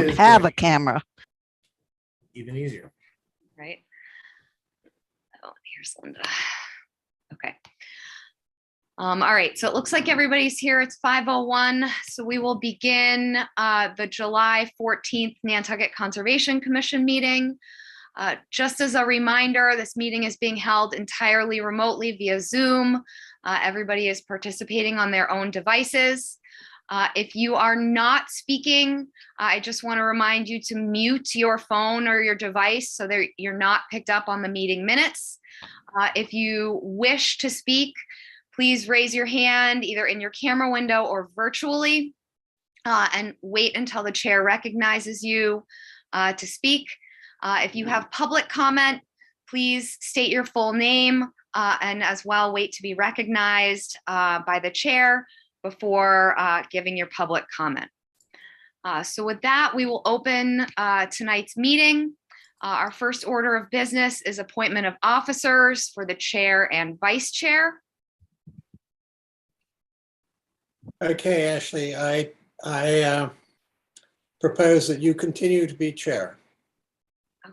don't have a camera. Even easier. Right. Oh, here's Linda. Okay. All right, so it looks like everybody's here. It's 5:01, so we will begin the July 14th Nantucket Conservation Commission meeting. Just as a reminder, this meeting is being held entirely remotely via Zoom. Everybody is participating on their own devices. If you are not speaking, I just want to remind you to mute your phone or your device so that you're not picked up on the meeting minutes. If you wish to speak, please raise your hand either in your camera window or virtually, and wait until the chair recognizes you to speak. If you have public comment, please state your full name and as well wait to be recognized by the chair before giving your public comment. So with that, we will open tonight's meeting. Our first order of business is appointment of officers for the chair and vice chair. Okay, Ashley, I propose that you continue to be chair.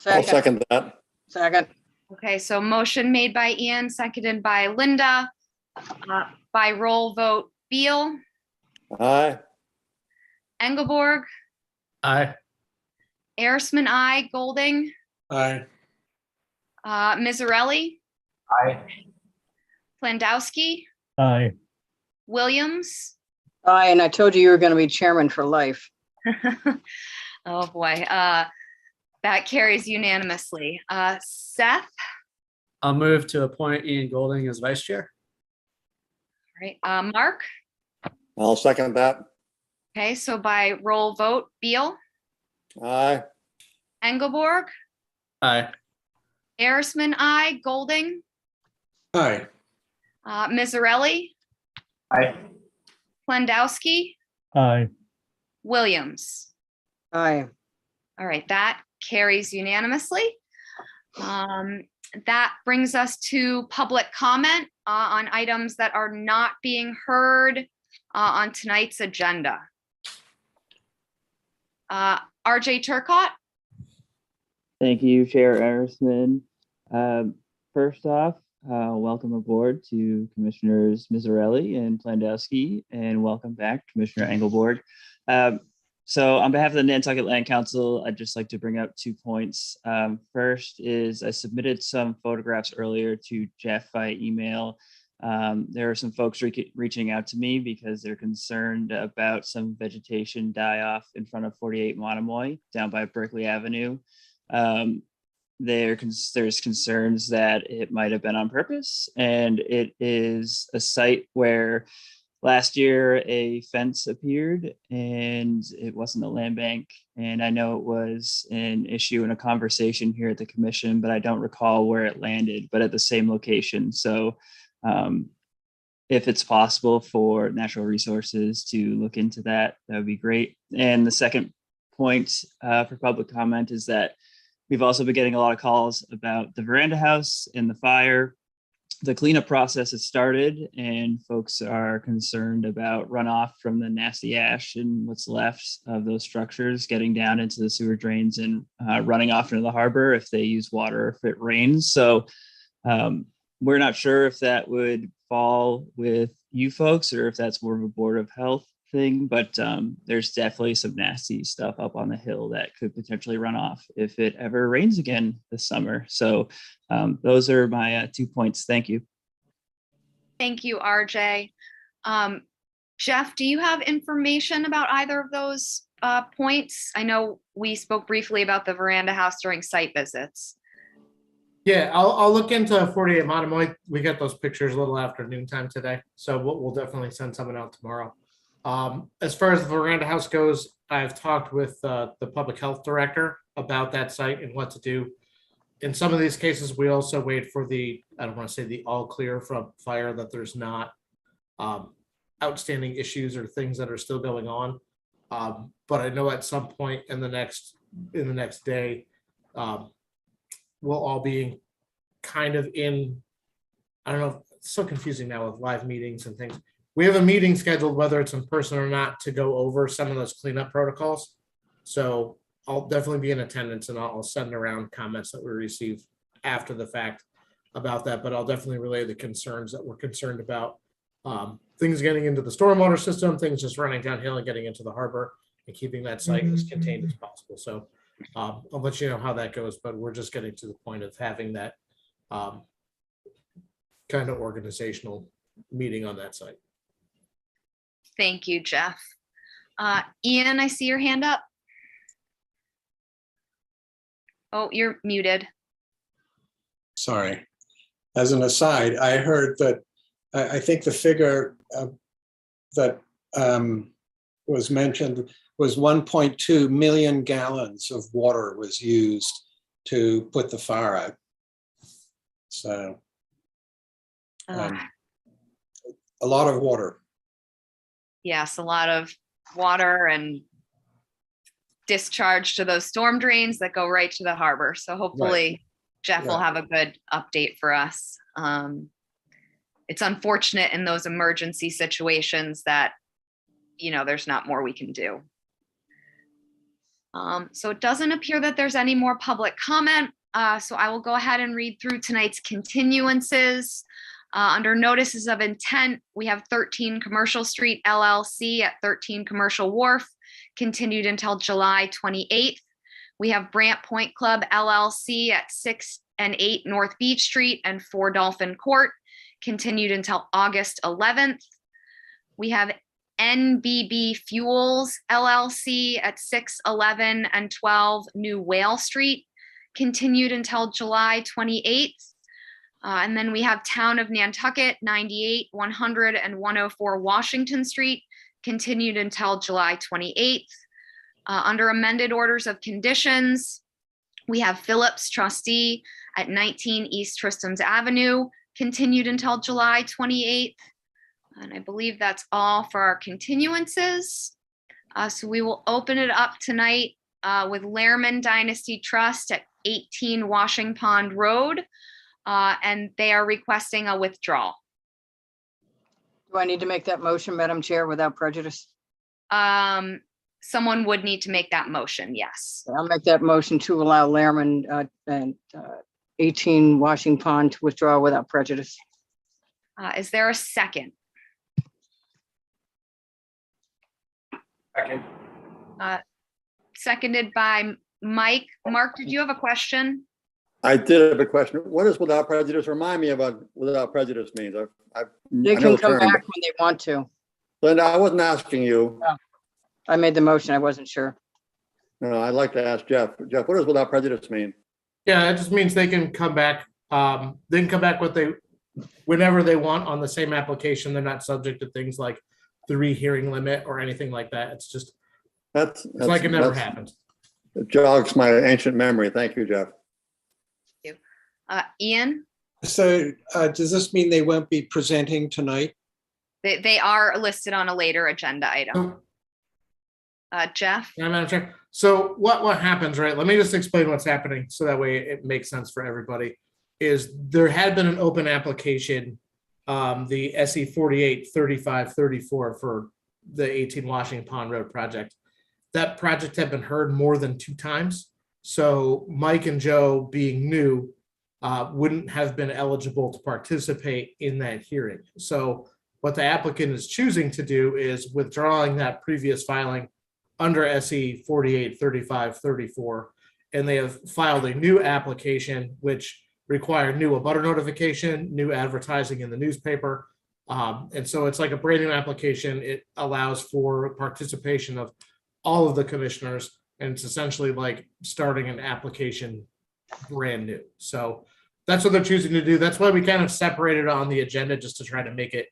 I'll second that. Second. Okay, so motion made by Ian, seconded by Linda. By roll vote, Beal, Aye. Engelborg, Aye. Arisman, I, Golding, Aye. Mizzarelli, Aye. Plandowski, Aye. Williams. Aye, and I told you you were going to be chairman for life. Oh boy, that carries unanimously. Seth, I'll move to appoint Ian Golding as vice chair. all right, Mark. I'll second that. Okay, so by roll vote, Beal, Aye. Engelborg, Aye. Arisman, I, Golding, Aye. Mizzarelli, Aye. Plandowski, Aye. Williams. Aye. All right, that carries unanimously. That brings us to public comment on items that are not being heard on tonight's agenda. RJ Turcott. Thank you, Chair Arisman. First off, welcome aboard to Commissioners Mizzarelli and Plandowski, and welcome back, Commissioner Engelborg. So on behalf of the Nantucket Land Council, I'd just like to bring up 2 points. First is I submitted some photographs earlier to Jeff by email. There are some folks reaching out to me because they're concerned about some vegetation die-off in front of 48 Monomoy down by Berkeley Avenue. There's concerns that it might have been on purpose, and it is a site where last year a fence appeared and it wasn't a land bank. And I know it was an issue in a conversation here at the commission, but I don't recall where it landed, but at the same location. So if it's possible for Natural Resources to look into that, that would be great. And the second point for public comment is that we've also been getting a lot of calls about the veranda house and the fire. The cleanup process has started and folks are concerned about runoff from the nasty ash and what's left of those structures getting down into the sewer drains and running off into the harbor if they use water, if it rains. So we're not sure if that would fall with you folks or if that's more of a Board of Health thing, but there's definitely some nasty stuff up on the hill that could potentially run off if it ever rains again this summer. So those are my 2 points. Thank you. Thank you, RJ. Jeff, do you have information about either of those points? I know we spoke briefly about the veranda house during site visits. Yeah, I'll look into 48 Monomoy. We got those pictures a little after noontime today, so we'll definitely send something out tomorrow. As far as the veranda house goes, I've talked with the public health director about that site and what to do. In some of these cases, we also wait for I don't want to say the all clear from fire, that there's not outstanding issues or things that are still going on. But I know at some point in the next day, we'll all be kind of in, I don't know, it's so confusing now with live meetings and things. We have a meeting scheduled, whether it's in person or not, to go over some of those cleanup protocols. So I'll definitely be in attendance and I'll send around comments that we receive after the fact about that, but I'll definitely relay the concerns that we're concerned about. Things getting into the stormwater system, things just running downhill and getting into the harbor and keeping that site as contained as possible. So I'll let you know how that goes, but we're just getting to the point of having that kind of organizational meeting on that site. Thank you, Jeff. Ian, I see your hand up. Oh, you're muted. Sorry. As an aside, I heard that, I think the figure that was mentioned was 1.2 million gallons of water was used to put the fire out. So a lot of water. Yes, a lot of water and discharge to those storm drains that go right to the harbor. So hopefully Jeff will have a good update for us. It's unfortunate in those emergency situations that, you know, there's not more we can do. So it doesn't appear that there's any more public comment. So I will go ahead and read through tonight's continuances. Under notices of intent, we have 13 Commercial Street LLC at 13 Commercial Wharf, continued until July 28th. We have Brant Point Club LLC at 6 and 8 North Beach Street and 4 Dolphin Court, continued until August 11th. We have NBB Fuels LLC at 6, 11, and 12 New Whale Street, continued until July 28th. And then we have Town of Nantucket, 98, 100, and 104 Washington Street, continued until July 28th. Under amended orders of conditions, we have Phillips Trustee at 19 East Tristram's Avenue, continued until July 28th. And I believe that's all for our continuances. So we will open it up tonight with Lariman Dynasty Trust at 18 Washing Pond Road. And they are requesting a withdrawal. Do I need to make that motion, Madam Chair, without prejudice? Someone would need to make that motion, yes. I'll make that motion to allow Lariman and 18 Washing Pond to withdraw without prejudice. Is there a second? Second. Seconded by Mike. Mark, did you have a question? I did have a question. What does without prejudice? Remind me of what without prejudice means. They I know can the come term, back but- when they want to. Linda, I wasn't asking you. I made the motion. I wasn't sure. No, I'd like to ask Jeff. Jeff, what does without prejudice mean? Yeah, it just means they can come back, whenever they want on the same application. They're not subject to things like the rehearing limit or anything like that. It's just, It's it's like it never happened. It jogs my ancient memory. Thank you, Jeff. Ian, So does this mean they won't be presenting tonight? they are listed on a later agenda item. So, Jeff, yeah, Madam Chair. So what happens, right? Let me just explain what's happening so that way it makes sense for everybody. Is there had been an open application, the SE 48, 35, 34 for the 18 Washington Pond Road project. That project had been heard more than 2 times. So Mike and Joe, being new, wouldn't have been eligible to participate in that hearing. So what the applicant is choosing to do is withdrawing that previous filing under SE 48, 35, 34, and they have filed a new application which required new abutter notification, new advertising in the newspaper. And so it's like a brand new application. It allows for participation of all of the commissioners, and it's essentially like starting an application brand new. So that's what they're choosing to do. That's why we kind of separated on the agenda, just to try to make it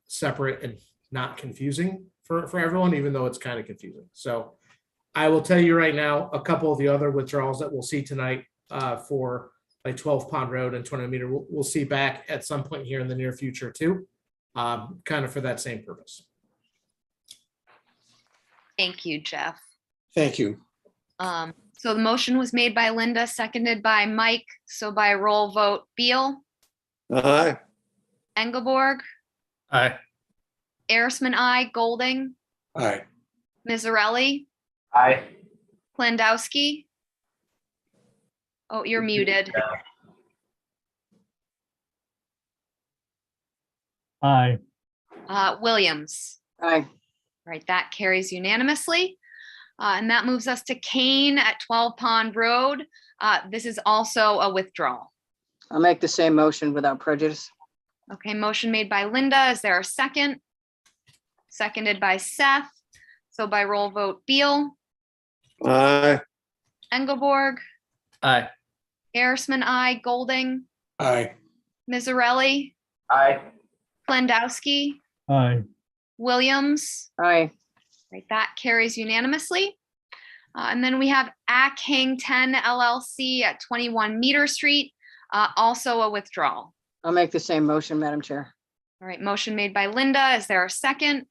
separate and not confusing for everyone, even though it's kind of confusing. So I will tell you right now, a couple of the other withdrawals that we'll see tonight for like 12 Pond Road and 20 meter, we'll see back at some point here in the near future too, kind of for that same purpose. thank you, Jeff. Thank you. So the motion was made by Linda, seconded by Mike. So by roll vote, Beal, Aye. Engelborg, Aye. Arisman, I, Golding, All right. Mizzarelli, Aye. Plandowski. Oh, you're muted. Aye. Williams. Aye. Right, that carries unanimously. And that moves us to Kane at 12 Pond Road. This is also a withdrawal. I'll make the same motion without prejudice. Okay, motion made by Linda. Is there a second? Seconded by Seth. So by roll vote, Beal, Aye. Engelborg, Aye. Arisman, I, Golding, Aye. Mizzarelli, Aye. Plandowski, Aye. Williams. Aye. Right, that carries unanimously. And then we have Ack Hang 10 LLC at 21 Meter Street, also a withdrawal. I'll make the same motion, Madam Chair. All right, motion made by Linda. Is there a second?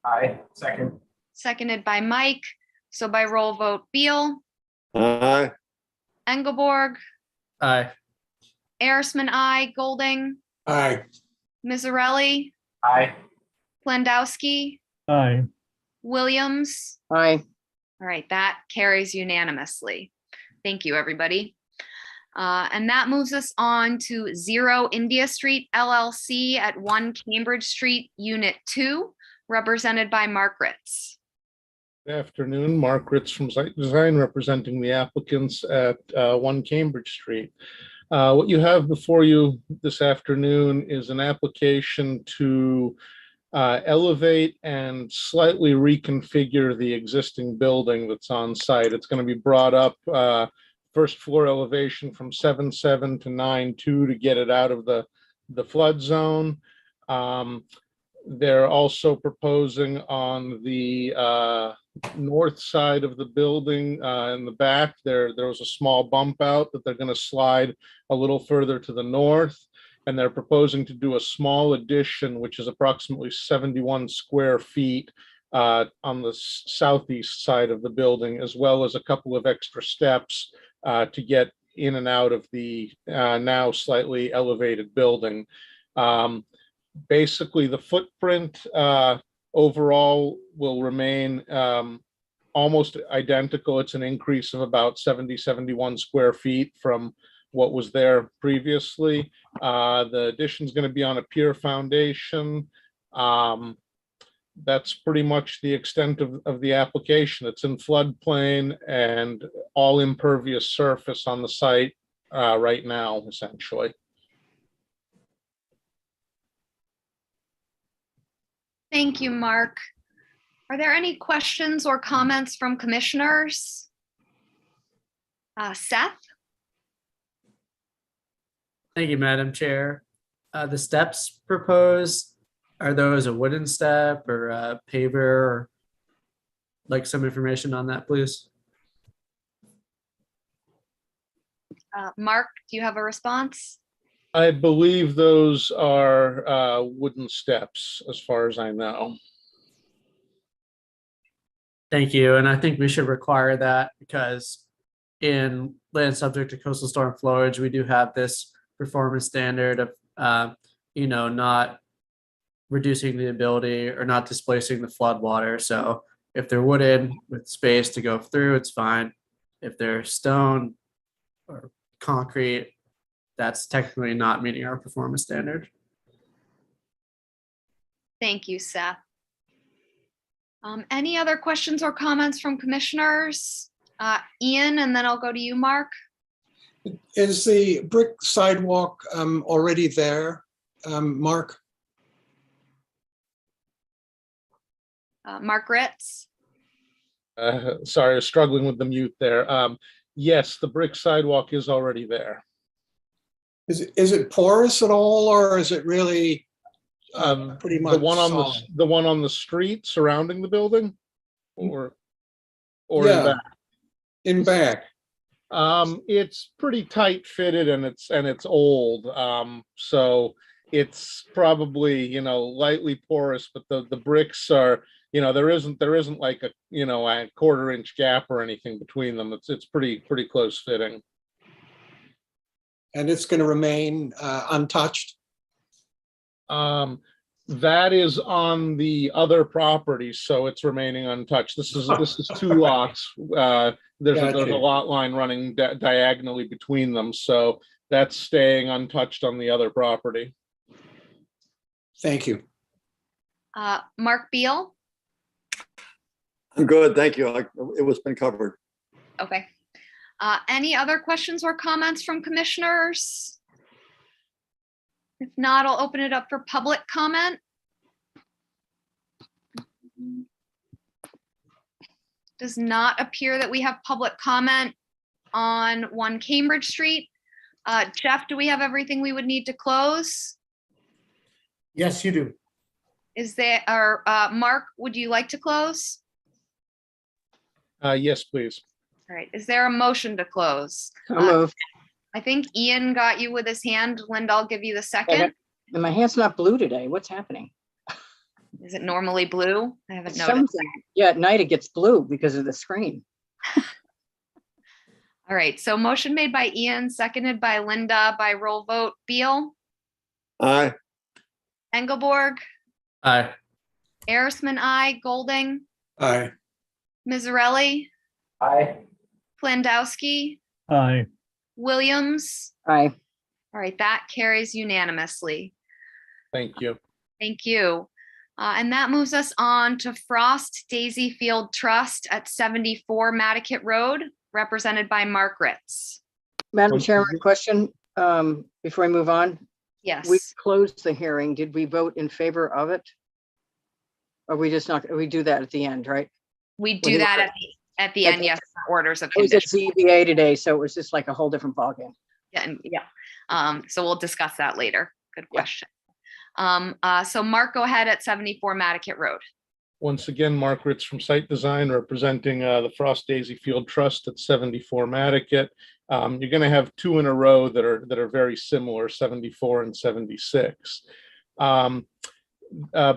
Aye. Second. Seconded by Mike. So by roll vote, Beal, Aye. Engelborg, Aye. Arisman, I, Golding, Aye. Mizzarelli, Aye. Plandowski, Aye. Williams. Aye. All right, that carries unanimously. Thank you, everybody. And that moves us on to 0 India Street LLC at 1 Cambridge Street, Unit 2, represented by Mark Ritz. Good afternoon, Mark Ritz from Site Design, representing the applicants at 1 Cambridge Street. What you have before you this afternoon is an application to elevate and slightly reconfigure the existing building that's on site. It's going to be brought up first floor elevation from 7.7 to 9.2 to get it out of the flood zone. They're also proposing on the north side of the building in the back, there was a small bump out that they're going to slide a little further to the north. And they're proposing to do a small addition, which is approximately 71 square feet on the southeast side of the building, as well as a couple of extra steps to get in and out of the now slightly elevated building. Basically, the footprint overall will remain almost identical. It's an increase of about 71 square feet from what was there previously. The addition is going to be on a pier foundation. That's pretty much the extent of the application. It's in floodplain and all impervious surface on the site right now, essentially. Thank you, Mark. Are there any questions or comments from commissioners? Seth? Thank you, Madam Chair. The steps proposed, are those a wooden step or a paver? Or like some information on that, please? Mark, do you have a response? I believe those are wooden steps, as far as I know. Thank you. And I think we should require that because in land subject to coastal storm flowage, we do have this performance standard of, not reducing the ability or not displacing the flood water. So if they're wooden with space to go through, it's fine. If they're stone or concrete, that's technically not meeting our performance standard. Thank you, Seth. Any other questions or comments from commissioners? Ian, and then I'll go to you, Mark. Is the brick sidewalk already there, Mark? Mark Ritz. Sorry, I was struggling with the mute there. Yes, the brick sidewalk is already there. Is it porous at all, or is it really pretty much The one on solid? the one on the street surrounding the building, or Yeah. in back? In back? It's pretty tight fitted and it's old. So it's probably, lightly porous, but the bricks are, there isn't like a, a 1/4-inch gap or anything between them. It's pretty close fitting. And it's going to remain untouched? That is on the other property, so it's remaining untouched. This is two lots. There's a Gotcha. lot line running diagonally between them, so that's staying untouched on the other property. Thank you. Mark Beal? I'm good, thank you. It was been covered. Okay. Any other questions or comments from commissioners? If not, I'll open it up for public comment. Does not appear that we have public comment on 1 Cambridge Street. Jeff, do we have everything we would need to close? Yes, you do. Is there, or Mark, would you like to close? Yes, please. All right, is there a motion to close? So moved. I think Ian got you with his hand. Linda, I'll give you the second. And my hand's not blue today. What's happening? Is it normally blue? I haven't noticed. Something. Yeah, at night it gets blue because of the screen. All right, so motion made by Ian, seconded by Linda by roll vote. Beal, Aye. Engelborg, Aye. Arisman, I, Golding, Aye. Mizzarelli, Aye. Flandowski, Aye. Williams. Aye. All right, that carries unanimously. Thank you. Thank you. And that moves us on to Frost Daisy Field Trust at 74 Madaket Road, represented by Mark Ritz. Madam Chairman, question before I move on. Yes, We closed the hearing. Did we vote in favor of it? Or we just not, we do that at the end, right? we do that at the end, yes, for orders of I was at condition. ZBA today, so it was just like a whole different ballgame. Yeah. So we'll discuss that later. Good Yeah. question. So Mark, go ahead at 74 Madaket Road. Once again, Mark Ritz from Site Design, representing the Frost Daisy Field Trust at 74 Madaket. You're going to have two in a row that are very similar, 74 and 76.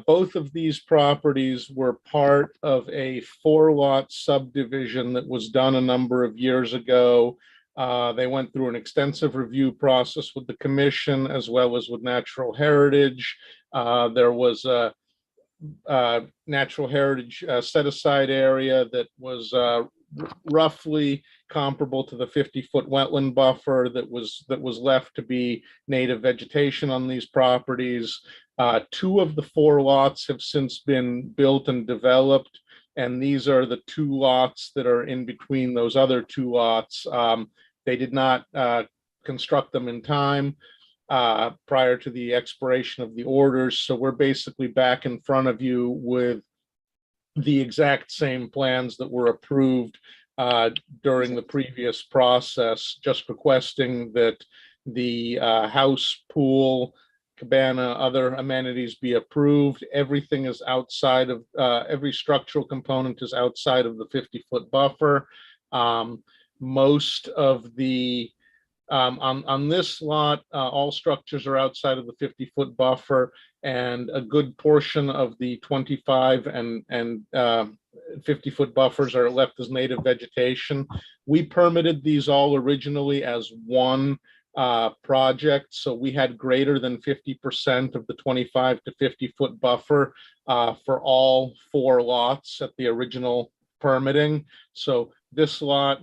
Both of these properties were part of a 4-lot subdivision that was done a number of years ago. They went through an extensive review process with the commission as well as with Natural Heritage. There was a Natural Heritage set-aside area that was roughly comparable to the 50-foot wetland buffer that was left to be native vegetation on these properties. 2 of the 4 lots have since been built and developed, and these are the 2 lots that are in between those other 2 lots. They did not construct them in time prior to the expiration of the orders, so we're basically back in front of you with the exact same plans that were approved during the previous process, just requesting that the house, pool, cabana, other amenities be approved. Everything is outside of, every structural component is outside of the 50-foot buffer. Most of the, on this lot, all structures are outside of the 50-foot buffer, and a good portion of the 25 and 50-foot buffers are left as native vegetation. We permitted these all originally as one project, so we had greater than 50% of the 25 to 50-foot buffer for all 4 lots at the original permitting. So this lot,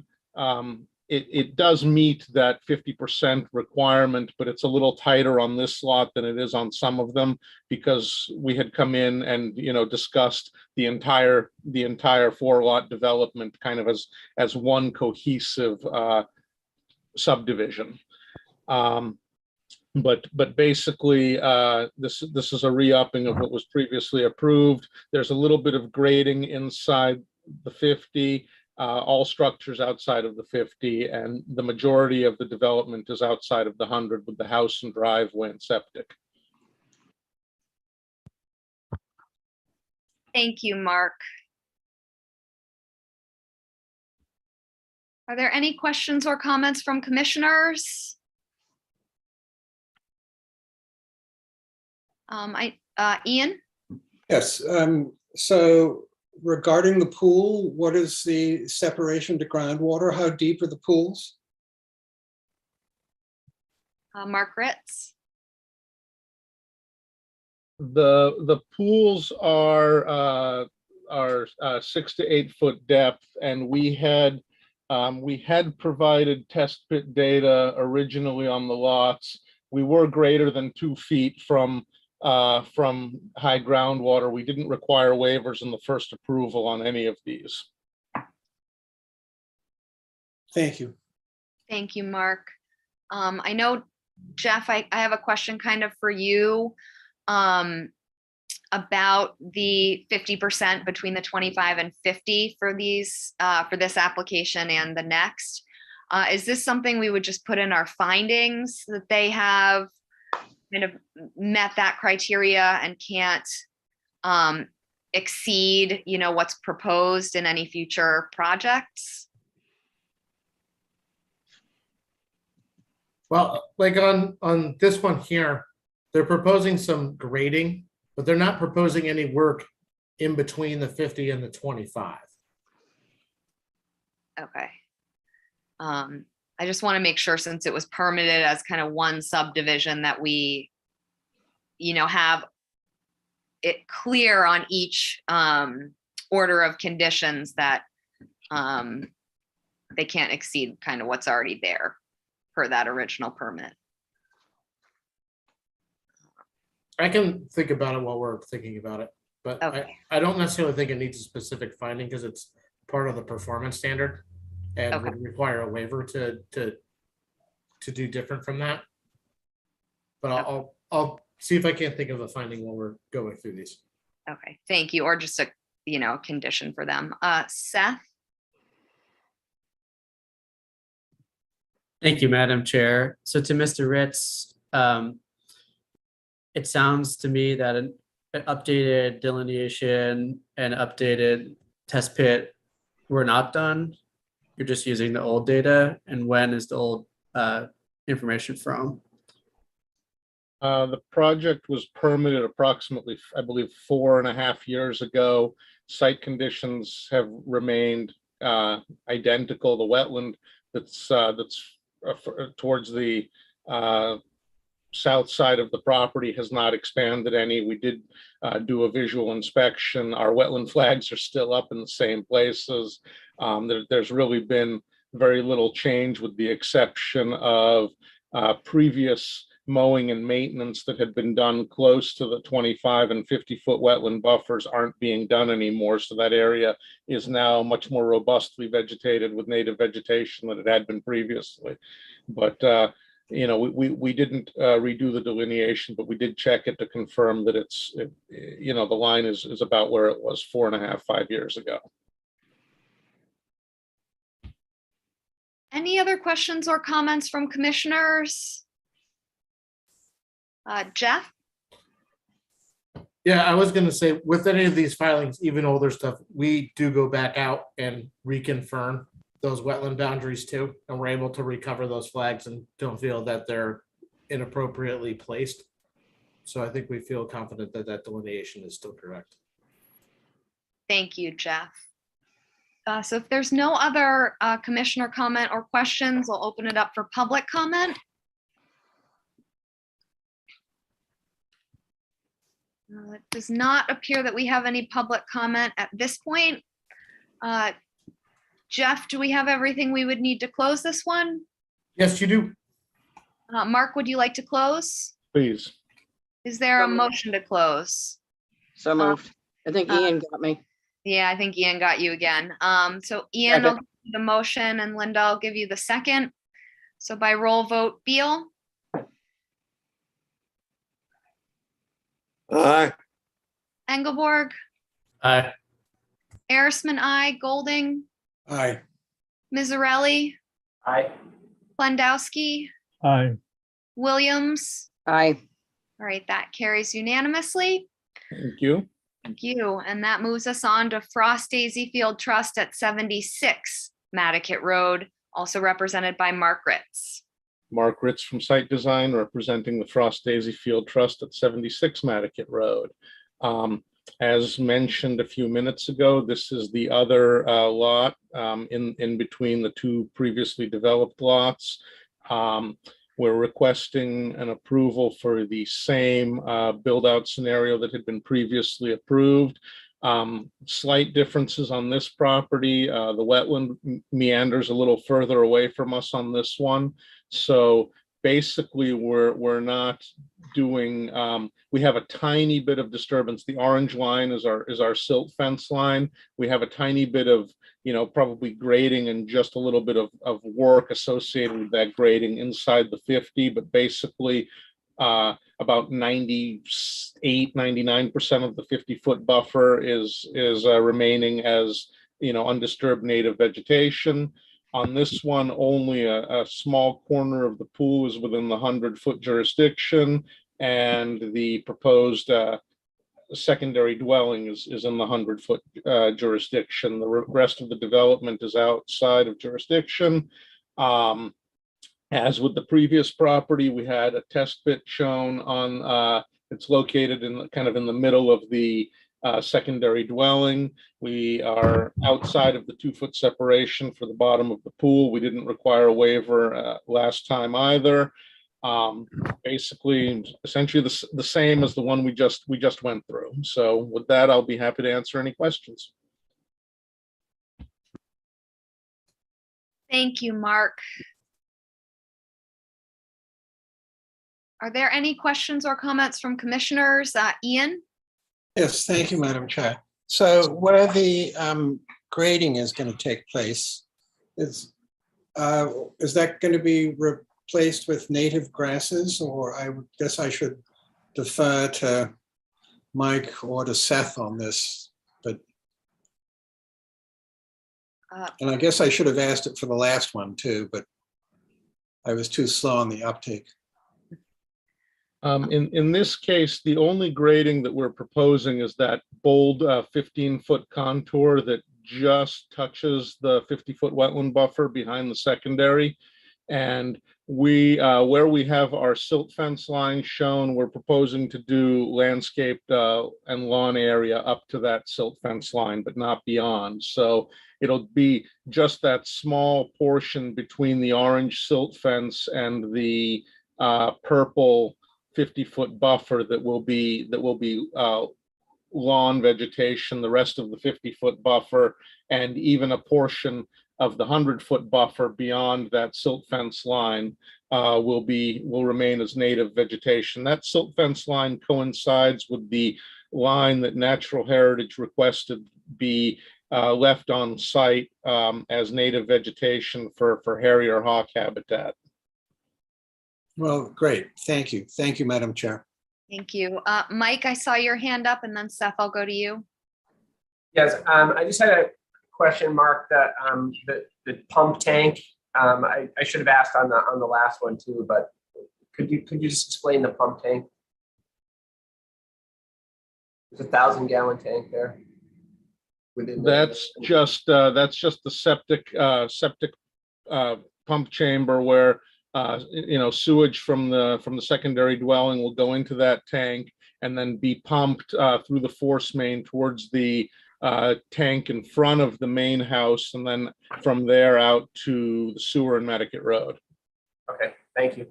it does meet that 50% requirement, but it's a little tighter on this lot than it is on some of them, because we had come in and, you know, discussed the entire 4-lot development kind of as one cohesive subdivision. But basically, this is a re-upping of what was previously approved. There's a little bit of grading inside the 50. All structures outside of the 50, and the majority of the development is outside of the 100 with the house and driveway and septic. Thank you, Mark. Are there any questions or comments from commissioners? Ian? Yes, so regarding the pool, what is the separation to groundwater? How deep are the pools? Mark Ritz? The pools are 6 to 8 foot depth, and we had provided test pit data originally on the lots. We were greater than 2 feet from high groundwater. We didn't require waivers in the first approval on any of these. Thank you. Thank you, Mark. I know, Jeff, I have a question kind of for you about the 50% between the 25 and 50 for these for this application and the next. Is this something we would just put in our findings that they have kind of met that criteria and can't exceed, you know, what's proposed in any future projects? Well, like on this one here, they're proposing some grading, but they're not proposing any work in between the 50 and the 25. Okay. I just want to make sure, since it was permitted as kind of one subdivision, that we, you know, have it clear on each order of conditions that they can't exceed kind of what's already there per that original permit. I can think about it while we're thinking about it, but Okay. I don't necessarily think it needs a specific finding because it's part of the performance standard and Okay. would require a waiver to do different from that. But I'll see if I can't think of a finding while we're going through these. Okay, thank you. Or just a, you know, condition for them. Seth? Thank you, Madam Chair. So to Mr. Ritz, it sounds to me that an updated delineation and updated test pit were not done. You're just using the old data. And when is the old information from? The project was permitted approximately, I believe, 4.5 years ago. Site conditions have remained identical. The wetland that's towards the south side of the property has not expanded any. We did do a visual inspection. Our wetland flags are still up in the same places. There's really been very little change, with the exception of previous mowing and maintenance that had been done close to the 25 and 50-foot wetland buffers aren't being done anymore. So that area is now much more robustly vegetated with native vegetation than it had been previously. But you know, we didn't redo the delineation, but we did check it to confirm that you know, the line is about where it was 4.5, 5 years ago. Any other questions or comments from commissioners? Jeff? Yeah, I was gonna say, with any of these filings, even older stuff, we do go back out and reconfirm those wetland boundaries too, and we're able to recover those flags and don't feel that they're inappropriately placed. So I think we feel confident that that delineation is still correct. Thank you, Jeff. So if there's no other commissioner comment or questions, I'll open it up for public comment. It does not appear that we have any public comment at this point. Jeff, do we have everything we would need to close this one? Yes, you do. Mark, would you like to close? Please. Is there a motion to close? So moved. I think Ian got me. Yeah, I think Ian got you again. So Ian, I'll give you the motion, and Linda, I'll give you the second. So by roll vote, Beal, Aye. Engelborg, Aye. Arisman, I, Golding, Aye. Mizzarelli, Aye. Plendowski, Aye. Williams. Aye. All right, that carries unanimously. Thank you. Thank you. And that moves us on to Frost Daisy Field Trust at 76 Madaket Road, also represented by Mark Ritz. Mark Ritz from Site Design, representing the Frost Daisy Field Trust at 76 Madaket Road. As mentioned a few minutes ago, this is the other lot in between the two previously developed lots. We're requesting an approval for the same build-out scenario that had been previously approved. Slight differences on this property. The wetland meanders a little further away from us on this one. So basically, we're not doing, we have a tiny bit of disturbance. The orange line is our silt fence line. We have a tiny bit of, probably grading and just a little bit of work associated with that grading inside the 50, but basically about 98, 99% of the 50-foot buffer is remaining as, undisturbed native vegetation. On this one, only a small corner of the pool is within the 100-foot jurisdiction, and the proposed secondary dwelling is in the 100-foot jurisdiction. The rest of the development is outside of jurisdiction. As with the previous property, we had a test pit shown on, it's located in kind of in the middle of the secondary dwelling. We are outside of the 2-foot separation for the bottom of the pool. We didn't require a waiver last time either. Basically, essentially the same as the one we just went through. So with that, I'll be happy to answer any questions. Thank you, Mark. Are there any questions or comments from commissioners? Ian? Yes, thank you, Madam Chair. So where the grading is going to take place, is that going to be replaced with native grasses, or I guess I should defer to Mike or to Seth on this, but and I guess I should have asked it for the last one too, but I was too slow on the uptake. In this case, the only grading that we're proposing is that bold 15-foot contour that just touches the 50-foot wetland buffer behind the secondary. And we, where we have our silt fence line shown, we're proposing to do landscaped and lawn area up to that silt fence line, but not beyond. So it'll be just that small portion between the orange silt fence and the purple 50-foot buffer that will be lawn vegetation. The rest of the 50-foot buffer and even a portion of the 100-foot buffer beyond that silt fence line will remain as native vegetation. That silt fence line coincides with the line that Natural Heritage requested be left on site as native vegetation for Harrier hawk habitat. Well, great. Thank you. Thank you, Madam Chair. Thank you. Mike, I saw your hand up, and then Seth, I'll go to you. Yes, I just had a question, Mark, that the pump tank, I should have asked on the last one too, but could you just explain the pump tank? There's a 1,000-gallon tank there. That's just the septic pump chamber where sewage from the secondary dwelling will go into that tank and then be pumped through the force main towards the tank in front of the main house, and then from there out to the sewer in Madaket Road. Okay, thank you.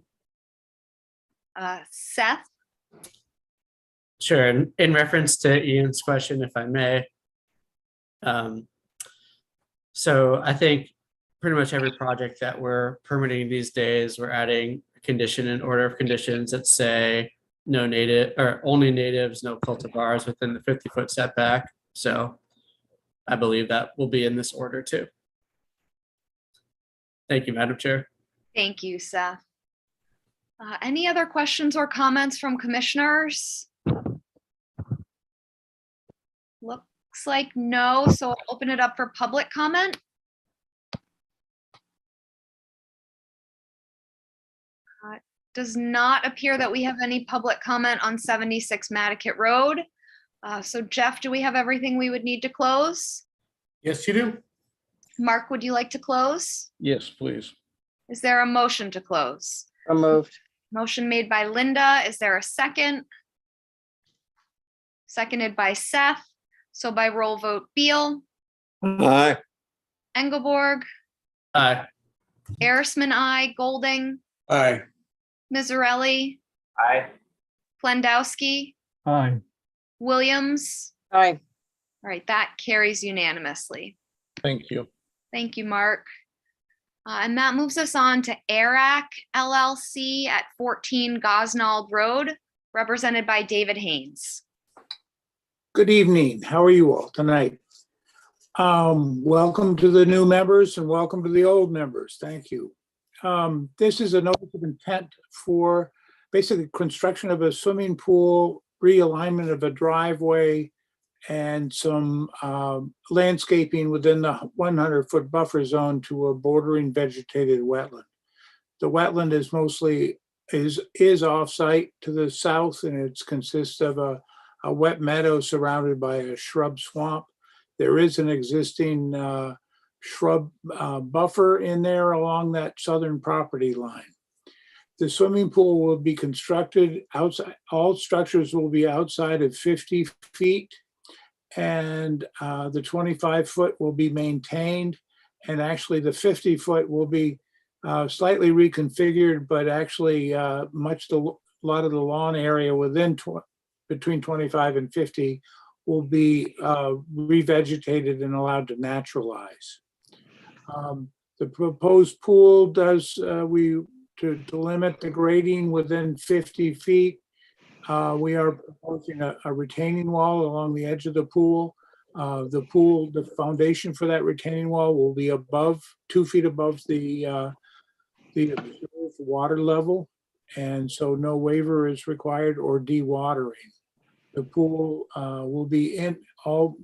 Seth? Sure. In reference to Ian's question, if I may. So I think pretty much every project that we're permitting these days, we're adding a condition in order of conditions that say no native or only natives, no cultivars within the 50-foot setback. So I believe that will be in this order too. Thank you, Madam Chair. Thank you, Seth. Any other questions or comments from commissioners? Looks like no, so I'll open it up for public comment. Does not appear that we have any public comment on 76 Madaket Road. So Jeff, do we have everything we would need to close? Yes, you do. Mark, would you like to close? Yes, please. Is there a motion to close? So moved. Motion made by Linda. Is there a second? Seconded by Seth. So by roll vote, Beal, Aye. Engelborg, Aye. Arisman, aye, Golding, Aye. Mizzarelli, Aye. Plendowski, Aye. Williams. Aye. All right, that carries unanimously. Thank you. Thank you, Mark. And that moves us on to ARAC LLC at 14 Gosnold Road, represented by David Haynes. Good evening. How are you all tonight? Welcome to the new members and welcome to the old members. Thank you. This is a notice of intent for basically construction of a swimming pool, realignment of a driveway, and some landscaping within the 100-foot buffer zone to a bordering vegetated wetland. The wetland is mostly is off-site to the south, and it consists of a wet meadow surrounded by a shrub swamp. There is an existing shrub buffer in there along that southern property line. The swimming pool will be constructed outside. All structures will be outside of 50 feet. And the 25-foot will be maintained, and actually the 50-foot will be slightly reconfigured, but actually a lot of the lawn area within between 25 and 50 will be revegetated and allowed to naturalize. The proposed pool does to limit the grading within 50 feet. We are proposing a retaining wall along the edge of the pool. The foundation for that retaining wall will be 2 feet above the observed water level. And so no waiver is required or dewatering. The pool will be in all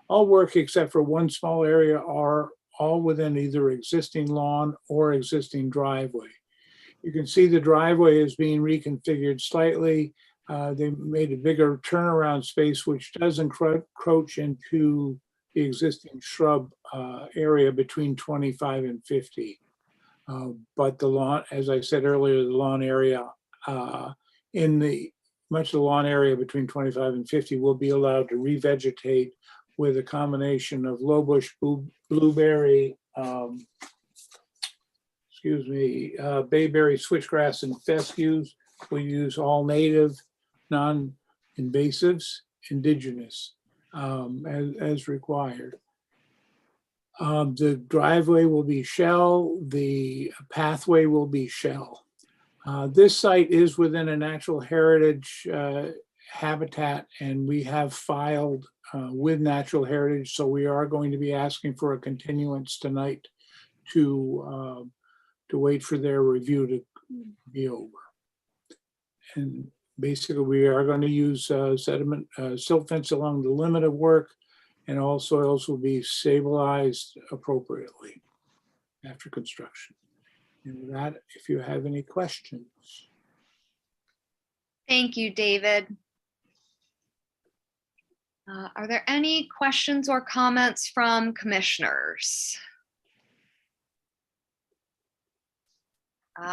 work except for one small area are all within either existing lawn or existing driveway. You can see the driveway is being reconfigured slightly. They made a bigger turnaround space, which does encroach into the existing shrub area between 25 and 50. But the lawn, as I said earlier, the lawn area much of the lawn area between 25 and 50 will be allowed to revegetate with a combination of low bush blueberry, bayberry, switchgrass, and fescues. We use all native, non-invasives, indigenous, as required. The driveway will be shell, the pathway will be shell. This site is within a natural heritage habitat, and we have filed with natural heritage, so we are going to be asking for a continuance tonight to wait for their review to be over. And basically, we are going to use sediment silt fence along the limit of work, and all soils will be stabilized appropriately after construction. And with that, if you have any questions. Thank you, David. Are there any questions or comments from commissioners?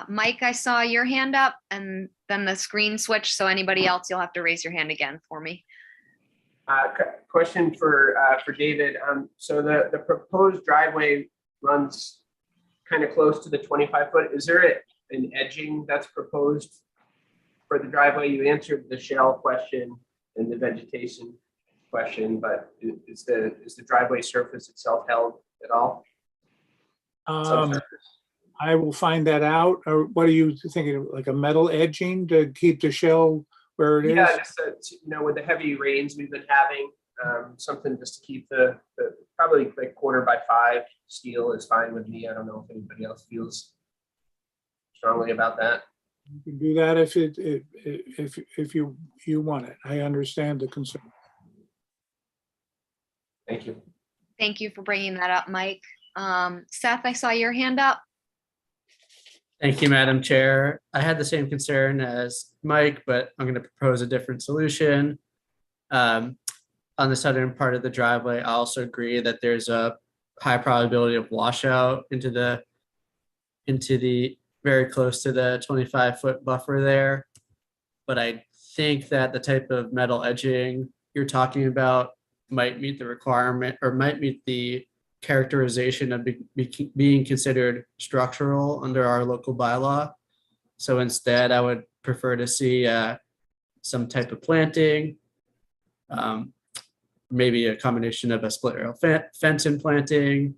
Mike, I saw your hand up and then the screen switched. So anybody else, you'll have to raise your hand again for me. Question for David. So the proposed driveway runs kind of close to the 25-foot. Is there an edging that's proposed for the driveway? You answered the shell question and the vegetation question, but is the driveway surface itself held at all? I will find that out. Or what are you thinking, like a metal edging to keep the shell where it is? Yeah, just with the heavy rains we've been having, something just to keep the probably like 4x5 steel is fine with me. I don't know if anybody else feels strongly about that. You can do that if you want it. I understand the concern. Thank you. Thank you for bringing that up, Mike. Seth, I saw your hand up. Thank you, Madam Chair. I had the same concern as Mike, but I'm going to propose a different solution. On the southern part of the driveway, I also agree that there's a high probability of washout into the very close to the 25-foot buffer there. But I think that the type of metal edging you're talking about might meet the requirement or might meet the characterization of being considered structural under our local bylaw. So instead, I would prefer to see some type of planting, maybe a combination of a split rail fence and planting,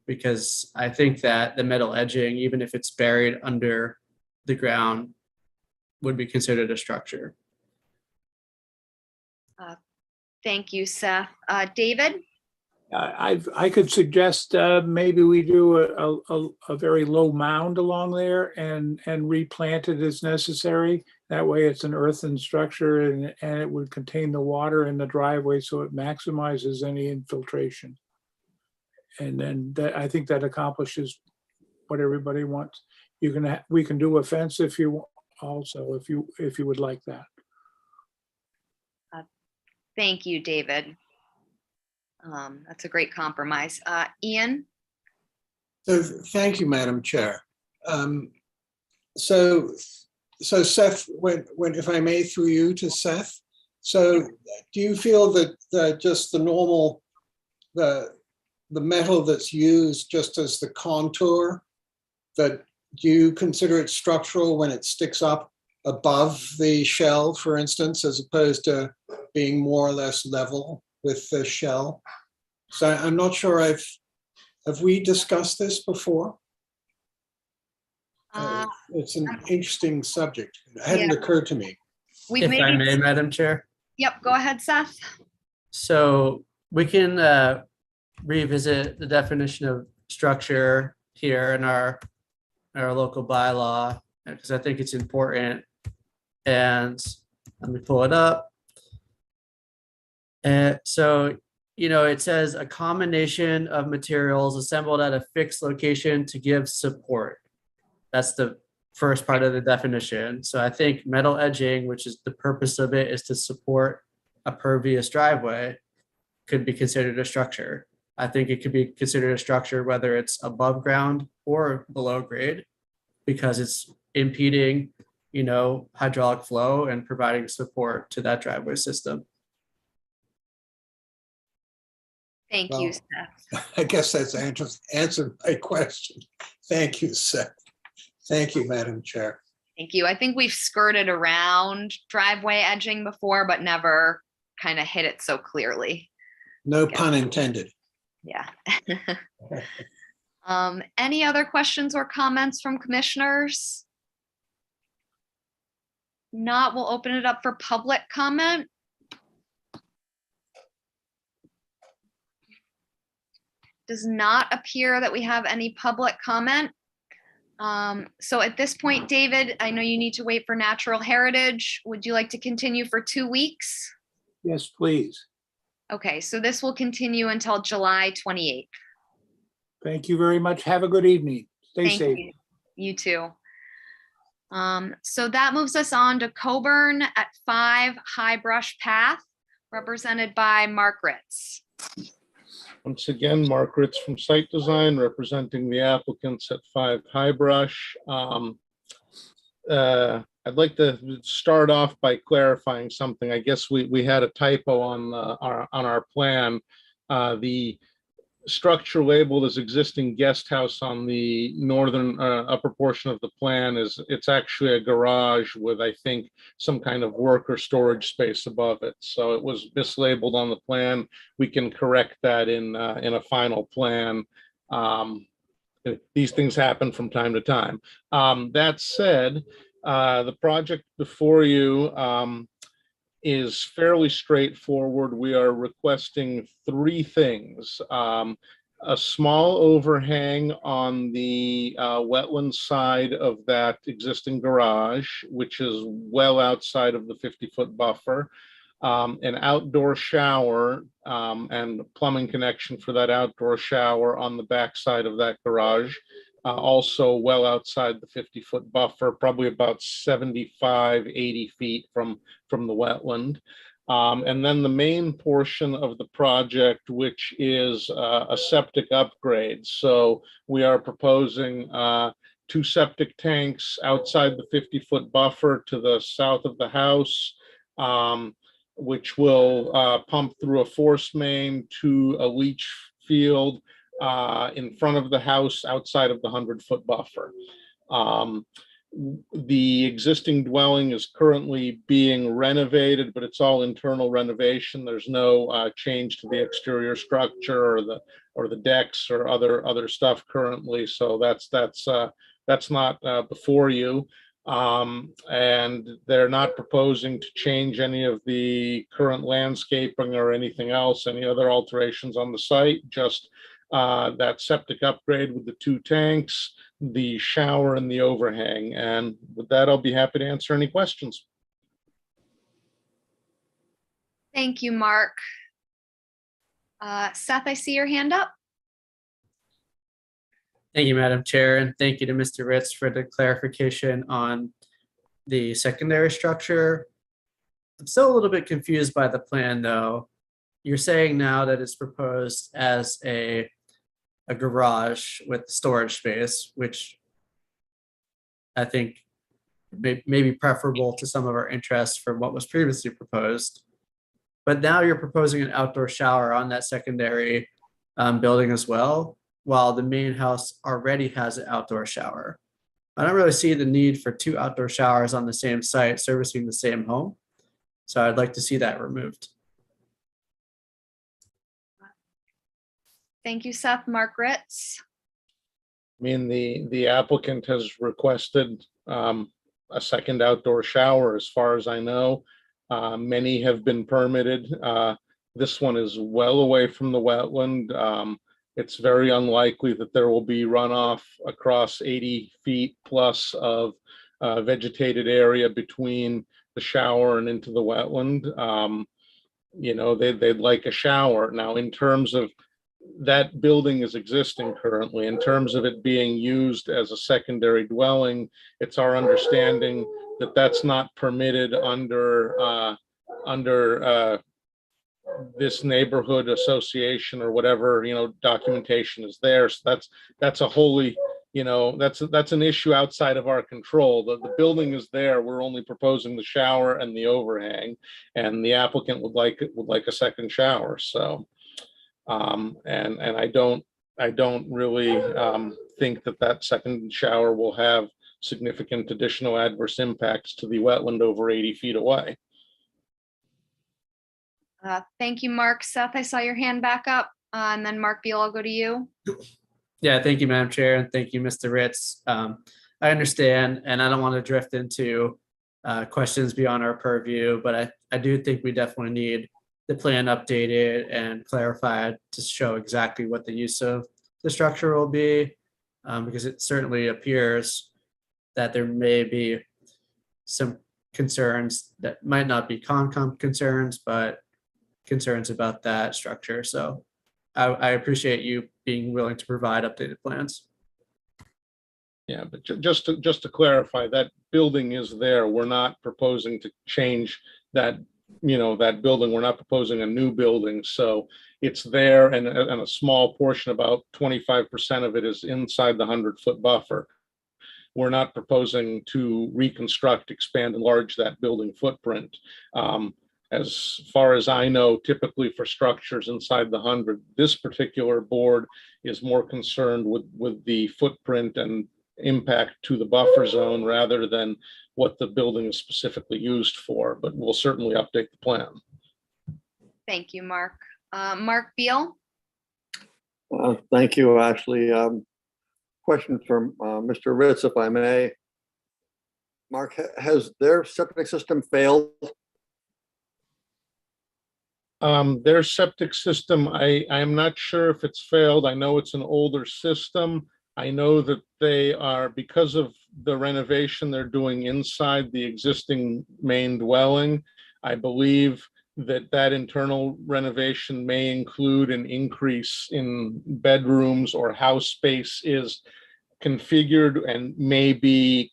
because I think that the metal edging, even if it's buried under the ground, would be considered a structure. Thank you, Seth. David? I could suggest maybe we do a very low mound along there and replant it as necessary. That way it's an earthen structure and it would contain the water in the driveway so it maximizes any infiltration. And then I think that accomplishes what everybody wants. We can do a fence if you also, if you would like that. Thank you, David. That's a great compromise. Ian? So thank you, Madam Chair. So Seth, when if I may, through you to Seth. So do you feel that just the normal, the metal that's used just as the contour, that do you consider it structural when it sticks up above the shell, for instance, as opposed to being more or less level with the shell? So I'm not sure have we discussed this before? It's an interesting subject. It hadn't occurred to me. We've If made I it- may, Madam Chair. Yep, go ahead, Seth. So we can revisit the definition of structure here in our local bylaw, because I think it's important. And let me pull it up. And so, it says a combination of materials assembled at a fixed location to give support. That's the first part of the definition. So I think metal edging, which is the purpose of it, is to support a pervious driveway, could be considered a structure. I think it could be considered a structure whether it's above ground or below grade, because it's impeding, hydraulic flow and providing support to that driveway system. Thank you, Seth. I guess that's answered my question. Thank you, Seth. Thank you, Madam Chair. Thank you. I think we've skirted around driveway edging before, but never kind of hit it so clearly. No pun intended. Yeah. Any other questions or comments from commissioners? Not, we'll open it up for public comment. Does not appear that we have any public comment. So at this point, David, I know you need to wait for natural heritage. Would you like to continue for 2 weeks? Yes, please. Okay, so this will continue until July 28th. Thank you very much. Have a good evening. Stay Thank safe. you. You too. So that moves us on to Coburn at 5 High Brush Path, represented by Mark Ritz. Once again, Mark Ritz from Site Design, representing the applicants at 5 High Brush. I'd like to start off by clarifying something. I guess we had a typo on our plan. The structure labeled as existing guest house on the northern upper portion of the plan it's actually a garage with, I think, some kind of worker storage space above it. So it was mislabeled on the plan. We can correct that in a final plan. These things happen from time to time. That said, the project before you is fairly straightforward. We are requesting 3 things. A small overhang on the wetland side of that existing garage, which is well outside of the 50-foot buffer. An outdoor shower and plumbing connection for that outdoor shower on the back side of that garage. Also well outside the 50-foot buffer, probably about 75, 80 feet from the wetland. And then the main portion of the project, which is a septic upgrade. So we are proposing 2 septic tanks outside the 50-foot buffer to the south of the house, which will pump through a force main to a leach field in front of the house outside of the 100-foot buffer. the existing dwelling is currently being renovated, but it's all internal renovation. There's no change to the exterior structure or the decks or other stuff currently. So that's not before you. And they're not proposing to change any of the current landscaping or anything else, any other alterations on the site, just that septic upgrade with the 2 tanks, the shower and the overhang. And with that, I'll be happy to answer any questions. Thank you, Mark. Seth, I see your hand up. Thank you, Madam Chair, and thank you to Mr. Ritz for the clarification on the secondary structure. I'm still a little bit confused by the plan, though. You're saying now that it's proposed as a garage with storage space, which I think may be preferable to some of our interests from what was previously proposed. But now you're proposing an outdoor shower on that secondary building as well, while the main house already has an outdoor shower. I don't really see the need for 2 outdoor showers on the same site servicing the same home. So I'd like to see that removed. Thank you, Seth. Mark Ritz. I mean, the applicant has requested a second outdoor shower, as far as I know. Many have been permitted. This one is well away from the wetland. It's very unlikely that there will be runoff across 80 feet plus of vegetated area between the shower and into the wetland. You know, they'd like a shower. Now, in terms of that building is existing currently, in terms of it being used as a secondary dwelling, it's our understanding that that's not permitted under this neighborhood association or whatever, you know, documentation is there. So that's a wholly, you know, that's an issue outside of our control. The building is there. We're only proposing the shower and the overhang, and the applicant would like a second shower. So and I don't really think that second shower will have significant additional adverse impacts to the wetland over 80 feet away. Thank you, Mark. Seth, I saw your hand back up. And then Mark Beal, I'll go to you. Yeah, thank you, Madam Chair, and thank you, Mr. Ritz. I understand, and I don't want to drift into questions beyond our purview, but I do think we definitely need the plan updated and clarified to show exactly what the use of the structure will be, because it certainly appears that there may be some concerns that might not be Concom concerns, but concerns about that structure. So I appreciate you being willing to provide updated plans. Yeah, but just to clarify, that building is there. We're not proposing to change that, you know, that building. We're not proposing a new building. So it's there, and a small portion, about 25% of it, is inside the 100-foot buffer. We're not proposing to reconstruct, expand, enlarge that building footprint. As far as I know, typically for structures inside the 100, this particular board is more concerned with the footprint and impact to the buffer zone rather than what the building is specifically used for, but we'll certainly update the plan. Thank you, Mark. Mark Beal. Thank you, Ashley. Question from Mr. Ritz, if I may. Mark, has their septic system failed? Their septic system, I'm not sure if it's failed. I know it's an older system. I know that they are, because of the renovation they're doing inside the existing main dwelling, I believe that internal renovation may include an increase in bedrooms, or house space is configured and may be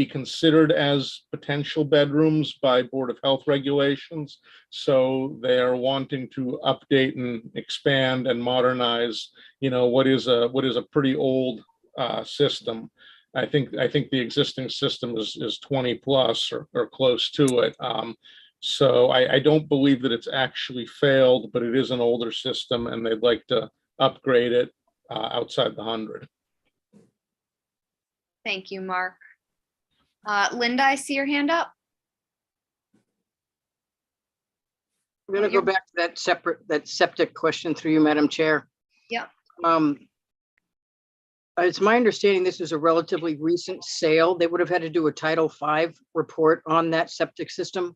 considered as potential bedrooms by Board of Health regulations. So they are wanting to update and expand and modernize, you know, what is a pretty old system. I think the existing system is 20 plus or close to it. So I don't believe that it's actually failed, but it is an older system, and they'd like to upgrade it outside the 100. Thank you, Mark. Linda, I see your hand up. I'm gonna go back to that septic question through you, Madam Chair. Yeah. It's my understanding this is a relatively recent sale. They would have had to do a Title V report on that septic system.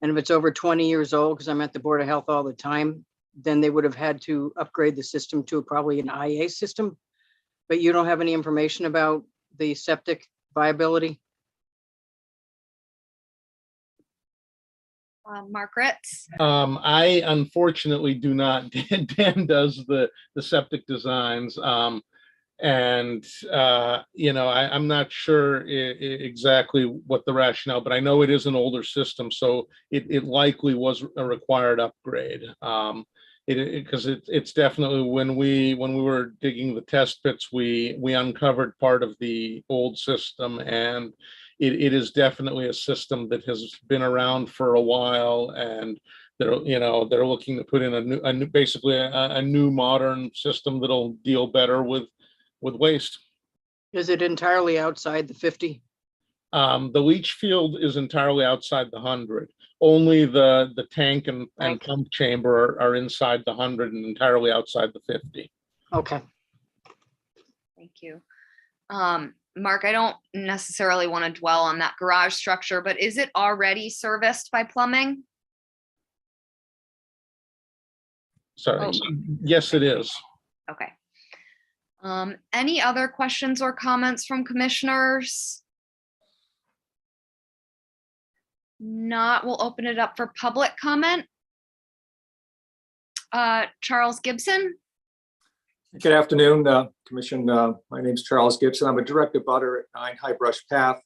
And if it's over 20 years old, because I'm at the Board of Health all the time, then they would have had to upgrade the system to probably an IA system. But you don't have any information about the septic viability? Margaret? I unfortunately do not. Dan does the septic designs. And I'm not sure exactly what the rationale, but I know it is an older system, so it likely was a required upgrade. Because it's definitely, when we were digging the test pits, we uncovered part of the old system, and it is definitely a system that has been around for a while, and they're looking to put in a new basically a new modern system that'll deal better with waste. Is it entirely outside the 50? The leach field is entirely outside the 100. Only the tank and pump chamber are inside the 100 and entirely outside the 50. Okay. Thank you. Mark, I don't necessarily want to dwell on that garage structure, but is it already serviced by plumbing? Sorry. Oh. Yes, it is. Okay. Any other questions or comments from commissioners? Not, we'll open it up for public comment. Charles Gibson. Good afternoon, Commission. My name is Charles Gibson. I'm a direct abutter at 9 High Brush Path.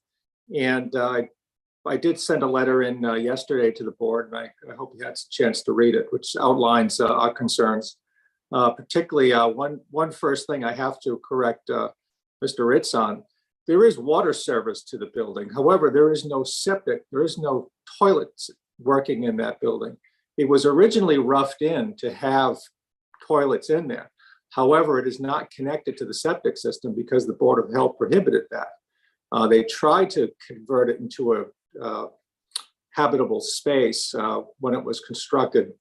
And I did send a letter in yesterday to the board, and I hope you had a chance to read it, which outlines our concerns. Particularly one first thing I have to correct Mr. Ritz on. There is water service to the building. However, there is no septic, there is no toilets working in that building. It was originally roughed in to have toilets in there. However, it is not connected to the septic system because the Board of Health prohibited that. They tried to convert it into a habitable space when it was constructed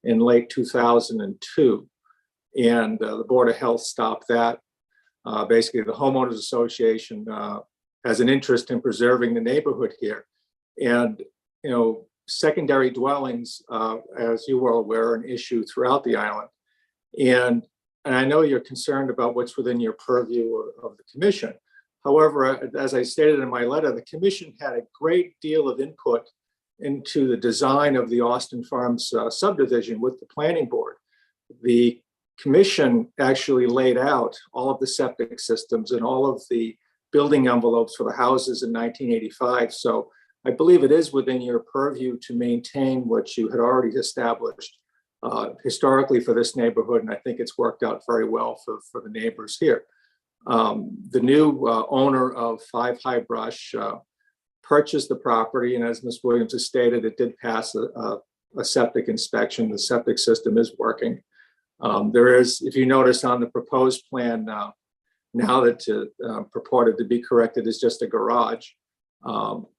in late 2002. And the Board of Health stopped that. Basically, the Homeowners Association has an interest in preserving the neighborhood here. And, secondary dwellings, as you are aware, are an issue throughout the island. And I know you're concerned about what's within your purview of the commission. However, as I stated in my letter, the commission had a great deal of input into the design of the Austin Farms subdivision with the planning board. The commission actually laid out all of the septic systems and all of the building envelopes for the houses in 1985. So I believe it is within your purview to maintain what you had already established historically for this neighborhood. And I think it's worked out very well for the neighbors here. The new owner of 5 High Brush purchased the property. And as Ms. Williams has stated, it did pass a septic inspection. The septic system is working. There is, if you notice on the proposed plan now that purported to be corrected, is just a garage.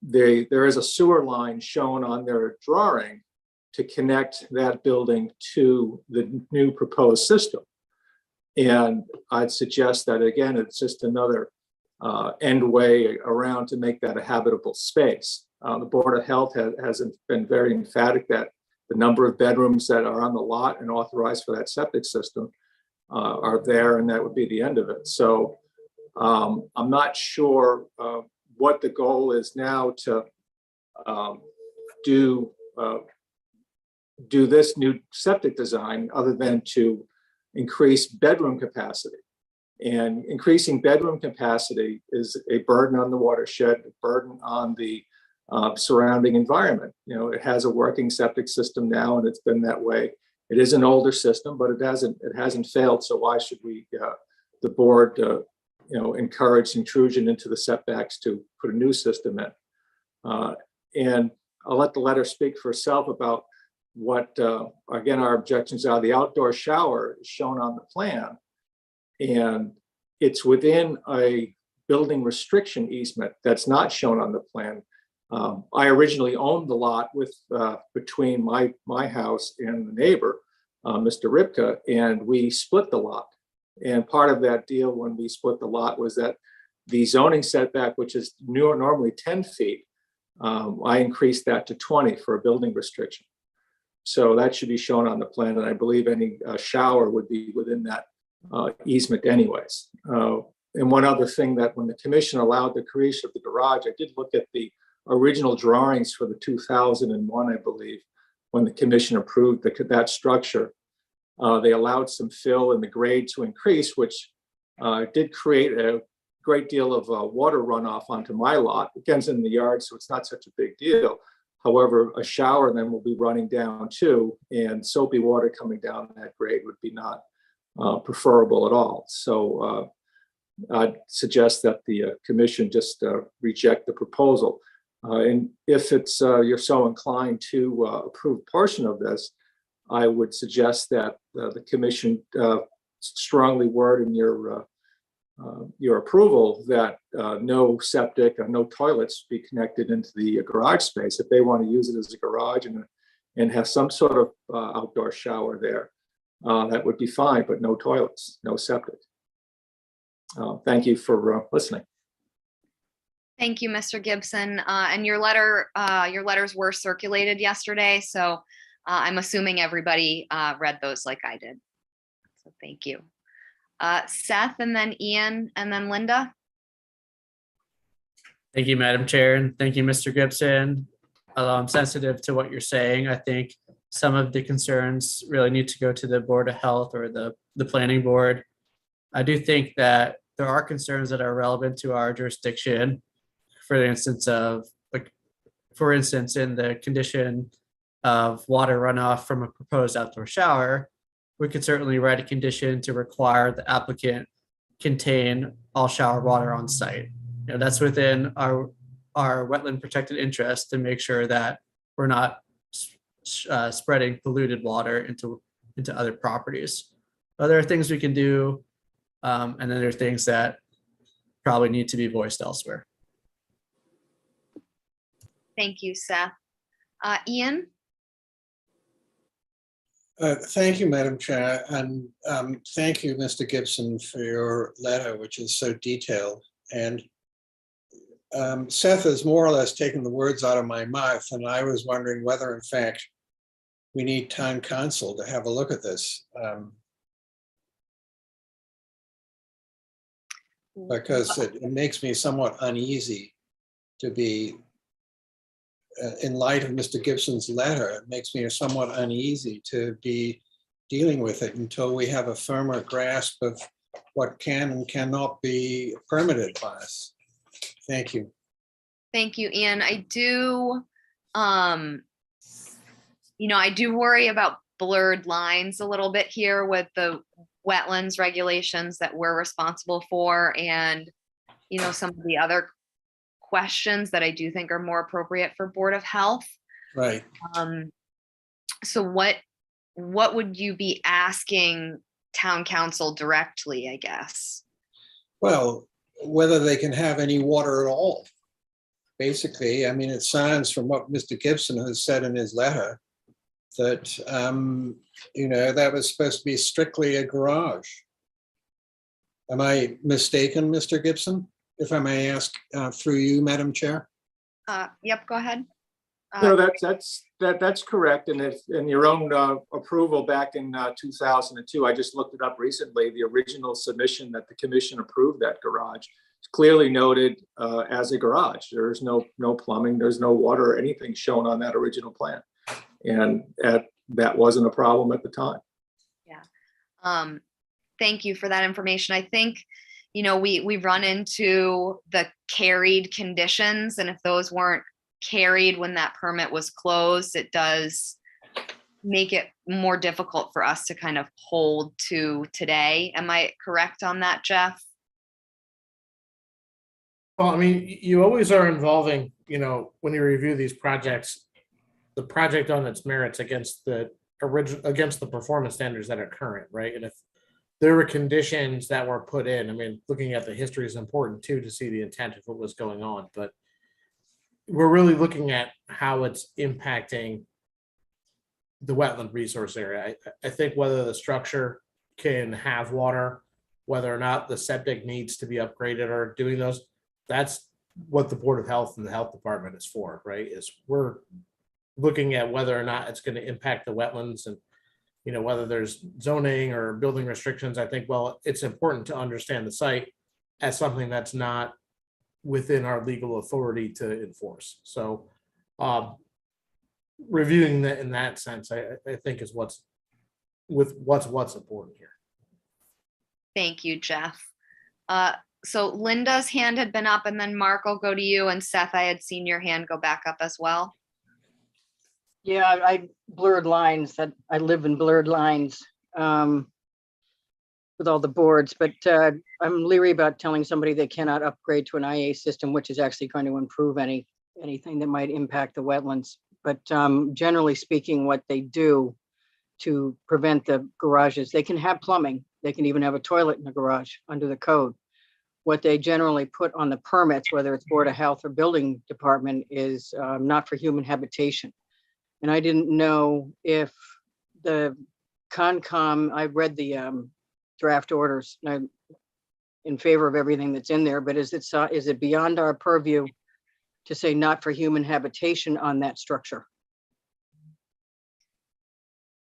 There is a sewer line shown on their drawing to connect that building to the new proposed system. And I'd suggest that, again, it's just another end way around to make that a habitable space. The Board of Health has been very emphatic that the number of bedrooms that are on the lot and authorized for that septic system are there, and that would be the end of it. So I'm not sure what the goal is now to do this new septic design other than to increase bedroom capacity. And increasing bedroom capacity is a burden on the watershed, a burden on the surrounding environment. It has a working septic system now, and it's been that way. It is an older system, but it hasn't failed. So why should we, the board, encourage intrusion into the setbacks to put a new system in? And I'll let the letter speak for itself about what, again, our objections are. The outdoor shower is shown on the plan, and it's within a building restriction easement that's not shown on the plan. I originally owned the lot with between my house and the neighbor, Mr. Ripka, and we split the lot. And part of that deal when we split the lot was that the zoning setback, which is normally 10 feet, I increased that to 20 for a building restriction. So that should be shown on the plan, and I believe any shower would be within that easement anyways. And one other thing, that when the commission allowed the creation of the garage, I did look at the original drawings for the 2001, I believe, when the commission approved that structure. They allowed some fill and the grade to increase, which did create a great deal of water runoff onto my lot. Again, it's in the yard, so it's not such a big deal. However, a shower then will be running down too, and soapy water coming down that grade would be not preferable at all. So I'd suggest that the commission just reject the proposal. And if it's you're so inclined to approve a portion of this, I would suggest that the commission strongly word in your approval that no septic or no toilets be connected into the garage space. If they want to use it as a garage and have some sort of outdoor shower there, that would be fine, but no toilets, no septic. Thank you for listening. Thank you, Mr. Gibson. And your letters were circulated yesterday, so I'm assuming everybody read those like I did. So thank you. Seth, and then Ian, and then Linda. Thank you, Madam Chair, and thank you, Mr. Gibson. Although I'm sensitive to what you're saying, I think some of the concerns really need to go to the Board of Health or the Planning Board. I do think that there are concerns that are relevant to our jurisdiction. For instance, in the condition of water runoff from a proposed outdoor shower, we could certainly write a condition to require the applicant contain all shower water on site. You know, that's within our wetland protected interest to make sure that we're not spreading polluted water into other properties. But there are things we can do, and then there are things that probably need to be voiced elsewhere. Thank you, Seth. Ian? Thank you, Madam Chair, and thank you, Mr. Gibson, for your letter, which is so detailed. And Seth has more or less taken the words out of my mouth, and I was wondering whether, in fact, we need town council to have a look at this. Because it makes me somewhat uneasy to be, in light of Mr. Gibson's letter, it makes me somewhat uneasy to be dealing with it until we have a firmer grasp of what can and cannot be permitted by us. Thank you. Thank you, Ian. I do, I do worry about blurred lines a little bit here with the wetlands regulations that we're responsible for, and, some of the other questions that I do think are more appropriate for Board of Health. Right. So what would you be asking town council directly, I guess? Well, whether they can have any water at all. Basically, I mean, it sounds from what Mr. Gibson has said in his letter that, that was supposed to be strictly a garage. Am I mistaken, Mr. Gibson? If I may ask through you, Madam Chair? Yep, go ahead. No, that's correct. And it's in your own approval back in 2002, I just looked it up recently, the original submission that the commission approved that garage. It's clearly noted as a garage. There's no plumbing, there's no water or anything shown on that original plan. And that wasn't a problem at the time. Yeah. Thank you for that information. I think, we run into the carried conditions, and if those weren't carried when that permit was closed, it does make it more difficult for us to kind of hold to today. Am I correct on that, Jeff? Well, I mean, you always are involving, when you review these projects, the project on its merits against the performance standards that are current, right? And there were conditions that were put in. I mean, looking at the history is important too, to see the intent of what was going on, but we're really looking at how it's impacting the wetland resource area. I think whether the structure can have water, whether or not the septic needs to be upgraded or doing those, that's what the Board of Health and the Health Department is for, right? Is we're looking at whether or not it's going to impact the wetlands and, you know, whether there's zoning or building restrictions. I think, well, it's important to understand the site as something that's not within our legal authority to enforce. So reviewing that in that sense, I think is what's important here. Thank you, Jeff. So Linda's hand had been up, and then Mark, I'll go to you, and Seth, I had seen your hand go back up as well. Yeah, I blurred lines, that I live in blurred lines with all the boards, but I'm leery about telling somebody they cannot upgrade to an IA system, which is actually going to improve anything that might impact the wetlands. But generally speaking, what they do to prevent the garages, they can have plumbing, they can even have a toilet in the garage under the code. What they generally put on the permits, whether it's Board of Health or Building Department, is not for human habitation. And I didn't know if the Concom, I read the draft orders, and I'm in favor of everything that's in there, but is it beyond our purview to say not for human habitation on that structure?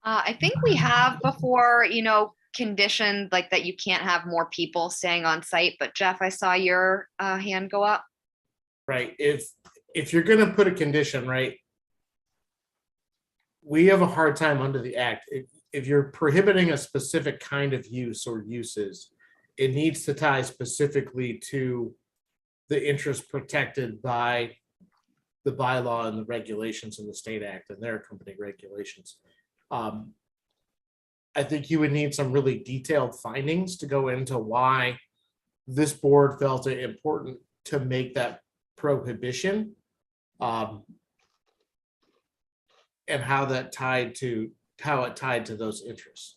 I think we have before, you know, conditioned like that you can't have more people staying on site, but Jeff, I saw your hand go up. Right. If you're going to put a condition, right, we have a hard time under the act. If you're prohibiting a specific kind of use or uses, it needs to tie specifically to the interest protected by the bylaw and the regulations in the state act and their accompanying regulations. I think you would need some really detailed findings to go into why this board felt it important to make that prohibition, and how it tied to those interests.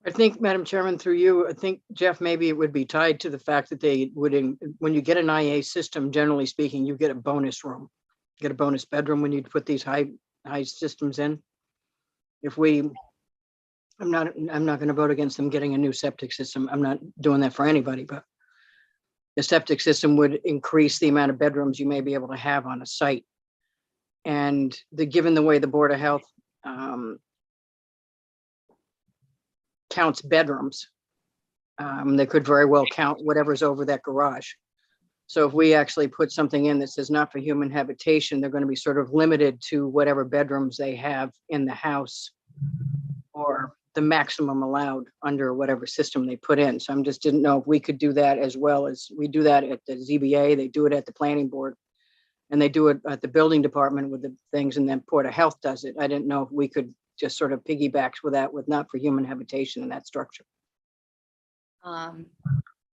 I think, Madam Chairman, through you, I think, Jeff, maybe it would be tied to the fact that they would, when you get an IA system, generally speaking, you get a bonus room, get a bonus bedroom when you put these high systems in. If I'm not going to vote against them getting a new septic system. I'm not doing that for anybody, but the septic system would increase the amount of bedrooms you may be able to have on a site. And given the way the Board of Health counts bedrooms, they could very well count whatever's over that garage. So if we actually put something in that says not for human habitation, they're going to be sort of limited to whatever bedrooms they have in the house, or the maximum allowed under whatever system they put in. So I just didn't know if we could do that as well as we do that at the ZBA, they do it at the planning board, and they do it at the building department with the things, and then Board of Health does it. I didn't know if we could just sort of piggybacks with that, with not for human habitation in that structure.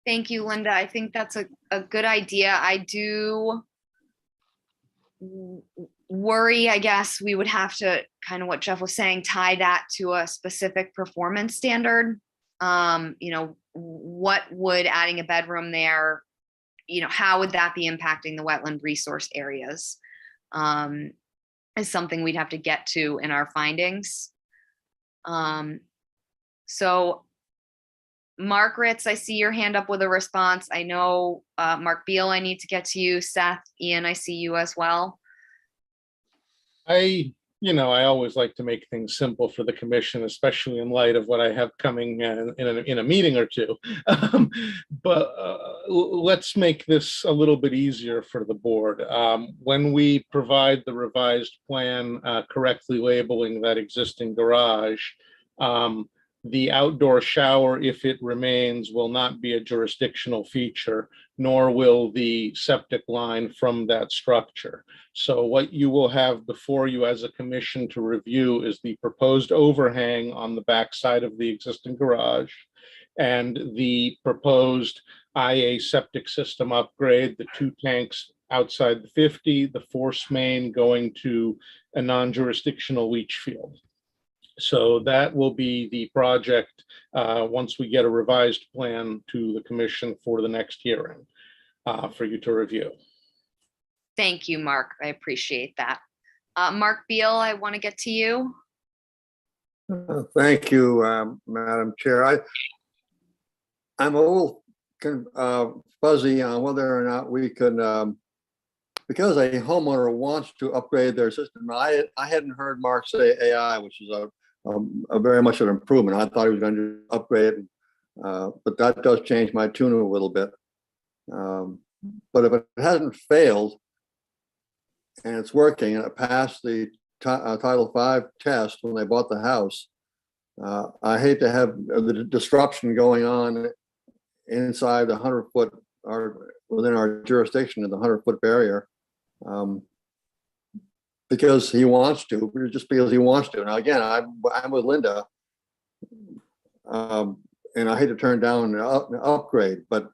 Thank you, Linda. I think that's a good idea. I do worry, I guess we would have to kind of what Jeff was saying, tie that to a specific performance standard. You know, what would adding a bedroom there, you know, how would that be impacting the wetland resource areas? Is something we'd have to get to in our findings. So Mark Ritz, I see your hand up with a response. I know Mark Beal, I need to get to you. Seth, Ian, I see you as well. I always like to make things simple for the commission, especially in light of what I have coming in a meeting or two. But let's make this a little bit easier for the board. When we provide the revised plan, correctly labeling that existing garage, the outdoor shower, if it remains, will not be a jurisdictional feature, nor will the septic line from that structure. So what you will have before you as a commission to review is the proposed overhang on the backside of the existing garage and the proposed IA septic system upgrade, the 2 tanks outside the 50, the force main going to a non-jurisdictional leach field. So that will be the project once we get a revised plan to the commission for the next hearing for you to review. Thank you, Mark. I appreciate that. Mark Beal, I want to get to you. Thank you, Madam Chair. I'm a little fuzzy on whether or not we could, because a homeowner wants to upgrade their system. I hadn't heard Mark say AI, which is a very much an improvement. I thought he was going to upgrade, but that does change my tune a little bit. But if it hasn't failed and it's working and it passed the Title V test when they bought the house, I hate to have the disruption going on inside the 100-foot or within our jurisdiction of the 100-foot barrier, because he wants to, just because he wants to. Now, again, I'm with Linda, and I hate to turn down an upgrade, but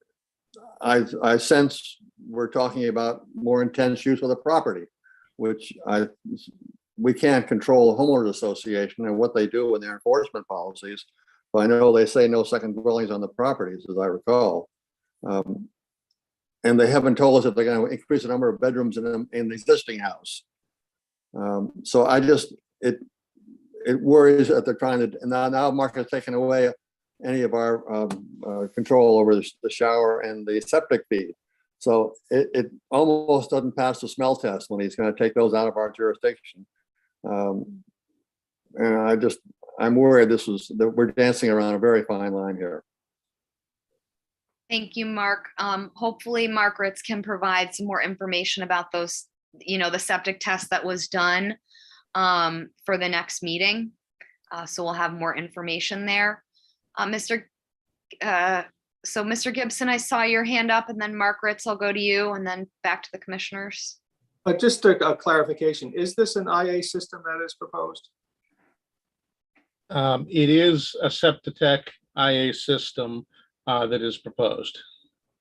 I sense we're talking about more intense use of the property, which we can't control the homeowners association and what they do with their enforcement policies. But I know they say no second dwellings on the properties, as I recall. And they haven't told us if they're going to increase the number of bedrooms in the existing house. So it worries that they're trying to, and now Mark has taken away any of our control over the shower and the septic feed. So it almost doesn't pass the smell test when he's going to take those out of our jurisdiction. And I'm worried that we're dancing around a very fine line here. Thank you, Mark. Hopefully Mark Ritz can provide some more information about those, the septic test that was done for the next meeting. So we'll have more information there. Mr. Gibson, I saw your hand up, and then Mark Ritz, I'll go to you, and then back to the commissioners. Just a clarification, is this an IA system that is proposed? It is a Septitech IA system that is proposed.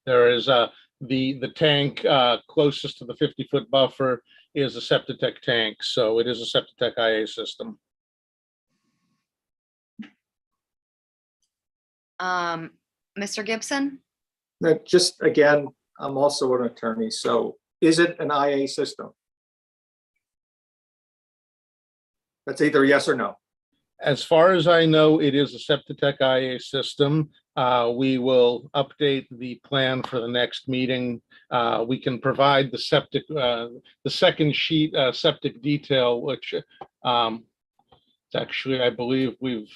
There is the tank closest to the 50-foot buffer is a Septitech tank, so it is a Septitech IA system. Mr. Gibson? Just again, I'm also an attorney, so is it an IA system? That's either yes or no. As far as I know, it is a Septitech IA system. We will update the plan for the next meeting. We can provide the second sheet septic detail, which actually, I believe we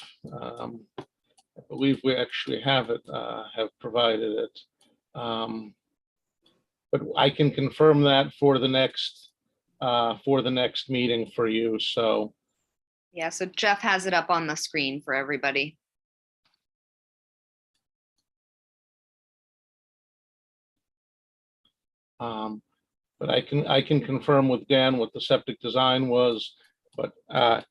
actually have provided it. But I can confirm that for the next meeting for you. So. Yeah, so Jeff has it up on the screen for everybody. But I can confirm with Dan what the septic design was. But at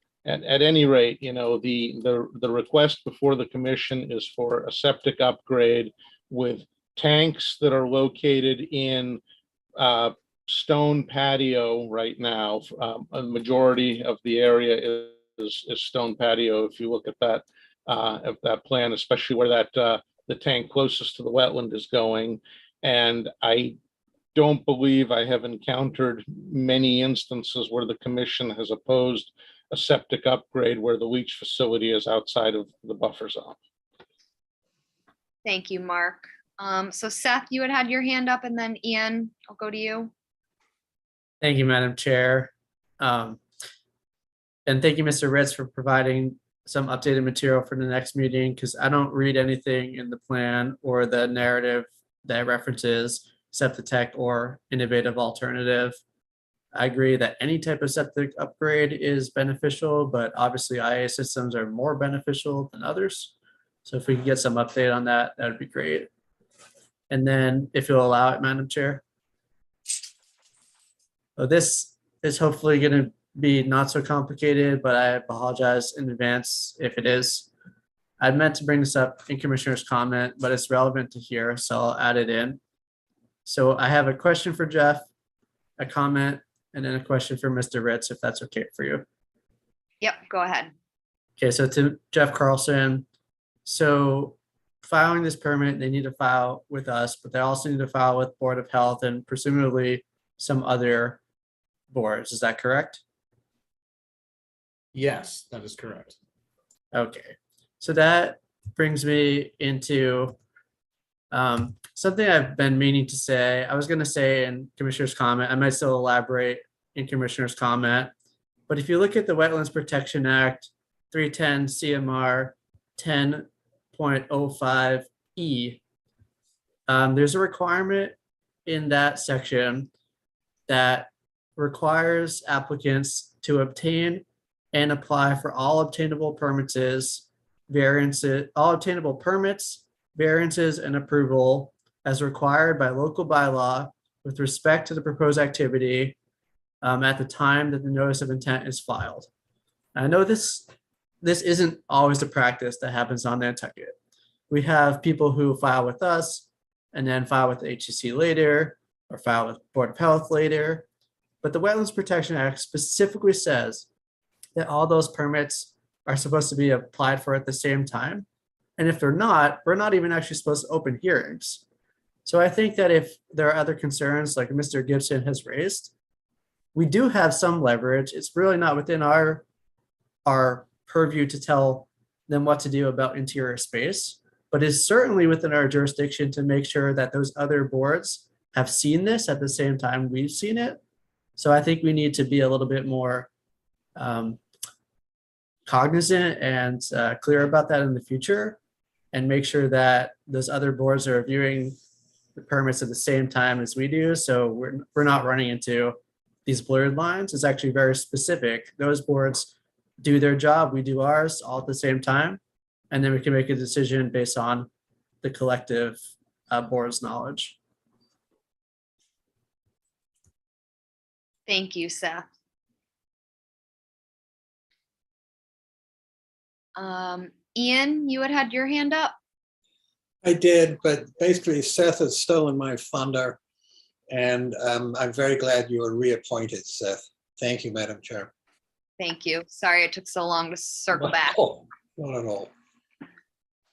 any rate, the request before the commission is for a septic upgrade with tanks that are located in stone patio right now. A majority of the area is stone patio. If you look at that plan, especially where the tank closest to the wetland is going. And I don't believe I have encountered many instances where the commission has opposed a septic upgrade where the leach facility is outside of the buffer zone. Thank you, Mark. So Seth, you had your hand up, and then Ian, I'll go to you. Thank you, Madam Chair. And thank you, Mr. Ritz, for providing some updated material for the next meeting, because I don't read anything in the plan or the narrative that references Septitech or innovative alternative. I agree that any type of septic upgrade is beneficial, but obviously IA systems are more beneficial than others. So if we can get some update on that, that would be great. And then if you'll allow it, Madam Chair. So this is hopefully going to be not so complicated, but I apologize in advance if it is. I meant to bring this up in Commissioner's comment, but it's relevant to here, so I'll add it in. So I have a question for Jeff, a comment, and then a question for Mr. Ritz, if that's okay for you. Yep, go ahead. Okay, so to Jeff Carlson, so filing this permit, they need to file with us, but they also need to file with Board of Health and presumably some other boards. Is that correct? Yes, that is correct. Okay, so that brings me into something I've been meaning to say. I was going to say in Commissioner's comment, I might still elaborate in Commissioner's comment. But if you look at the Wetlands Protection Act, 310 CMR 10.05E, there's a requirement in that section that requires applicants to obtain and apply for all obtainable permits, variances, all obtainable permits, variances, and approval as required by local bylaw with respect to the proposed activity at the time that the notice of intent is filed. I know this isn't always the practice that happens on Nantucket. We have people who file with us and then file with the HCC later or file with Board of Health later. But the Wetlands Protection Act specifically says that all those permits are supposed to be applied for at the same time. And if they're not, we're not even actually supposed to open hearings. So I think that if there are other concerns like Mr. Gibson has raised, we do have some leverage. It's really not within our purview to tell them what to do about interior space, but it's certainly within our jurisdiction to make sure that those other boards have seen this at the same time we've seen it. So I think we need to be a little bit more cognizant and clear about that in the future and make sure that those other boards are reviewing the permits at the same time as we do. So we're not running into these blurred lines. It's actually very specific. Those boards do their job, we do ours all at the same time. And then we can make a decision based on the collective board's knowledge. Thank you, Seth. Ian, you had your hand up? I did, but basically Seth has stolen my thunder. And I'm very glad you were reappointed, Seth. Thank you, Madam Chair. Thank you. Sorry it took so long to circle back. Oh, not at all.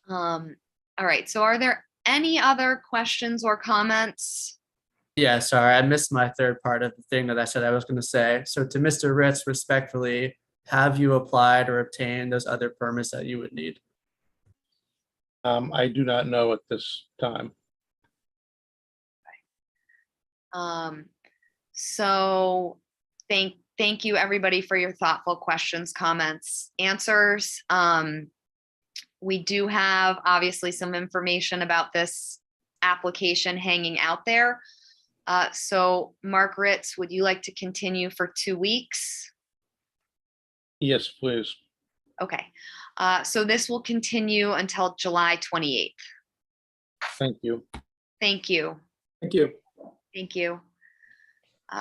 All right, so are there any other questions or comments? Yeah, sorry, I missed my third part of the thing that I said I was going to say. So to Mr. Ritz, respectfully, have you applied or obtained those other permits that you would need? I do not know at this time. So thank you everybody for your thoughtful questions, comments, answers. We do have obviously some information about this application hanging out there. So Mark Ritz, would you like to continue for 2 weeks? Yes, please. Okay, so this will continue until July 28th. Thank you. Thank you. Thank you. Thank you.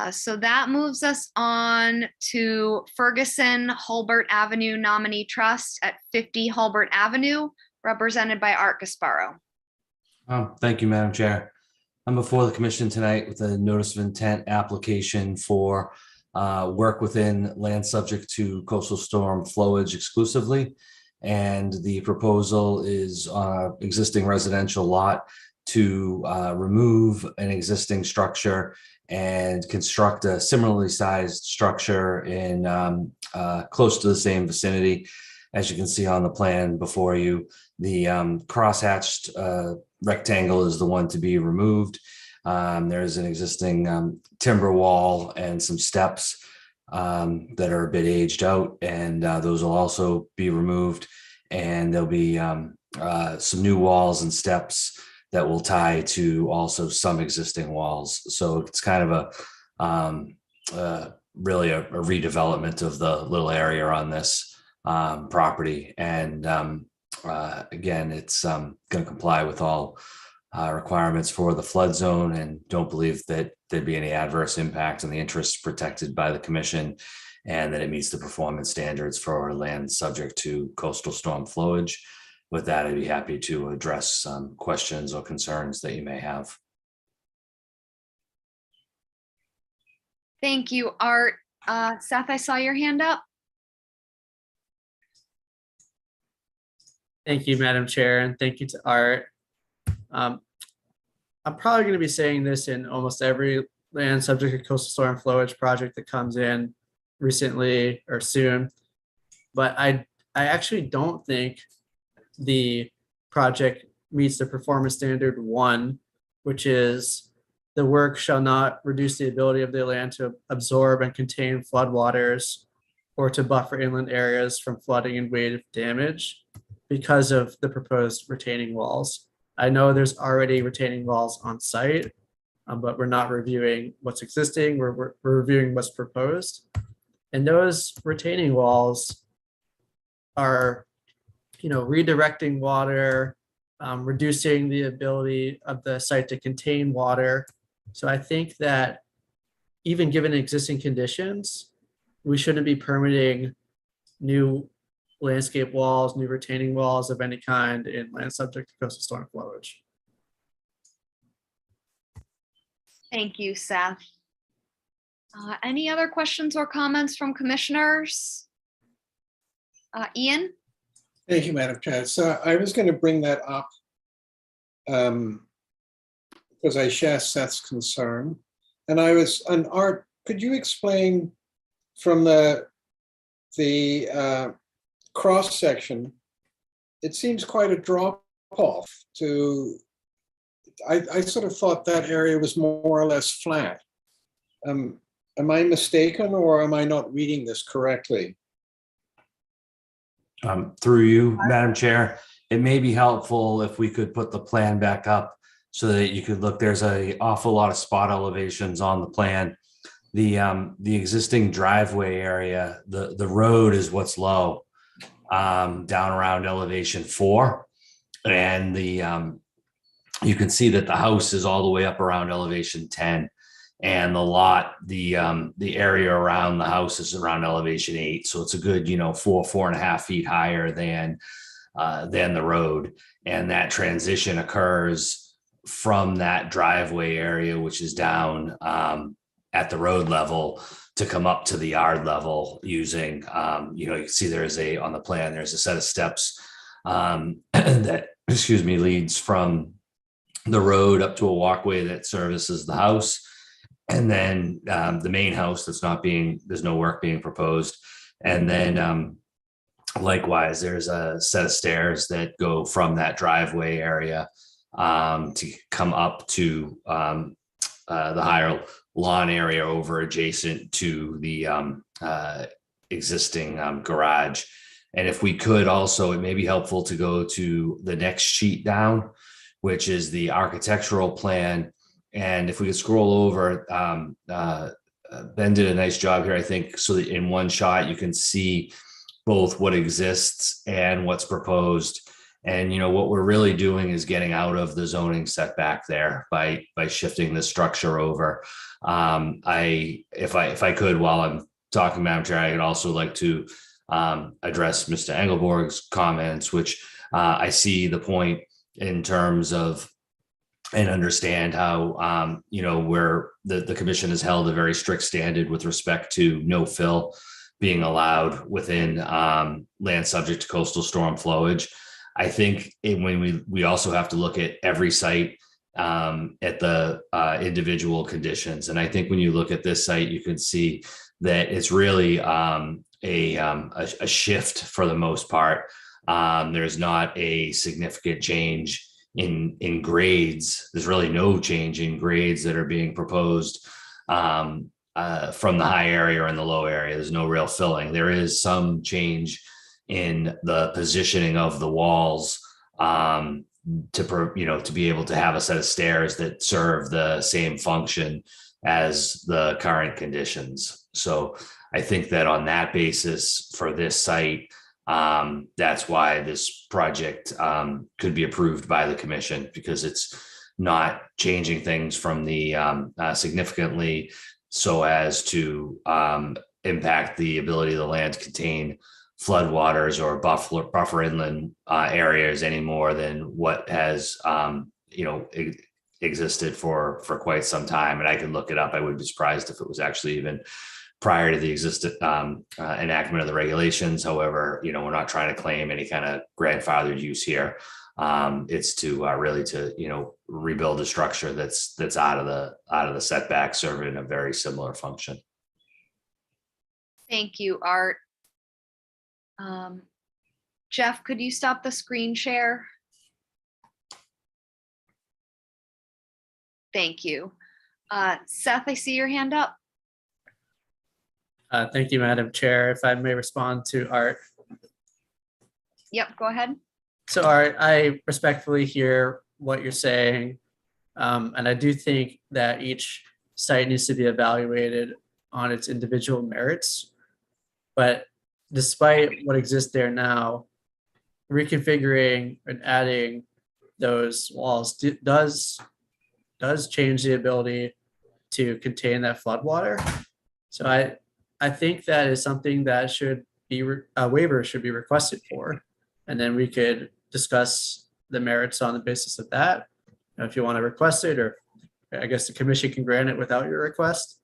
So that moves us on to Ferguson Holbert Avenue Nominee Trust at 50 Holbert Avenue, represented by Art Gasparo. Thank you, Madam Chair. I'm before the commission tonight with a notice of intent application for work within land subject to coastal storm flowage exclusively. And the proposal is existing residential lot to remove an existing structure and construct a similarly sized structure in close to the same vicinity. As you can see on the plan before you, the crosshatched rectangle is the one to be removed. There's an existing timber wall and some steps that are a bit aged out, and those will also be removed. And there'll be some new walls and steps that will tie to also some existing walls. So it's kind of really a redevelopment of the little area on this property. And again, it's going to comply with all requirements for the flood zone, and don't believe that there'd be any adverse impact on the interests protected by the commission, and that it meets the performance standards for land subject to coastal storm flowage. With that, I'd be happy to address some questions or concerns that you may have. Thank you, Art. Seth, I saw your hand up. Thank you, Madam Chair, and thank you to Art. I'm probably going to be saying this in almost every land subject to coastal storm flowage project that comes in recently or soon. But I actually don't think the project meets the performance standard 1, which is the work shall not reduce the ability of the land to absorb and contain floodwaters or to buffer inland areas from flooding and wave damage because of the proposed retaining walls. I know there's already retaining walls on site, but we're not reviewing what's existing. We're reviewing what's proposed. And those retaining walls are, redirecting water, reducing the ability of the site to contain water. So I think that even given existing conditions, we shouldn't be permitting new landscape walls, new retaining walls of any kind in land subject to coastal storm flowage. Thank you, Seth. Any other questions or comments from commissioners? Ian? Thank you, Madam Chair. So I was going to bring that up because I share Seth's concern. And Art, could you explain from the cross section, it seems quite a drop off to, I sort of thought that area was more or less flat. Am I mistaken or am I not reading this correctly? Through you, Madam Chair, it may be helpful if we could put the plan back up so that you could look. There's an awful lot of spot elevations on the plan. The existing driveway area, the road is what's low, down around elevation 4, and you can see that the house is all the way up around elevation 10, and the lot, the area around the house is around elevation 8, so it's a good 4.5 feet higher than the road, and that transition occurs from that driveway area, which is down at the road level, to come up to the yard level using, you can see on the plan, there's a set of steps that, leads from the road up to a walkway that services the house. And then the main house there's no work being proposed. And then likewise, there's a set of stairs that go from that driveway area to come up to the higher lawn area over adjacent to the existing garage. And if we could also, it may be helpful to go to the next sheet down, which is the architectural plan. And if we could scroll over, Ben did a nice job here, I think, so that in one shot you can see both what exists and what's proposed. And what we're really doing is getting out of the zoning setback there by shifting the structure over. If I could, while I'm talking, Madam Chair, I would also like to address Mr. Engelborg's comments, which I see the point in terms of, and understand how where the commission has held a very strict standard with respect to no fill being allowed within land subject to coastal storm flowage. I think when we also have to look at every site at the individual conditions. And I think when you look at this site, you can see that it's really a shift for the most part. There's not a significant change in grades. There's really no change in grades that are being proposed from the high area and the low area. There's no real filling. There is some change in the positioning of the walls to be able to have a set of stairs that serve the same function as the current conditions. So I think that on that basis for this site, that's why this project could be approved by the commission, because it's not changing things from the significantly so as to impact the ability of the land to contain floodwaters or buffer inland areas any more than what has existed for quite some time. And I can look it up. I would be surprised if it was actually even prior to the existing enactment of the regulations. However, we're not trying to claim any kind of grandfathered use here. It's to really to rebuild a structure that's out of the setback, serving a very similar function. Thank you, Art. Jeff, could you stop the screen share? Thank you. Seth, I see your hand up. Thank you, Madam Chair. If I may respond to Art. Yep, go ahead. So Art, I respectfully hear what you're saying. And I do think that each site needs to be evaluated on its individual merits. But despite what exists there now, reconfiguring and adding those walls does change the ability to contain that floodwater. So I think that is something that should be a waiver should be requested for, and then we could discuss the merits on the basis of that. If you want to request it, or I guess the commission can grant it without your request.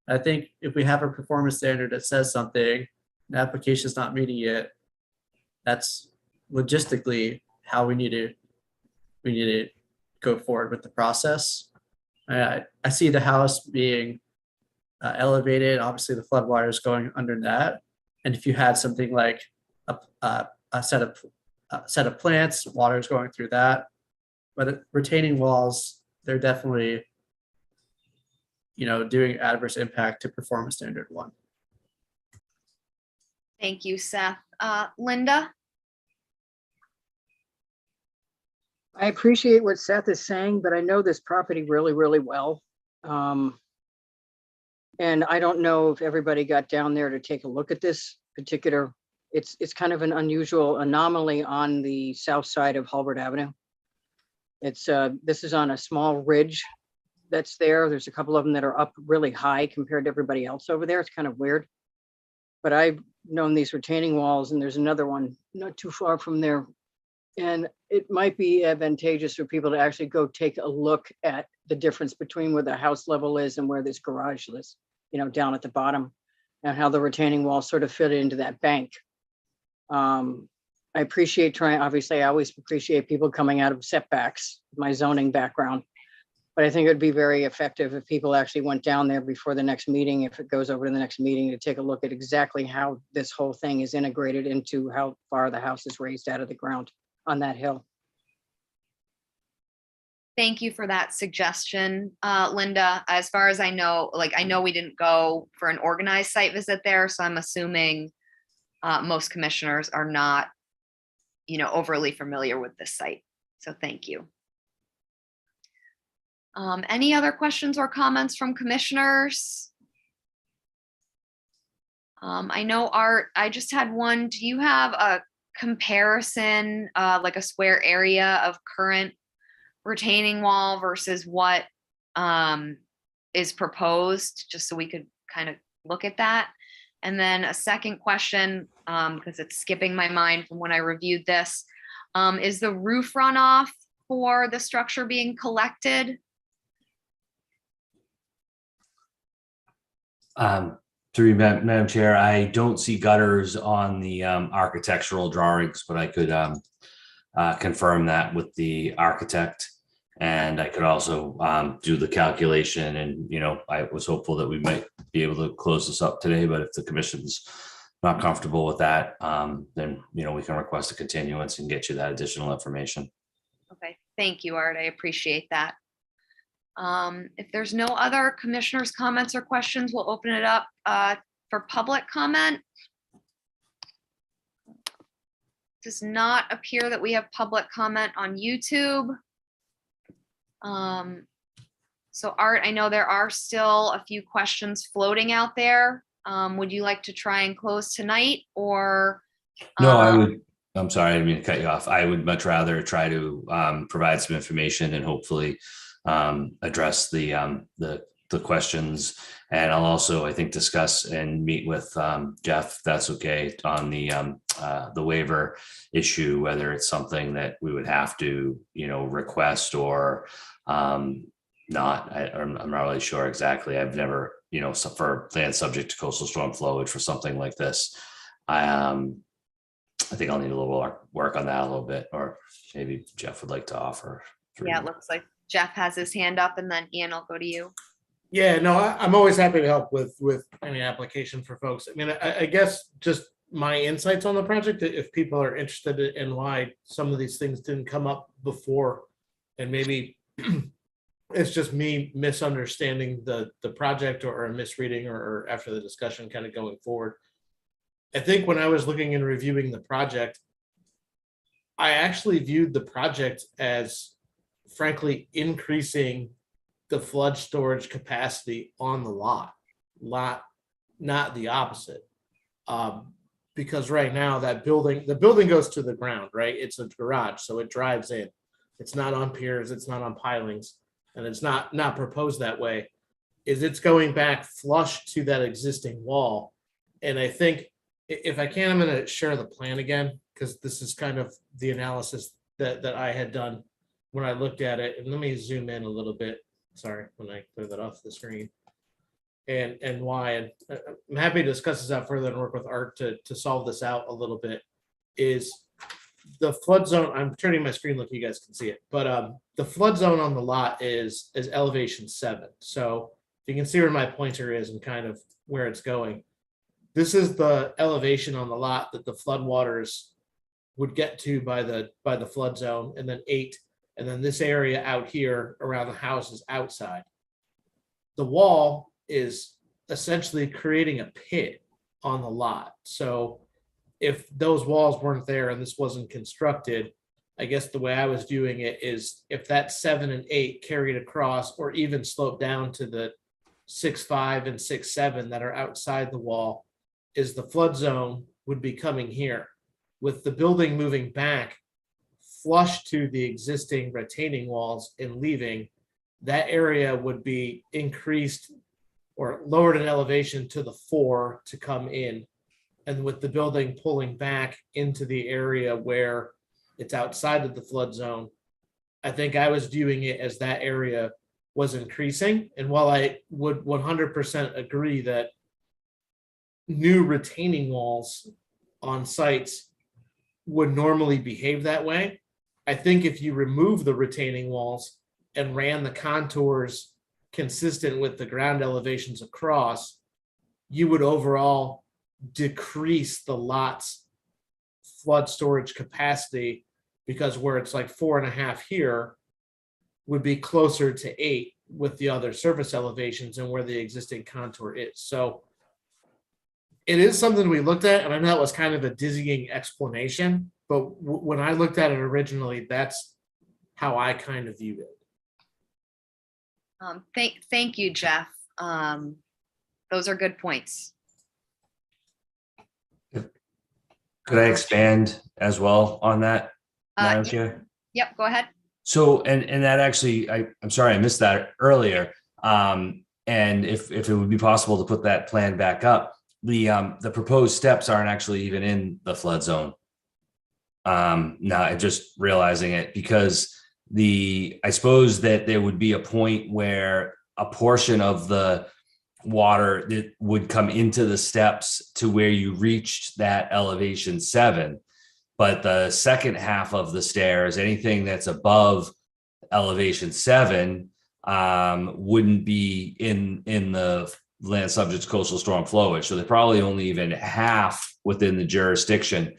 I think if we have a performance standard that says something, the application is not meeting it, that's logistically how we need to go forward with the process. I see the house being elevated. Obviously, the floodwater is going under that, and if you had something like a set of plants, water is going through that. But retaining walls, they're definitely doing adverse impact to performance standard 1. Thank you, Seth. Linda? I appreciate what Seth is saying, but I know this property really, really well. And I don't know if everybody got down there to take a look at this particular, it's kind of an unusual anomaly on the south side of Holbert Avenue. This is on a small ridge that's there. There's a couple of them that are up really high compared to everybody else over there. It's kind of weird. But I've known these retaining walls, and there's another one not too far from there. And it might be advantageous for people to actually go take a look at the difference between where the house level is and where this garage is, down at the bottom, and how the retaining walls sort of fit into that bank. I appreciate obviously, I always appreciate people coming out of setbacks, my zoning background. But I think it would be very effective if people actually went down there before the next meeting, if it goes over to the next meeting, to take a look at exactly how this whole thing is integrated into how far the house is raised out of the ground on that hill. Thank you for that suggestion, Linda. As far as I know, I know we didn't go for an organized site visit there, so I'm assuming most commissioners are not, overly familiar with this site. So thank you. Any other questions or comments from commissioners? I know, Art, I just had one. Do you have a comparison, like a square area of current retaining wall versus what is proposed, just so we could kind of look at that? And then a second question, because it's skipping my mind from when I reviewed this, is the roof runoff for the structure being collected? Through Madam Chair, I don't see gutters on the architectural drawings, but I could confirm that with the architect. And I could also do the calculation, and I was hopeful that we might be able to close this up today, but if the commission's not comfortable with that, then we can request a continuance and get you that additional information. Okay, thank you, Art. I appreciate that. If there's no other commissioners' comments or questions, we'll open it up for public comment. Does not appear that we have public comment on YouTube. So Art, I know there are still a few questions floating out there. Would you like to try and close tonight, or? No, I would. I'm sorry, I didn't mean to cut you off. I would much rather try to provide some information and hopefully address the questions. And I'll also, I think, discuss and meet with Jeff, if that's okay, on the waiver issue, whether it's something that we would have to, request, or not. I'm not really sure exactly. I've never, so for land subject to coastal storm flowage for something like this. I think I'll need a little work on that a little bit, or maybe Jeff would like to offer. Yeah, it looks like Jeff has his hand up, and then Ian, I'll go to you. Yeah, no, I'm always happy to help with any application for folks. I mean, I guess just my insights on the project, if people are interested in why some of these things didn't come up before, and maybe it's just me misunderstanding the project or misreading or after the discussion kind of going forward. I think when I was looking and reviewing the project, I actually viewed the project as frankly increasing the flood storage capacity on the lot, not the opposite. Because right now the building goes to the ground, right? It's a garage, so it drives in. It's not on piers, it's not on pilings, and it's not proposed that way. It's going back flush to that existing wall. And I think if I can, I'm going to share the plan again, because this is kind of the analysis that I had done when I looked at it. And let me zoom in a little bit. Sorry, when I clear that off the screen. And why. And I'm happy to discuss this out further and work with Art to solve this out a little bit. Is the flood zone, I'm turning my screen look, you guys can see it, but the flood zone on the lot is elevation 7. So you can see where my pointer is and kind of where it's going. This is the elevation on the lot that the flood waters would get to by the flood zone, and then 8, and then this area out here around the house is outside. The wall is essentially creating a pit on the lot. So if those walls weren't there and this wasn't constructed, I guess the way I was viewing it is if that 7 and 8 carried across or even sloped down to the 6.5 and 6.7 that are outside the wall, is the flood zone would be coming here. With the building moving back flush to the existing retaining walls and leaving, that area would be increased or lowered in elevation to the 4 to come in. And with the building pulling back into the area where it's outside of the flood zone, I think I was viewing it as that area was increasing. And while I would 100% agree that new retaining walls on sites would normally behave that way, I think if you remove the retaining walls and ran the contours consistent with the ground elevations across, you would overall decrease the lot's flood storage capacity, because where it's like 4.5 here would be closer to 8 with the other surface elevations and where the existing contour is. So it is something we looked at, and I know that was kind of a dizzying explanation, but when I looked at it originally, that's how I kind of viewed it. Thank you, Jeff. Those are good points. Could I expand as well on that, Madam Chair? Yep, go ahead. So, and that actually, I'm sorry, I missed that earlier. And if it would be possible to put that plan back up, the proposed steps aren't actually even in the flood zone. Now just realizing it, because I suppose that there would be a point where a portion of the water that would come into the steps to where you reached that elevation 7, but the second half of the stairs, anything that's above elevation 7, wouldn't be in the land subject to coastal storm flowage. So they're probably only even half within the jurisdiction.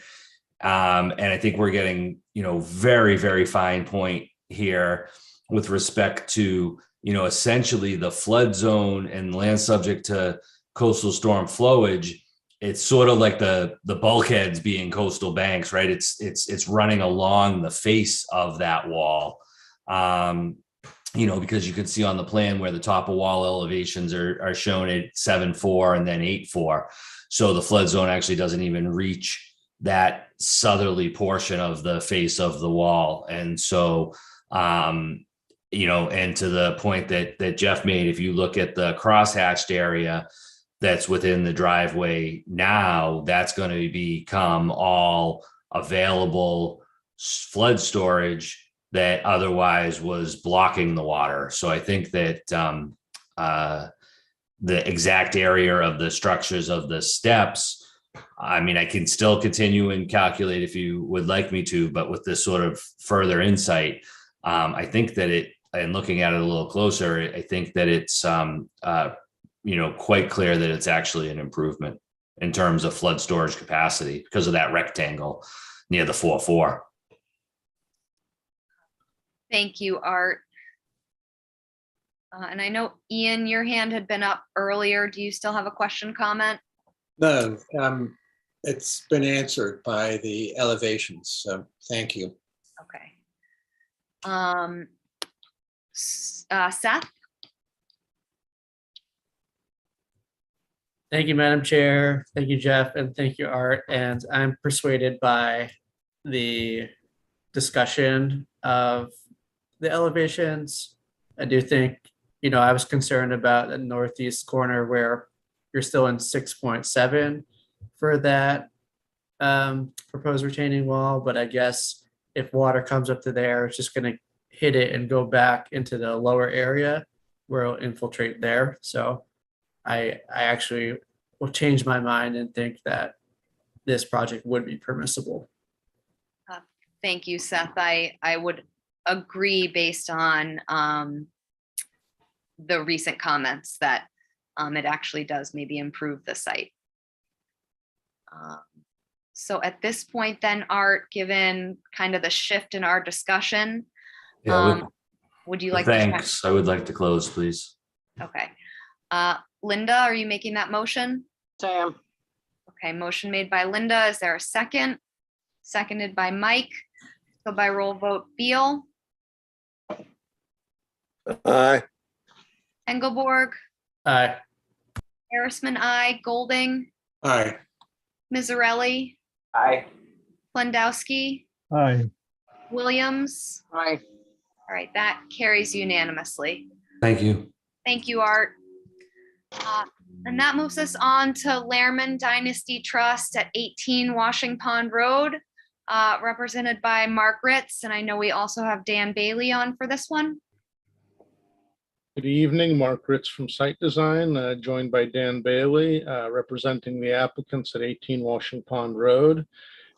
And I think we're getting, very, very fine point here with respect to, essentially the flood zone and land subject to coastal storm flowage. It's sort of like the bulkheads being coastal banks, right? It's running along the face of that wall. Because you can see on the plan where the top of wall elevations are shown at 7.4 and then 8.4. So the flood zone actually doesn't even reach that southerly portion of the face of the wall. And so, and to the point that Jeff made, if you look at the crosshatched area that's within the driveway now, that's going to become all available flood storage that otherwise was blocking the water. So I think that the exact area of the structures of the steps, I mean, I can still continue and calculate if you would like me to, but with this sort of further insight, I think that and looking at it a little closer, I think that it's, quite clear that it's actually an improvement in terms of flood storage capacity because of that rectangle near the 4-4. Thank you, Art. And I know, Ian, your hand had been up earlier. Do you still have a question, comment? No, it's been answered by the elevations, so thank you. Okay. Seth? Thank you, Madam Chair. Thank you, Jeff, and thank you, Art. And I'm persuaded by the discussion of the elevations. I do think, I was concerned about the northeast corner where you're still in 6.7 for that proposed retaining wall, but I guess if water comes up to there, it's just going to hit it and go back into the lower area where it'll infiltrate there. So I actually will change my mind and think that this project would be permissible. Thank you, Seth. I would agree based on the recent comments that it actually does maybe improve the site. So at this point then, Art, given kind of the shift in our discussion, would you like Thanks. I would like to close, please. Okay. Linda, are you making that motion? Sam, Okay, motion made by Linda. Is there a second? Seconded by Mike. So by roll vote, Beal, Aye. Engelborg, Aye. Harrisman, I, Golding, Aye. Mizzarelli, Aye. Plendowski, Aye. Williams. aye. All right, that carries unanimously. Thank you. Thank you, Art. And that moves us on to Lariman Dynasty Trust at 18 Washing Pond Road, represented by Mark Ritz. And I know we also have Dan Bailey on for this one. Good evening, Mark Ritz from Site Design, joined by Dan Bailey, representing the applicants at 18 Washing Pond Road.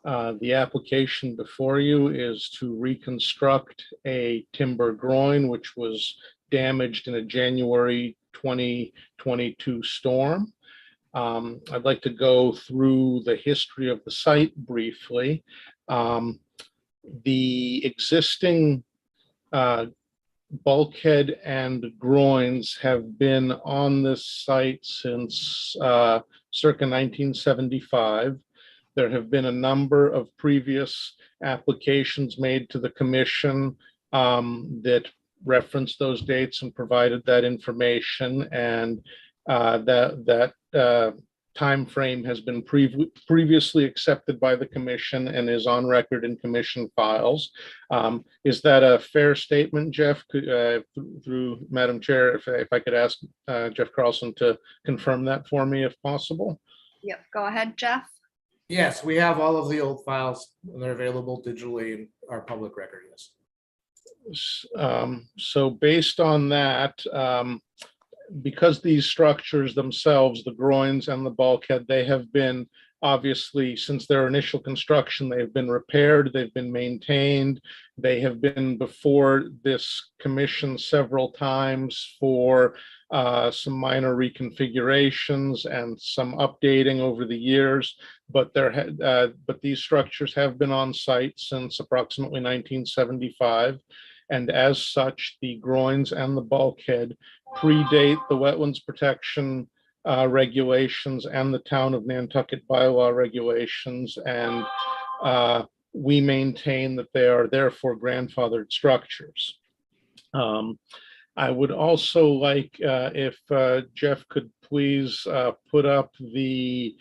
The application before you is to reconstruct a timber groin, which was damaged in a January 2022 storm. I'd like to go through the history of the site briefly. The existing bulkhead and groins have been on this site since circa 1975. There have been a number of previous applications made to the commission that referenced those dates and provided that information, and that time frame has been previously accepted by the commission and is on record in commission files. Is that a fair statement, Jeff? Through Madam Chair, if I could ask Jeff Carlson to confirm that for me if possible. Yep, go ahead, Jeff. Yes, we have all of the old files and they're available digitally in our public record, yes. So based on that, because these structures themselves, the groins and the bulkhead, they have been obviously, since their initial construction, they've been repaired, they've been maintained, they have been before this commission several times for some minor reconfigurations and some updating over the years, but these structures have been on site since approximately 1975. And as such, the groins and the bulkhead predate the wetlands protection regulations and the town of Nantucket bylaw regulations. And we maintain that they are therefore grandfathered structures. I would also like if Jeff could please put up the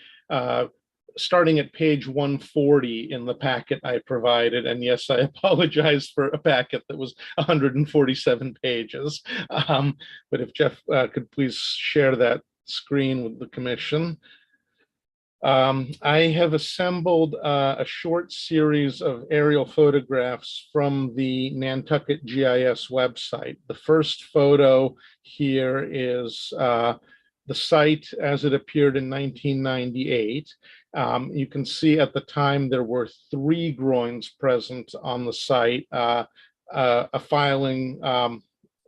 starting at page 140 in the packet I provided. And yes, I apologize for a packet that was 147 pages. But if Jeff could please share that screen with the commission. I have assembled a short series of aerial photographs from the Nantucket GIS website. The first photo here is the site as it appeared in 1998. You can see at the time there were 3 groins present on the site. A filing, an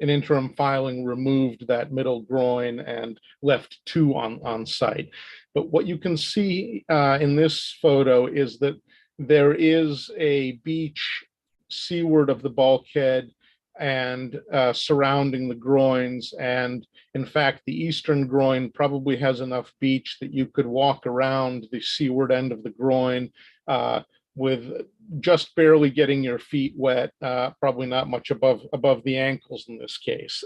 interim filing removed that middle groin and left 2 on site. But what you can see in this photo is that there is a beach seaward of the bulkhead and surrounding the groins. And in fact, the eastern groin probably has enough beach that you could walk around the seaward end of the groin with just barely getting your feet wet, probably not much above the ankles in this case.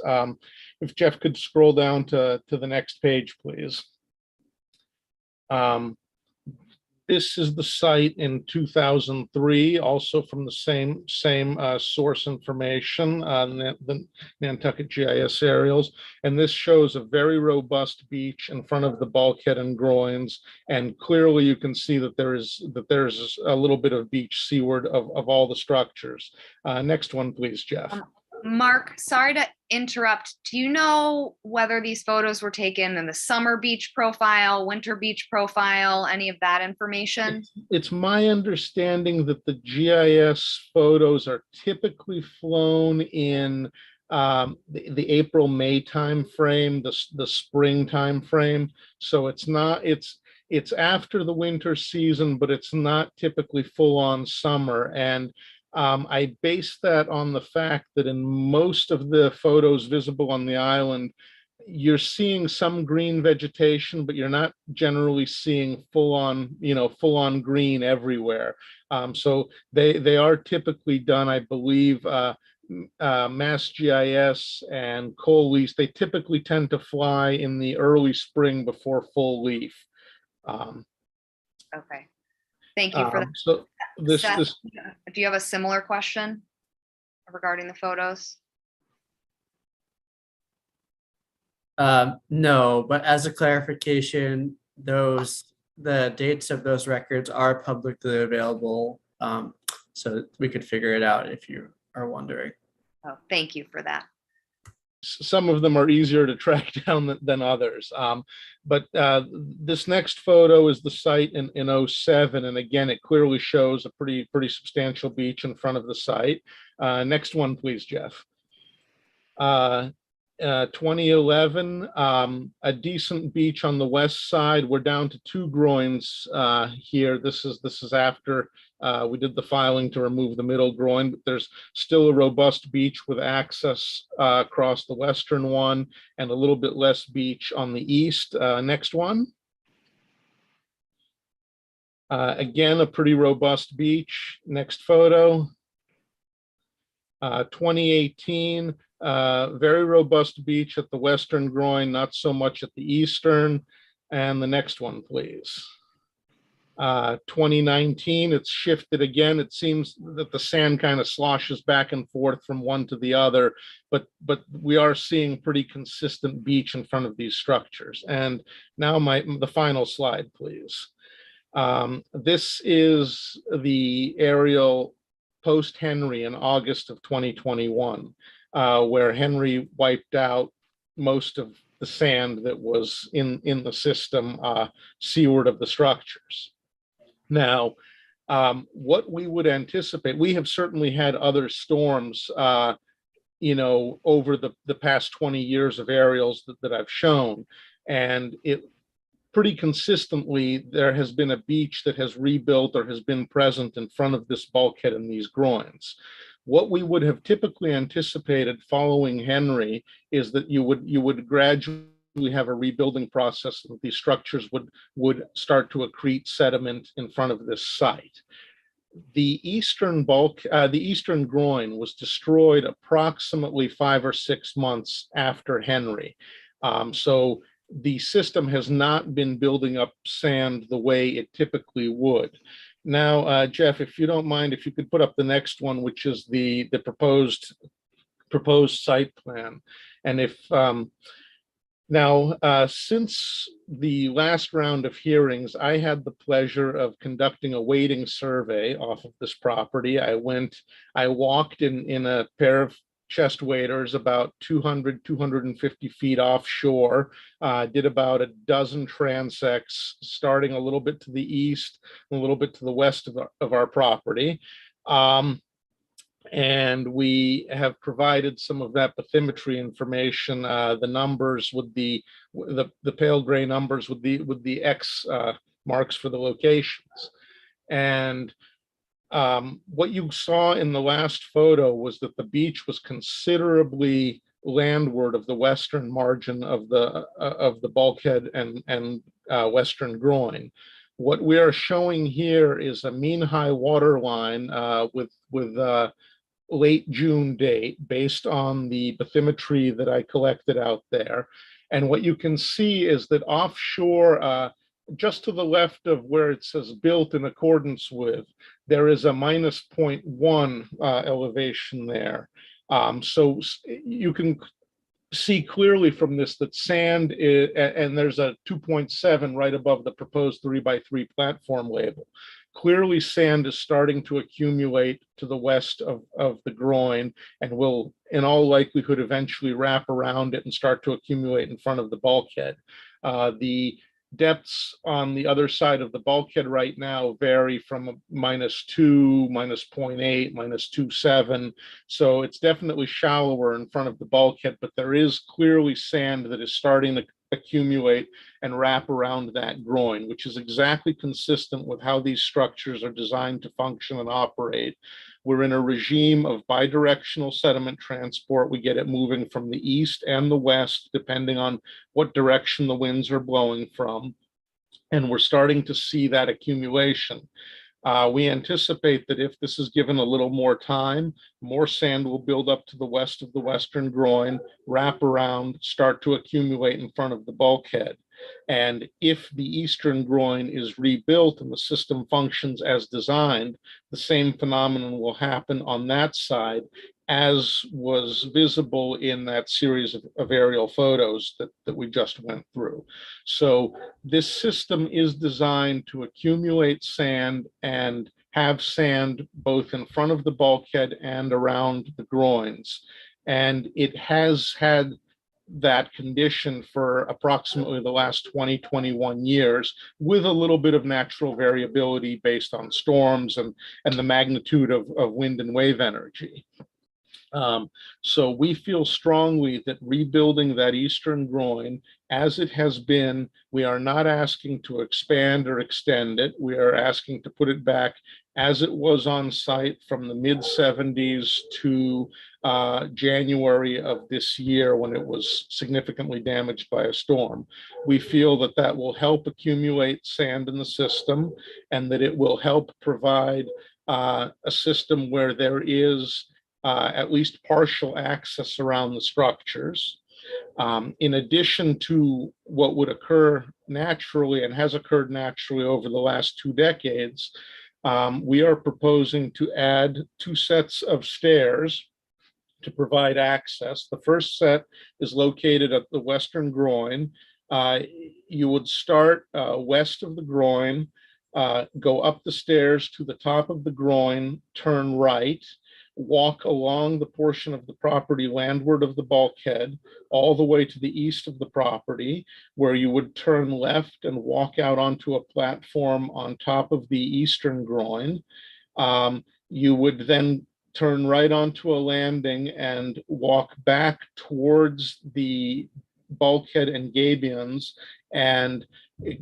If Jeff could scroll down to the next page, please. This is the site in 2003, also from the same source information, the Nantucket GIS aerials. And this shows a very robust beach in front of the bulkhead and groins. And clearly you can see that there's a little bit of beach seaward of all the structures. Next one, please, Jeff. Mark, sorry to interrupt. Do you know whether these photos were taken in the summer beach profile, winter beach profile, any of that information? It's my understanding that the GIS photos are typically flown in the April-May timeframe, the spring timeframe. So it's after the winter season, but it's not typically full-on summer. And I base that on the fact that in most of the photos visible on the island, you're seeing some green vegetation, but you're not generally seeing full on green everywhere. So they are typically done, I believe, Mass GIS and Coal Lease, they typically tend to fly in the early spring before full leaf. Okay, thank you for that. So Seth, do you have a similar question regarding the photos? No, but as a clarification, the dates of those records are publicly available. So we could figure it out if you are wondering. Oh, thank you for that. Some of them are easier to track down than others. But this next photo is the site in 07. And again, it clearly shows a pretty substantial beach in front of the site. Next one, please, Jeff. 2011, a decent beach on the west side. We're down to 2 groins here. This is after we did the filing to remove the middle groin, but there's still a robust beach with access across the western one and a little bit less beach on the east. Next one. Again, a pretty robust beach. Next photo. 2018. Very robust beach at the western groin, not so much at the eastern. And the next one, please. 2019, it's shifted again. It seems that the sand kind of sloshes back and forth from one to the other, but we are seeing pretty consistent beach in front of these structures. And now the final slide, please. This is the aerial post-Henry in August of 2021. Where Henry wiped out most of the sand that was in the system seaward of the structures. Now, what we would anticipate, we have certainly had other storms, over the past 20 years of aerials that I've shown, and it pretty consistently, there has been a beach that has rebuilt or has been present in front of this bulkhead and these groins. What we would have typically anticipated following Henry is that you would gradually have a rebuilding process, that these structures would start to accrete sediment in front of this site. The eastern groin was destroyed approximately 5 or 6 months after Henry. So the system has not been building up sand the way it typically would. Now, Jeff, if you don't mind, if you could put up the next one, which is the proposed site plan. And if Now, since the last round of hearings, I had the pleasure of conducting a wading survey off of this property. I walked in a pair of chest waders about 200, 250 feet offshore, did about a dozen transects, starting a little bit to the east, and a little bit to the west of our property. And we have provided some of that bathymetry information, the numbers with the pale gray numbers with the X marks for the locations. And what you saw in the last photo was that the beach was considerably landward of the western margin of the bulkhead and western groin. What we are showing here is a mean high water line with late June date based on the bathymetry that I collected out there. And what you can see is that offshore, just to the left of where it says built in accordance with, there is a minus 0.1 elevation there. So you can see clearly from this that sand is, and there's a 2.7 right above the proposed 3x3 platform label. Clearly sand is starting to accumulate to the west of the groin and will in all likelihood eventually wrap around it and start to accumulate in front of the bulkhead. The depths on the other side of the bulkhead right now vary from -2, -0.8, -2.7. So it's definitely shallower in front of the bulkhead, but there is clearly sand that is starting to accumulate and wrap around that groin, which is exactly consistent with how these structures are designed to function and operate. We're in a regime of bidirectional sediment transport. We get it moving from the east and the west, depending on what direction the winds are blowing from. And we're starting to see that accumulation. We anticipate that if this is given a little more time, more sand will build up to the west of the western groin, wrap around, start to accumulate in front of the bulkhead. And if the eastern groin is rebuilt and the system functions as designed, the same phenomenon will happen on that side, as was visible in that series of aerial photos that we just went through. So this system is designed to accumulate sand and have sand both in front of the bulkhead and around the groins. And it has had that condition for approximately the last 20, 21 years, with a little bit of natural variability based on storms and the magnitude of wind and wave energy. So we feel strongly that rebuilding that eastern groin as it has been, we are not asking to expand or extend it. We are asking to put it back as it was on site from the mid-70s to January of this year, when it was significantly damaged by a storm. We feel that that will help accumulate sand in the system, and that it will help provide a system where there is at least partial access around the structures. In addition to what would occur naturally and has occurred naturally over the last 2 decades, we are proposing to add 2 sets of stairs to provide access. The first set is located at the western groin. You would start west of the groin, go up the stairs to the top of the groin, turn right, walk along the portion of the property landward of the bulkhead, all the way to the east of the property, where you would turn left and walk out onto a platform on top of the eastern groin. You would then turn right onto a landing and walk back towards the bulkhead and gabions and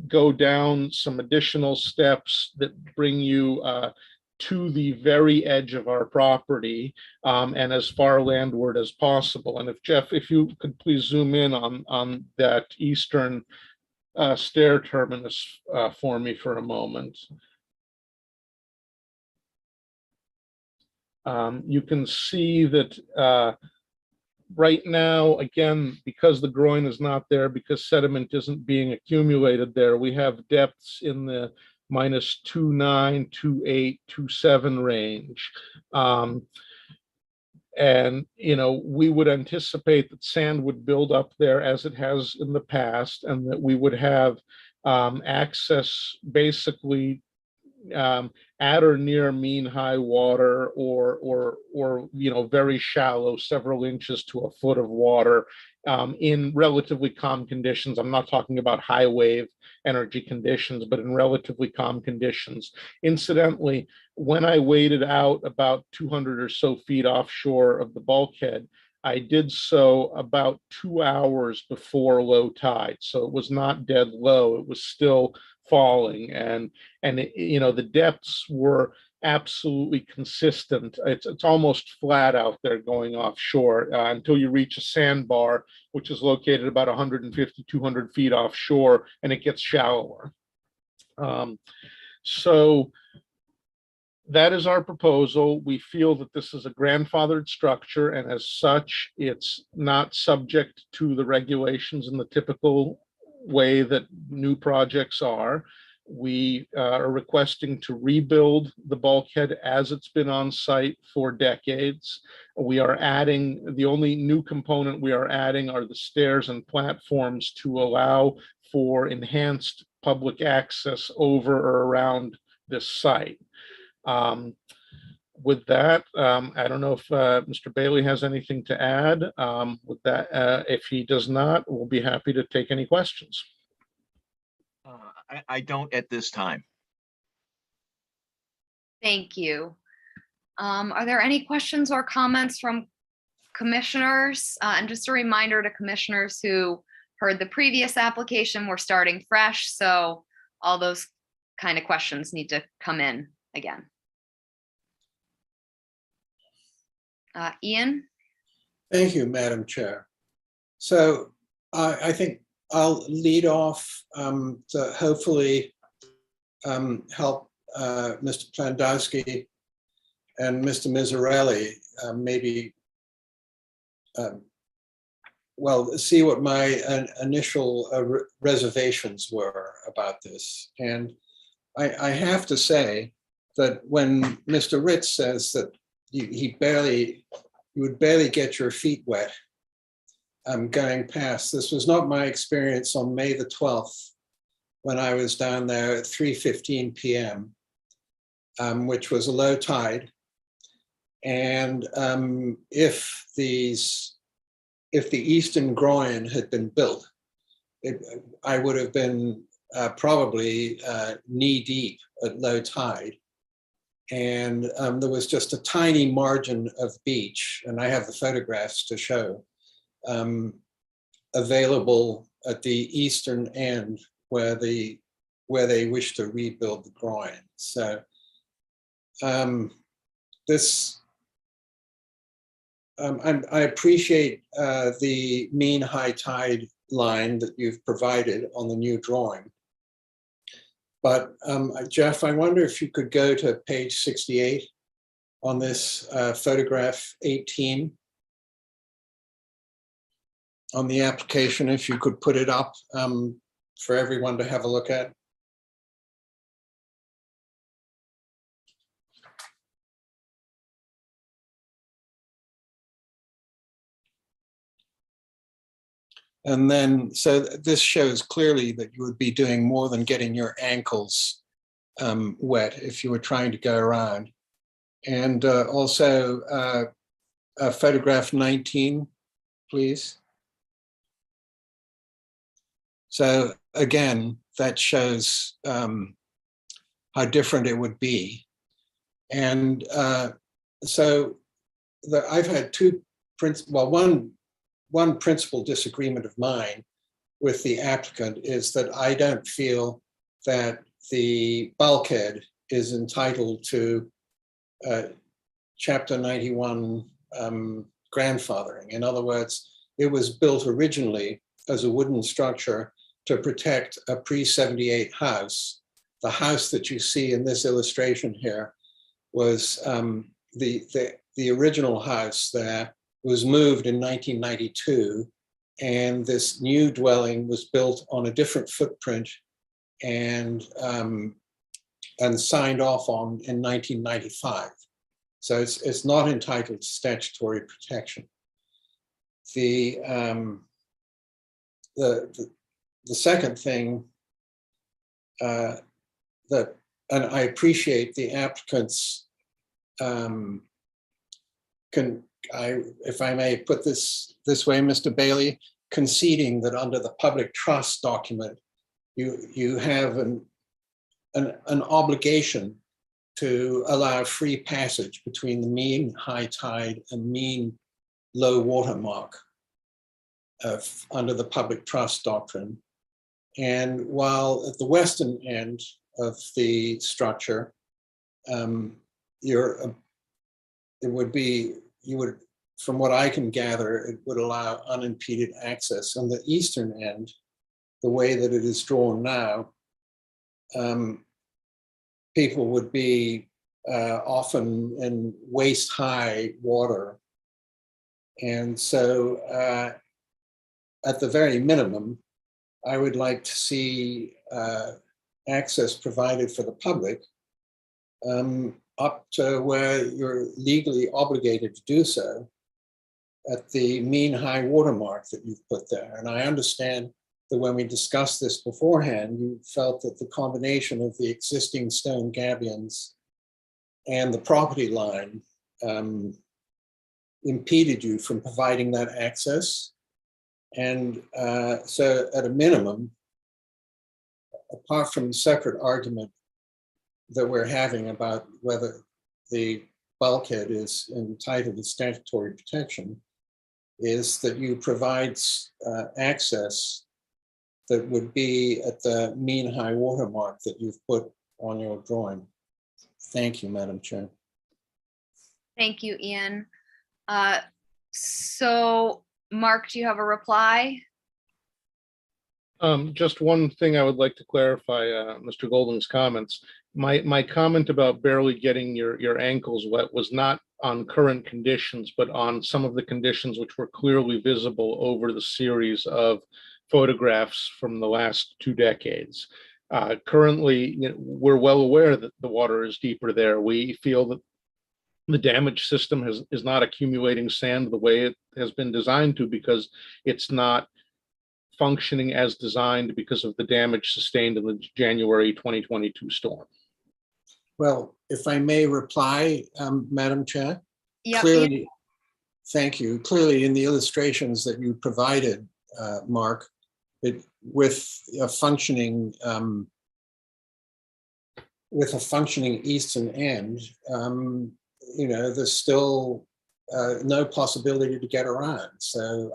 go down some additional steps that bring you to the very edge of our property, and as far landward as possible. And if Jeff, if you could please zoom in on that eastern stair terminus for me for a moment. You can see that right now, again, because the groin is not there, because sediment isn't being accumulated there, we have depths in the -2.9, 2.8, 2.7 range. And, we would anticipate that sand would build up there as it has in the past, and that we would have access basically at or near mean high water, or very shallow, several inches to a foot of water, in relatively calm conditions. I'm not talking about high wave energy conditions, but in relatively calm conditions. Incidentally, when I waded out about 200 or so feet offshore of the bulkhead, I did so about 2 hours before low tide. So it was not dead low, it was still falling, and the depths were absolutely consistent. It's almost flat out there going offshore until you reach a sandbar, which is located about 150, 200 feet offshore, and it gets shallower. So that is our proposal. We feel that this is a grandfathered structure, and as such, it's not subject to the regulations in the typical way that new projects are. We are requesting to rebuild the bulkhead as it's been on site for decades. We are adding, the only new component we are adding are the stairs and platforms to allow for enhanced public access over or around this site. With that, I don't know if Mr. Bailey has anything to add. With that, if he does not, we'll be happy to take any questions. I don't at this time. Thank you. Are there any questions or comments from commissioners? And just a reminder to commissioners who heard the previous application, we're starting fresh. So all those kind of questions need to come in again. Ian? Thank you, Madam Chair. So I think I'll lead off to hopefully help Mr. Plandowski and Mr. Miserelli maybe, see what my initial reservations were about this. And I have to say that when Mr. Ritz says that you would barely get your feet wet going past, this was not my experience on May the 12th when I was down there at 3:15 p.m., which was a low tide. And if the eastern groin had been built, I would have been probably knee deep at low tide. And there was just a tiny margin of beach, and I have the photographs to show, available at the eastern end where they wish to rebuild the groin. So I appreciate the mean high tide line that you've provided on the new drawing. But Jeff, I wonder if you could go to page 68 on this photograph 18 on the application, if you could put it up for everyone to have a look at. And then, so this shows clearly that you would be doing more than getting your ankles wet if you were trying to go around. And also photograph 19, please. So again, that shows how different it would be. And so I've had one principal disagreement of mine with the applicant is that I don't feel that the bulkhead is entitled to Chapter 91 grandfathering. In other words, it was built originally as a wooden structure to protect a pre-78 house. The house that you see in this illustration here was the original house there was moved in 1992, and this new dwelling was built on a different footprint and signed off on in 1995. So it's not entitled to statutory protection. The second thing that, and I appreciate the applicants if I may put this way, Mr. Bailey, conceding that under the public trust document, you have an obligation to allow free passage between the mean high tide and mean low water mark under the public trust doctrine. And while at the western end of the structure, from what I can gather, it would allow unimpeded access. On the eastern end, the way that it is drawn now, people would be often in waist-high water. And so at the very minimum, I would like to see access provided for the public up to where you're legally obligated to do so at the mean high water mark that you've put there. And I understand that when we discussed this beforehand, you felt that the combination of the existing stone gabions and the property line impeded you from providing that access. And so at a minimum, apart from the separate argument that we're having about whether the bulkhead is entitled to statutory protection, is that you provide access that would be at the mean high water mark that you've put on your drawing. Thank you, Madam Chair. Thank you, Ian. So Mark, do you have a reply? Just one thing I would like to clarify, Mr. Golding's comments. My comment about barely getting your ankles wet was not on current conditions, but on some of the conditions which were clearly visible over the series of photographs from the last 2 decades. Currently, we're well aware that the water is deeper there. We feel that the damage system is not accumulating sand the way it has been designed to, because it's not functioning as designed because of the damage sustained in the January 2022 storm. Well, if I may reply, Madam Chair. Yep. Clearly, thank you. Clearly, in the illustrations that you provided, Mark, with a functioning eastern end, there's still no possibility to get around. So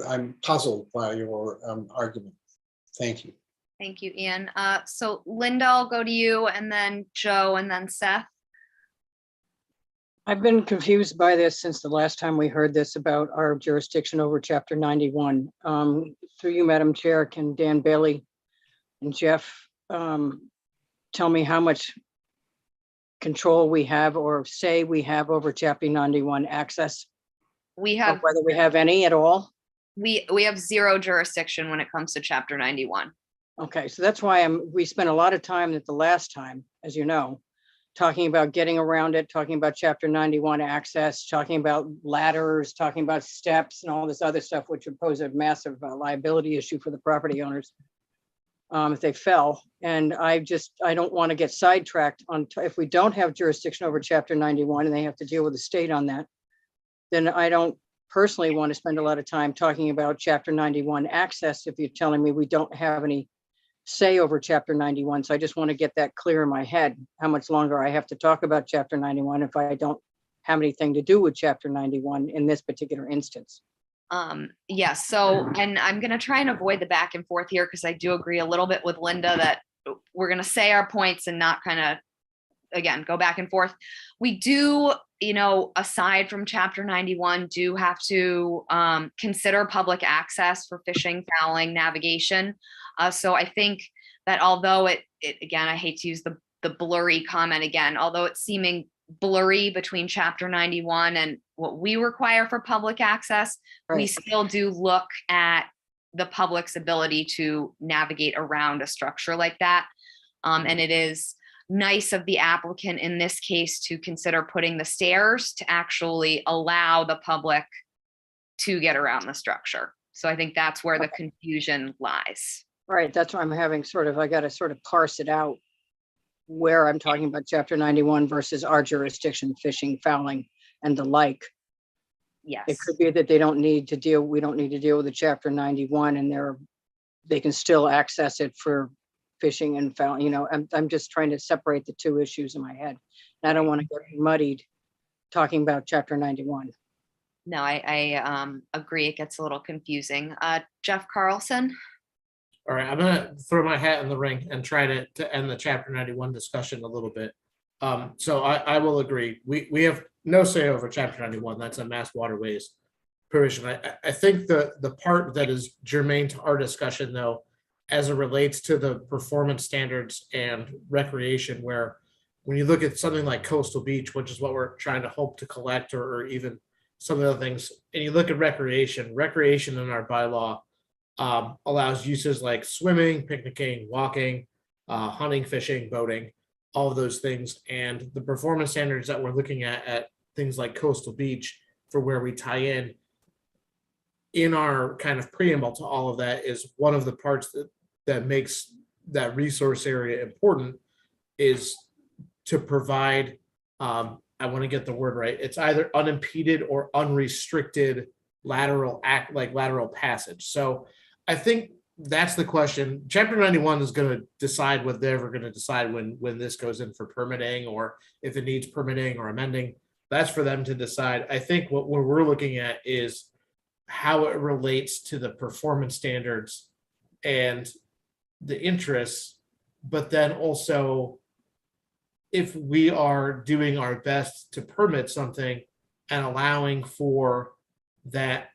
I'm puzzled by your argument. Thank you. Thank you, Ian. So Linda, I'll go to you, and then Joe, and then Seth. I've been confused by this since the last time we heard this about our jurisdiction over Chapter 91. Through you, Madam Chair, can Dan Bailey and Jeff tell me how much control we have or say we have over Chapter 91 access? We have, whether we have any at all? we have zero jurisdiction when it comes to Chapter 91. Okay, so that's why we spent a lot of time at the last time, as you know, talking about getting around it, talking about Chapter 91 access, talking about ladders, talking about steps and all this other stuff, which would pose a massive liability issue for the property owners if they fell. And I don't want to get sidetracked on if we don't have jurisdiction over Chapter 91 and they have to deal with the state on that, then I don't personally want to spend a lot of time talking about Chapter 91 access if you're telling me we don't have any say over Chapter 91. So I just want to get that clear in my head, how much longer I have to talk about Chapter 91 if I don't have anything to do with Chapter 91 in this particular instance. Yes. So, and I'm going to try and avoid the back and forth here, because I do agree a little bit with Linda that we're going to say our points and not kind of, again, go back and forth. We do, aside from Chapter 91, do have to consider public access for fishing, fouling, navigation. So I think that although it again, I hate to use the blurry comment again, although it's seeming blurry between Chapter 91 and what we require for public access, right, we still do look at the public's ability to navigate around a structure like that. And it is nice of the applicant in this case to consider putting the stairs to actually allow the public to get around the structure. So I think that's where the confusion lies. Right, that's why I'm having I got to sort of parse it out where I'm talking about chapter 91 versus our jurisdiction, fishing, fouling, and the like. Yes. It could be that we don't need to deal with the chapter 91 and they can still access it for fishing and fouling. I'm just trying to separate the two issues in my head. And I don't want to get muddied talking about chapter 91. No, I agree. It gets a little confusing. Jeff Carlson. All right, I'm gonna throw my hat in the ring and try to end the chapter 91 discussion a little bit. So I will agree. We have no say over chapter 91. That's a mass waterways provision. I think the part that is germane to our discussion, though, as it relates to the performance standards and recreation, where when you look at something like Coastal Beach, which is what we're trying to hope to collect, or even some of the other things, and you look at recreation in our bylaw allows uses like swimming, picnicking, walking, hunting, fishing, boating, all of those things. And the performance standards that we're looking at things like Coastal Beach, for where we tie in our kind of preamble to all of that, is one of the parts that makes that resource area important, is to provide, I want to get the word right, it's either unimpeded or unrestricted lateral passage. So I think that's the question. Chapter 91 is going to decide what they're ever going to decide when this goes in for permitting, or if it needs permitting or amending. That's for them to decide. I think what we're looking at is how it relates to the performance standards and the interests, but then also if we are doing our best to permit something and allowing for that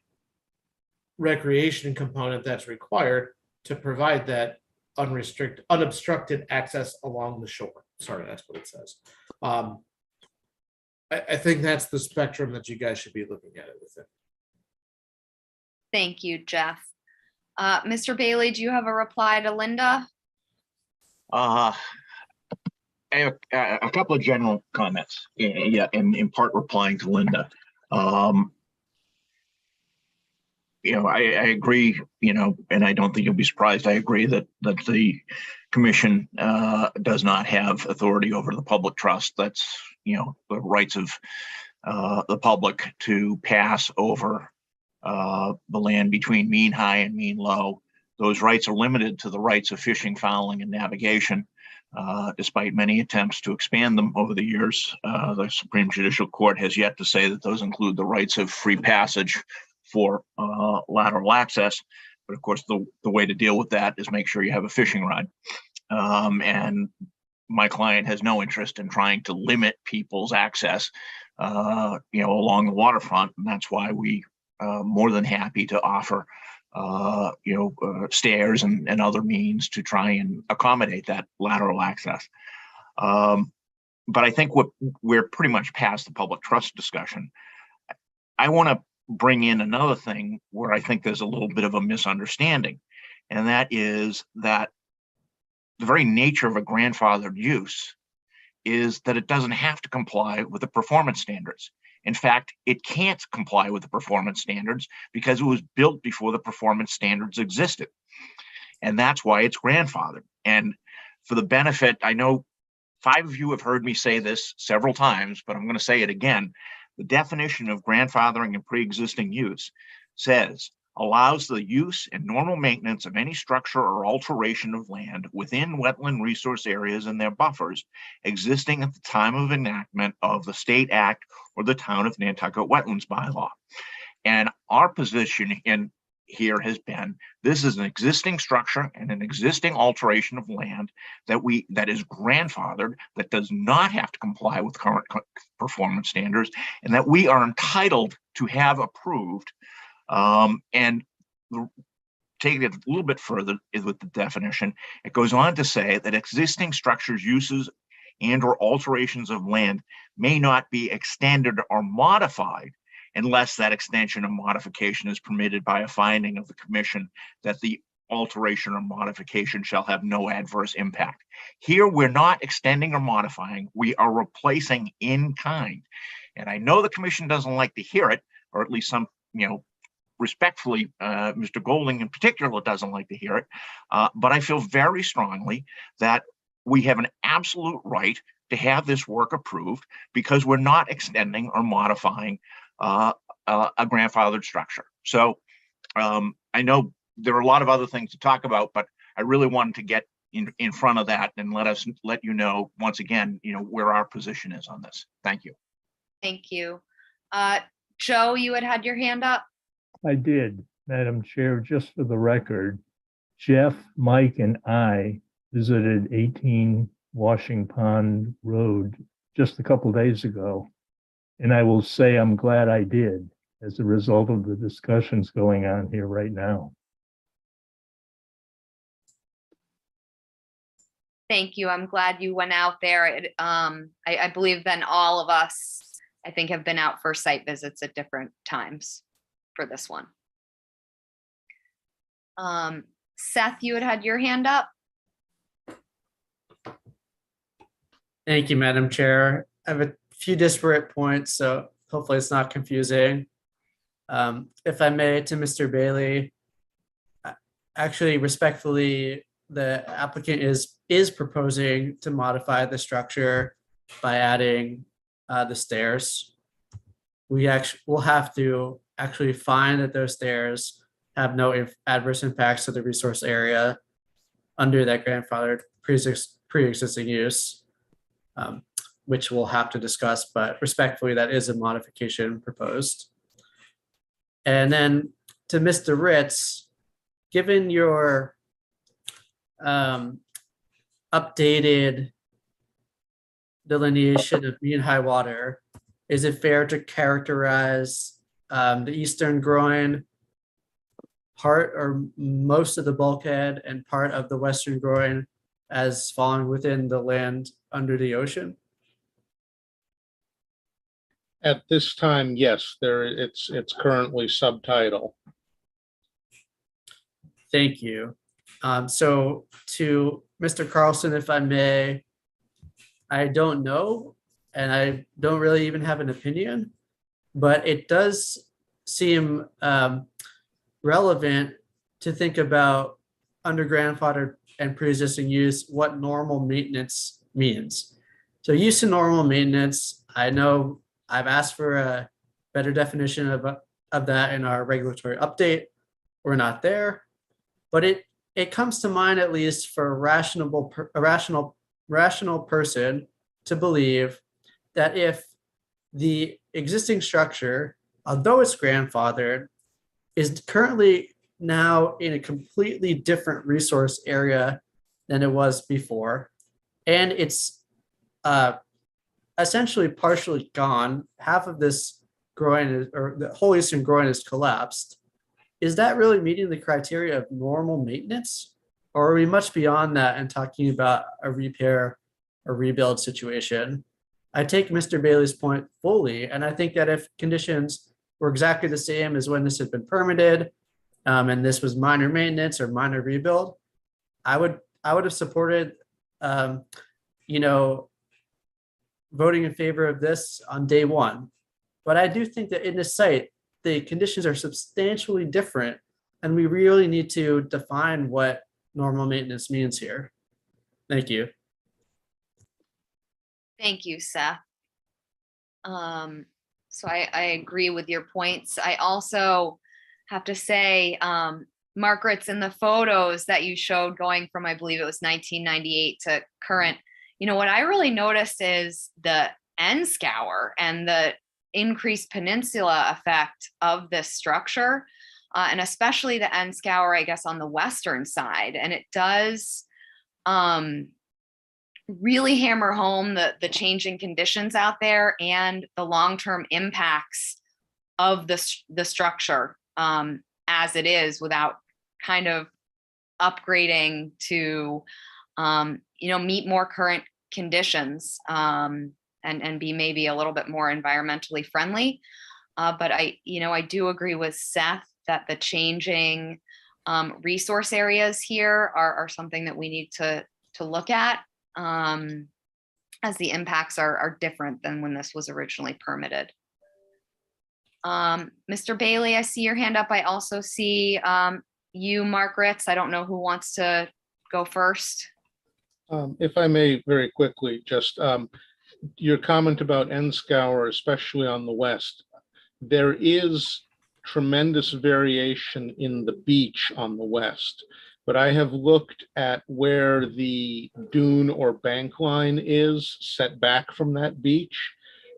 recreation component that's required to provide that unobstructed access along the shore. Sorry, that's what it says. I think that's the spectrum that you guys should be looking at it within. Thank you, Jeff. Mr. Bailey, do you have a reply to Linda? I have a couple of general comments, in part replying to Linda. I agree, and I don't think you'll be surprised. I agree that the commission does not have authority over the public trust. That's, the rights of the public to pass over the land between mean high and mean low. Those rights are limited to the rights of fishing, fouling, and navigation, despite many attempts to expand them over the years. The Supreme Judicial Court has yet to say that those include the rights of free passage for lateral access. But of course, the way to deal with that is make sure you have a fishing rod. And my client has no interest in trying to limit people's access, along the waterfront. And that's why we more than happy to offer, stairs and other means to try and accommodate that lateral access. But I think we're pretty much past the public trust discussion. I want to bring in another thing where I think there's a little bit of a misunderstanding, and that is that the very nature of a grandfathered use is that it doesn't have to comply with the performance standards. In fact, it can't comply with the performance standards because it was built before the performance standards existed. And that's why it's grandfathered. And for the benefit, I know 5 of you have heard me say this several times, but I'm going to say it again. The definition of grandfathering and pre-existing use says allows the use and normal maintenance of any structure or alteration of land within wetland resource areas and their buffers existing at the time of enactment of the state act or the town of Nantucket wetlands bylaw. And our position in here has been, this is an existing structure and an existing alteration of land that is grandfathered, that does not have to comply with current performance standards, and that we are entitled to have approved. And taking it a little bit further with the definition, it goes on to say that existing structures, uses, and or alterations of land may not be extended or modified unless that extension or modification is permitted by a finding of the commission that the alteration or modification shall have no adverse impact. Here, we're not extending or modifying, we are replacing in kind. And I know the commission doesn't like to hear it, or at least some, respectfully, Mr. Golding in particular doesn't like to hear it. But I feel very strongly that we have an absolute right to have this work approved because we're not extending or modifying a grandfathered structure. So I know there are a lot of other things to talk about, but I really wanted to get in front of that and let you know once again, where our position is on this. Thank you. Thank you. Joe, you had your hand up. I did, Madam Chair, just for the record. Jeff, Mike, and I visited 18 Washing Pond Road just a couple days ago. And I will say I'm glad I did as a result of the discussions going on here right now. Thank you. I'm glad you went out there. I believe then all of us, I think, have been out for site visits at different times for this one. Seth, you had your hand up. Thank you, Madam Chair. I have a few disparate points, so hopefully it's not confusing. If I may, to Mr. Bailey, actually respectfully, the applicant is proposing to modify the structure by adding the stairs. We'll have to actually find that those stairs have no adverse impacts to the resource area under that grandfathered pre-existing use, which we'll have to discuss, but respectfully, that is a modification proposed. And then to Mr. Ritz, given your updated delineation of mean high water, is it fair to characterize the eastern groin part or most of the bulkhead and part of the western groin as falling within the land under the ocean? At this time, yes, it's currently subtitle. Thank you. So to Mr. Carlson, if I may, I don't know, and I don't really even have an opinion, but it does seem relevant to think about under grandfathered and pre-existing use, what normal maintenance means. So use of normal maintenance, I know I've asked for a better definition of that in our regulatory update. We're not there, but it comes to mind, at least for a rational person, to believe that if the existing structure, although it's grandfathered, is currently now in a completely different resource area than it was before, and it's essentially partially gone, half of this groin or the whole eastern groin is collapsed, is that really meeting the criteria of normal maintenance? Or are we much beyond that and talking about a repair or rebuild situation? I take Mr. Bailey's point fully, and I think that if conditions were exactly the same as when this had been permitted, and this was minor maintenance or minor rebuild, I would have supported, voting in favor of this on day one. But I do think that in this site, the conditions are substantially different, and we really need to define what normal maintenance means here. Thank you. Thank you, Seth. So I agree with your points. I also have to say, Margaret's in the photos that you showed going from, I believe it was 1998 to current, what I really noticed is the end scour and the increased peninsula effect of this structure, and especially the end scour, I guess, on the western side. And it does really hammer home the changing conditions out there and the long-term impacts of the structure as it is, without kind of upgrading to meet more current conditions and be maybe a little bit more environmentally friendly. But I do agree with Seth that the changing resource areas here are something that we need to look at, as the impacts are different than when this was originally permitted. Mr. Bailey, I see your hand up. I also see you, Mark Ritz. I don't know who wants to go first. If I may, very quickly, just your comment about N-Scour, especially on the west. There is tremendous variation in the beach on the west, but I have looked at where the dune or bank line is set back from that beach,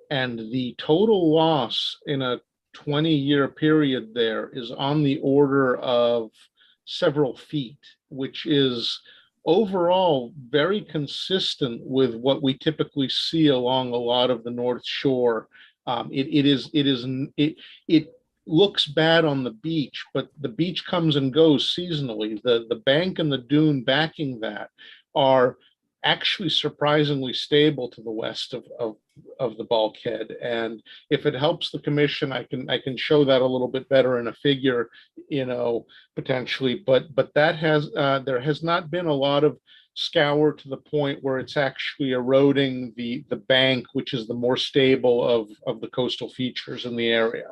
and the total loss in a 20-year period there is on the order of several feet, which is overall very consistent with what we typically see along a lot of the North Shore. It looks bad on the beach, but the beach comes and goes seasonally. The bank and the dune backing that are actually surprisingly stable to the west of the bulkhead. And if it helps the commission, I can show that a little bit better in a figure, potentially. But that has there has not been a lot of scour to the point where it's actually eroding the bank, which is the more stable of the coastal features in the area.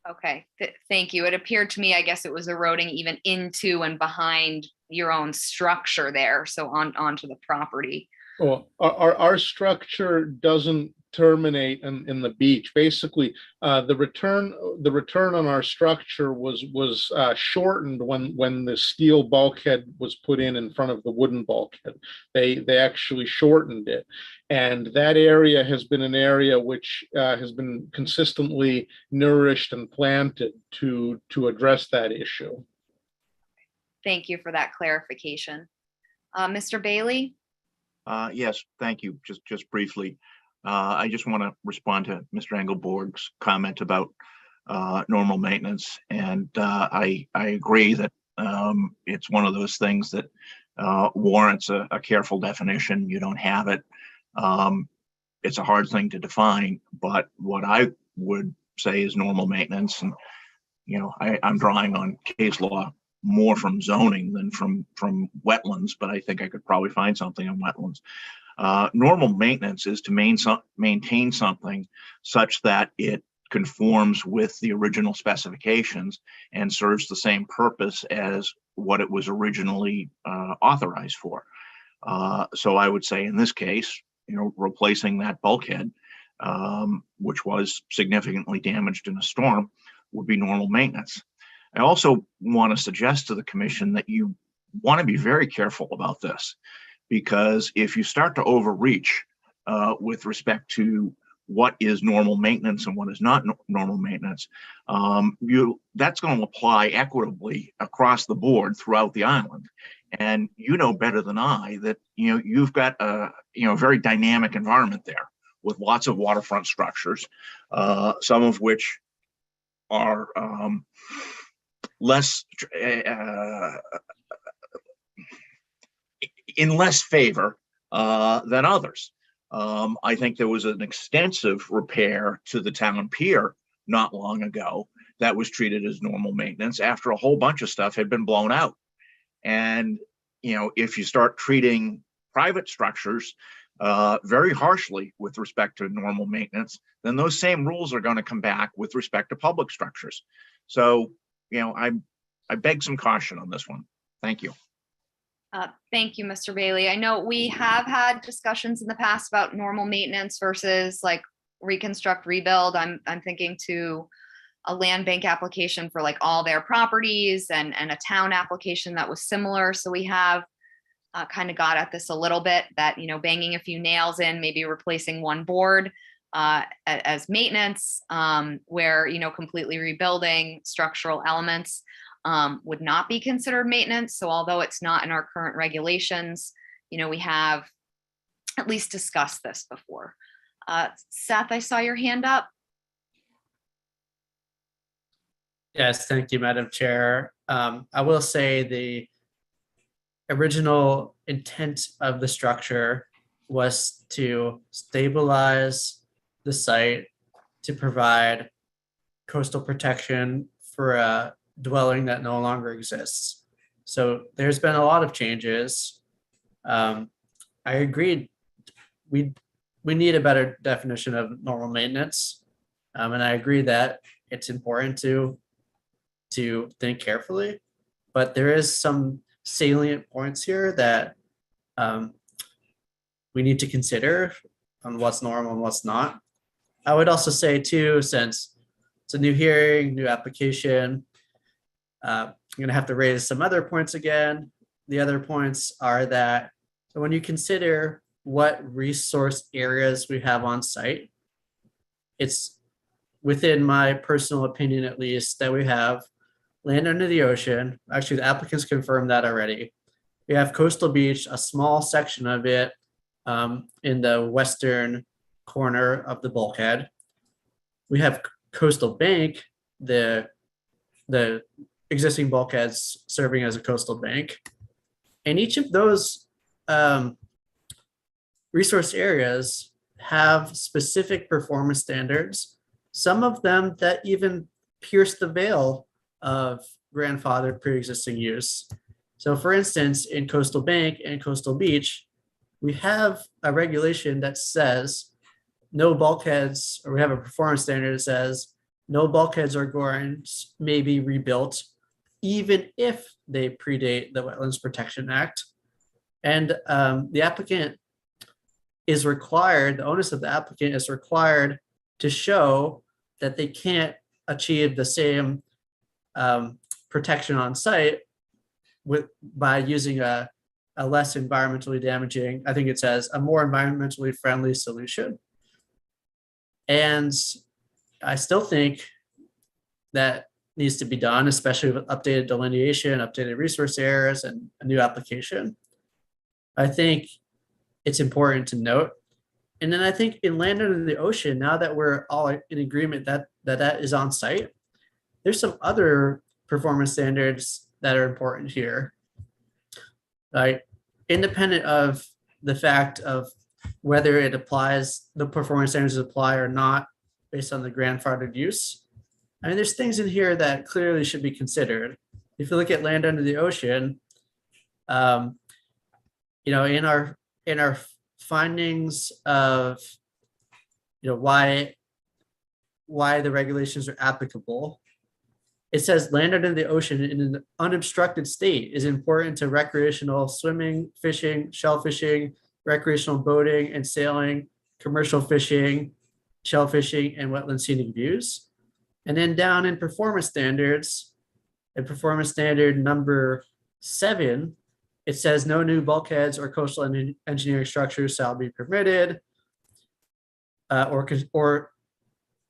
Okay, thank you. It appeared to me, I guess it was eroding even into and behind your own structure there, so onto the property. Well, our structure doesn't terminate in the beach. Basically, the return on our structure was shortened when the steel bulkhead was put in front of the wooden bulkhead. They actually shortened it, and that area has been an area which has been consistently nourished and planted to address that issue. Thank you for that clarification. Mr. Bailey? Yes, thank you. Just briefly, I just want to respond to Mr. Engelborg's comment about normal maintenance, and I agree that it's one of those things that warrants a careful definition. You don't have it. It's a hard thing to define, but what I would say is normal maintenance, and I'm drawing on case law more from zoning than from wetlands, but I think I could probably find something on wetlands. Normal maintenance is to maintain something such that it conforms with the original specifications and serves the same purpose as what it was originally authorized for. So I would say in this case, replacing that bulkhead, which was significantly damaged in a storm, would be normal maintenance. I also want to suggest to the commission that you want to be very careful about this, because if you start to overreach with respect to what is normal maintenance and what is not normal maintenance, that's going to apply equitably across the board throughout the island. And you know better than I that you've got a very dynamic environment there with lots of waterfront structures, some of which are less in less favor than others. I think there was an extensive repair to the town pier not long ago that was treated as normal maintenance after a whole bunch of stuff had been blown out. And if you start treating private structures very harshly with respect to normal maintenance, then those same rules are going to come back with respect to public structures. So I beg some caution on this one. Thank you. Thank you, Mr. Bailey. I know we have had discussions in the past about normal maintenance versus like reconstruct, rebuild. I'm thinking to a land bank application for like all their properties and a town application that was similar. So we have kind of got at this a little bit, that, banging a few nails in, maybe replacing one board as maintenance, where, completely rebuilding structural elements would not be considered maintenance. So although it's not in our current regulations, we have at least discussed this before. Seth, I saw your hand up. Yes, thank you, Madam Chair. I will say the original intent of the structure was to stabilize the site, to provide coastal protection for a dwelling that no longer exists. So there's been a lot of changes. I agreed. We need a better definition of normal maintenance. And I agree that it's important to think carefully, but there is some salient points here that we need to consider on what's normal and what's not. I would also say too, since it's a new hearing, new application, I'm gonna have to raise some other points again. The other points are that so when you consider what resource areas we have on site, it's within my personal opinion, at least, that we have land under the ocean. Actually, the applicants confirmed that already. We have coastal beach, a small section of it in the western corner of the bulkhead. We have coastal bank, the existing bulkheads serving as a coastal bank. And each of those resource areas have specific performance standards, some of them that even pierce the veil of grandfathered pre-existing use. So for instance, in coastal bank and coastal beach, we have a regulation that says no bulkheads, or we have a performance standard that says no bulkheads or gourds may be rebuilt, even if they predate the Wetlands Protection Act. And the applicant is required, the onus of the applicant is required to show that they can't achieve the same protection on site by using a less environmentally damaging, I think it says, a more environmentally friendly solution. And I still think that needs to be done, especially with updated delineation, updated resource areas, and a new application. I think it's important to note. And then I think in land under the ocean, now that we're all in agreement that is on site, there's some other performance standards that are important here. Like, independent of the fact of whether it applies, the performance standards apply or not based on the grandfathered use. I mean, there's things in here that clearly should be considered. If you look at land under the ocean, you know, in our findings of, you know, why the regulations are applicable, it says land under the ocean in an unobstructed state is important to recreational swimming, fishing, shellfishing, recreational boating and sailing, commercial fishing, shellfishing, and wetland scenic views. And then down in performance standards, in performance standard number 7, it says no new bulkheads or coastal engineering structures shall be permitted or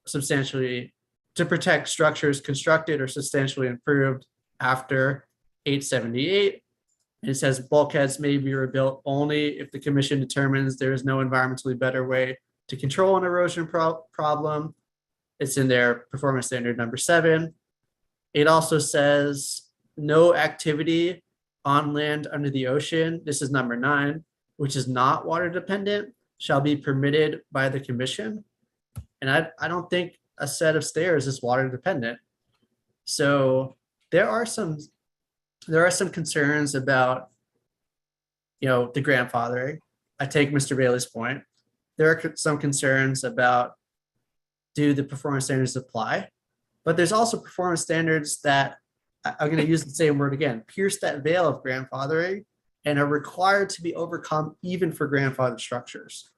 substantially to protect structures constructed or substantially improved after 878. And it says bulkheads may be rebuilt only if the commission determines there is no environmentally better way to control an erosion problem. It's in their performance standard number 7. It also says no activity on land under the ocean, this is number 9, which is not water dependent, shall be permitted by the commission. And I don't think a set of stairs is water dependent. So there are some concerns about, you know, the grandfathering. I take Mr. Bailey's point. There are some concerns about, do the performance standards apply? But there's also performance standards that, I'm going to use the same word again, pierce that veil of grandfathering and are required to be overcome even for grandfathered structures.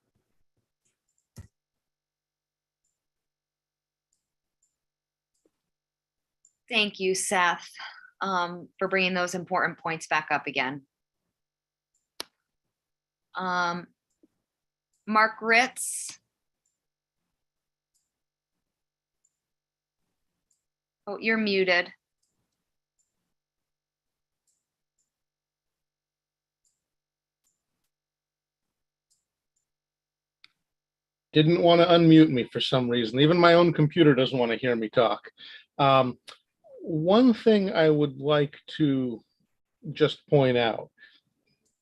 Thank you, Seth, for bringing those important points back up again. Mark Ritz. Oh, you're muted. Didn't want to unmute me for some reason. Even my own computer doesn't want to hear me talk. One thing I would like to just point out,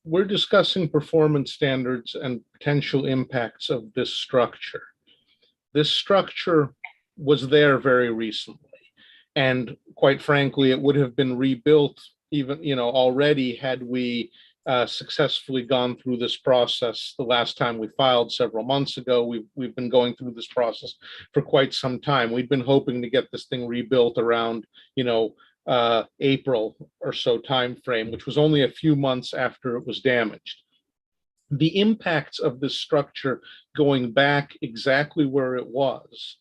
we're discussing performance standards and potential impacts of this structure. This structure was there very recently. And quite frankly, it would have been rebuilt even, already had we successfully gone through this process the last time we filed several months ago. We've been going through this process for quite some time. We've been hoping to get this thing rebuilt around, April or so timeframe, which was only a few months after it was damaged. The impacts of this structure going back exactly where it was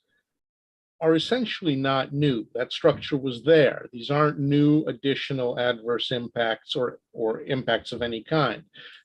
are essentially not new. That structure was there. These aren't new additional adverse impacts or impacts of any kind.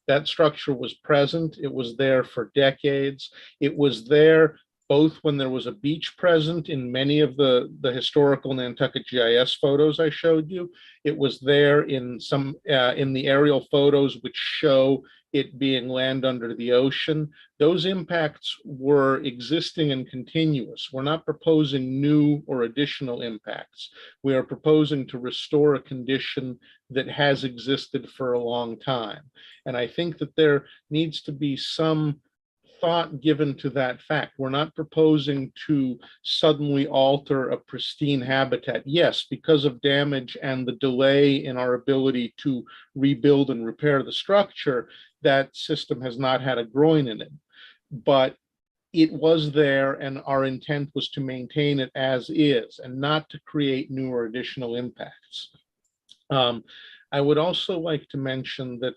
That structure was present. It was there for decades. It was there both when there was a beach present in many of the historical Nantucket GIS photos I showed you. It was there in some in the aerial photos which show it being land under the ocean. Those impacts were existing and continuous. We're not proposing new or additional impacts. We are proposing to restore a condition that has existed for a long time. And I think that there needs to be some thought given to that fact. We're not proposing to suddenly alter a pristine habitat. Yes, because of damage and the delay in our ability to rebuild and repair the structure, that system has not had a groin in it. But it was there, and our intent was to maintain it as is and not to create new or additional impacts. I would also like to mention that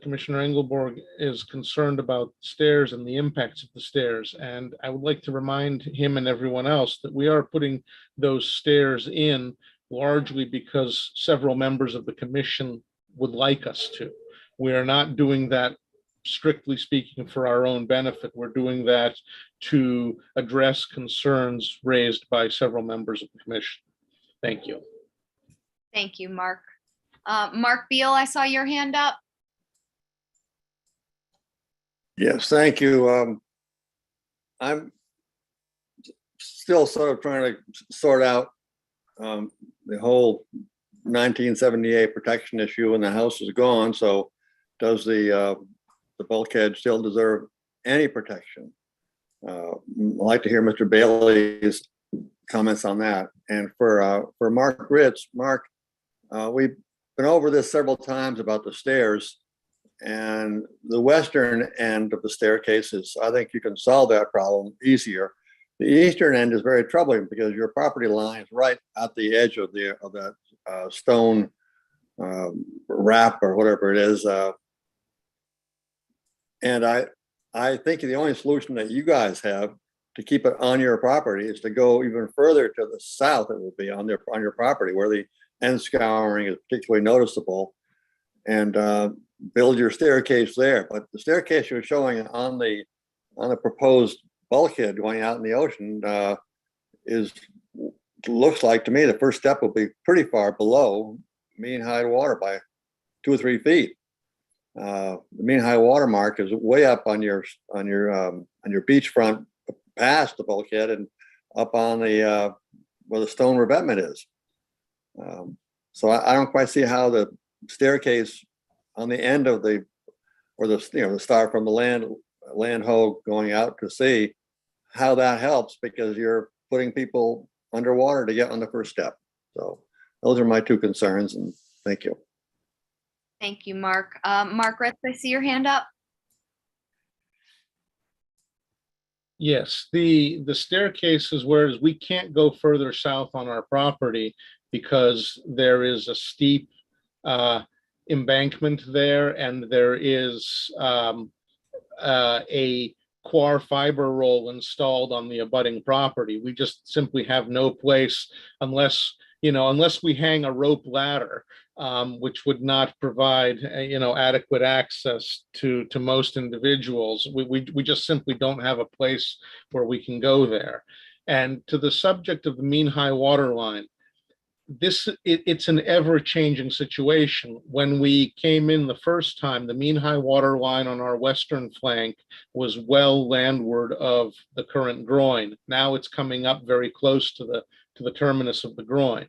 Commissioner Engelborg is concerned about stairs and the impacts of the stairs. And I would like to remind him and everyone else that we are putting those stairs in largely because several members of the commission would like us to. We are not doing that, strictly speaking, for our own benefit. We're doing that to address concerns raised by several members of the commission. Thank you. Thank you, Mark. Mark Beal, I saw your hand up. Yes, thank you. I'm still sort of trying to sort out the whole 1978 protection issue, and the house is gone. So does the bulkhead still deserve any protection? I'd like to hear Mr. Bailey's comments on that. And for Mark Ritz, Mark, we've been over this several times about the stairs. And the western end of the staircases, I think you can solve that problem easier. The eastern end is very troubling because your property line is right at the edge of that stone wrap or whatever it is. And I think the only solution that you guys have to keep it on your property is to go even further to the south. It will be on your property where the end scouring is particularly noticeable, and build your staircase there. But the staircase you're showing on the proposed bulkhead going out in the ocean looks like to me the first step will be pretty far below mean high water by 2 or 3 feet. The mean high water mark is way up on your beachfront past the bulkhead and up on the where the stone revetment is. So I don't quite see how the staircase on the end of the start from the land hole going out to sea, how that helps, because you're putting people underwater to get on the first step. So those are my 2 concerns, and thank you. Thank you, Mark. Mark Ritz, I see your hand up. Yes, the staircases, whereas we can't go further south on our property because there is a steep embankment there, and there is a coir fiber roll installed on the abutting property. We just simply have no place unless we hang a rope ladder, which would not provide adequate access to most individuals. We just simply don't have a place where we can go there. And to the subject of the mean high water line, it's an ever-changing situation. When we came in the first time, the mean high water line on our western flank was well landward of the current groin. Now it's coming up very close to the terminus of the groin.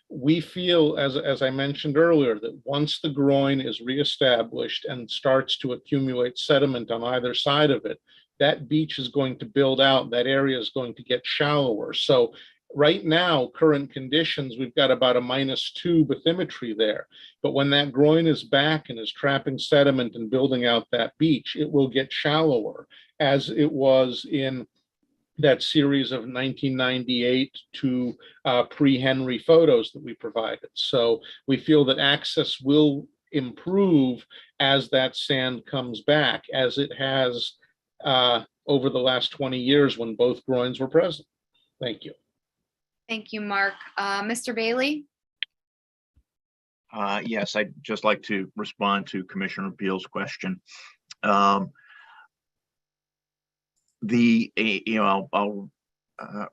We feel, as I mentioned earlier, that once the groin is reestablished and starts to accumulate sediment on either side of it, that beach is going to build out, that area is going to get shallower. So Right now, current conditions, we've got about a -2 bathymetry there. But when that groin is back and is trapping sediment and building out that beach, it will get shallower, as it was in that series of 1998 to pre-Henry photos that we provided. So we feel that access will improve as that sand comes back, as it has over the last 20 years when both groins were present. Thank you. Thank you, Mark. Mr. Bailey? Yes, I'd just like to respond to Commissioner Beal's question. I'll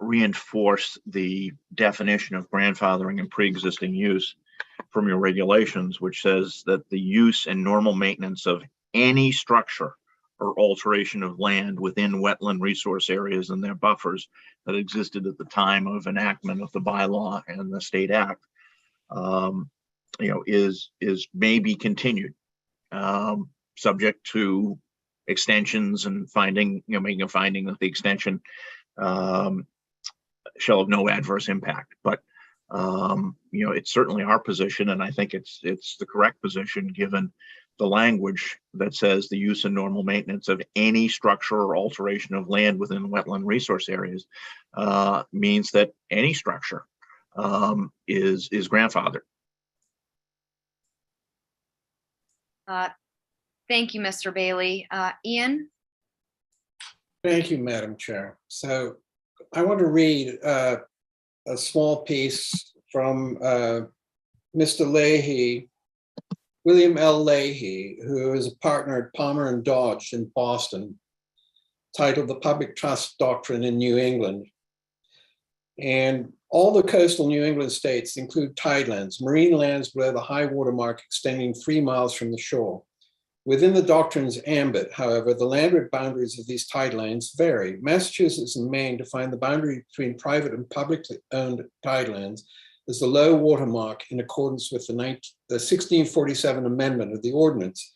reinforce the definition of grandfathering and pre-existing use from your regulations, which says that the use and normal maintenance of any structure or alteration of land within wetland resource areas and their buffers that existed at the time of enactment of the bylaw and the state act, is may be continued, subject to extensions and making a finding that the extension shall have no adverse impact. But it's certainly our position, and I think it's the correct position given the language that says the use and normal maintenance of any structure or alteration of land within wetland resource areas means that any structure is grandfathered. Thank you, Mr. Bailey. Ian? Thank you, Madam Chair. So I want to read a small piece from Mr. Leahy, William L. Leahy, who is a partner at Palmer and Dodge in Boston, titled The Public Trust Doctrine in New England. And all the coastal New England states include tidelands, marine lands below the high water mark extending 3 miles from the shore. Within the doctrine's ambit, however, the landward boundaries of these tidelands vary. Massachusetts and Maine define the boundary between private and publicly owned tidelands as the low water mark in accordance with the 1647 amendment of the ordinance.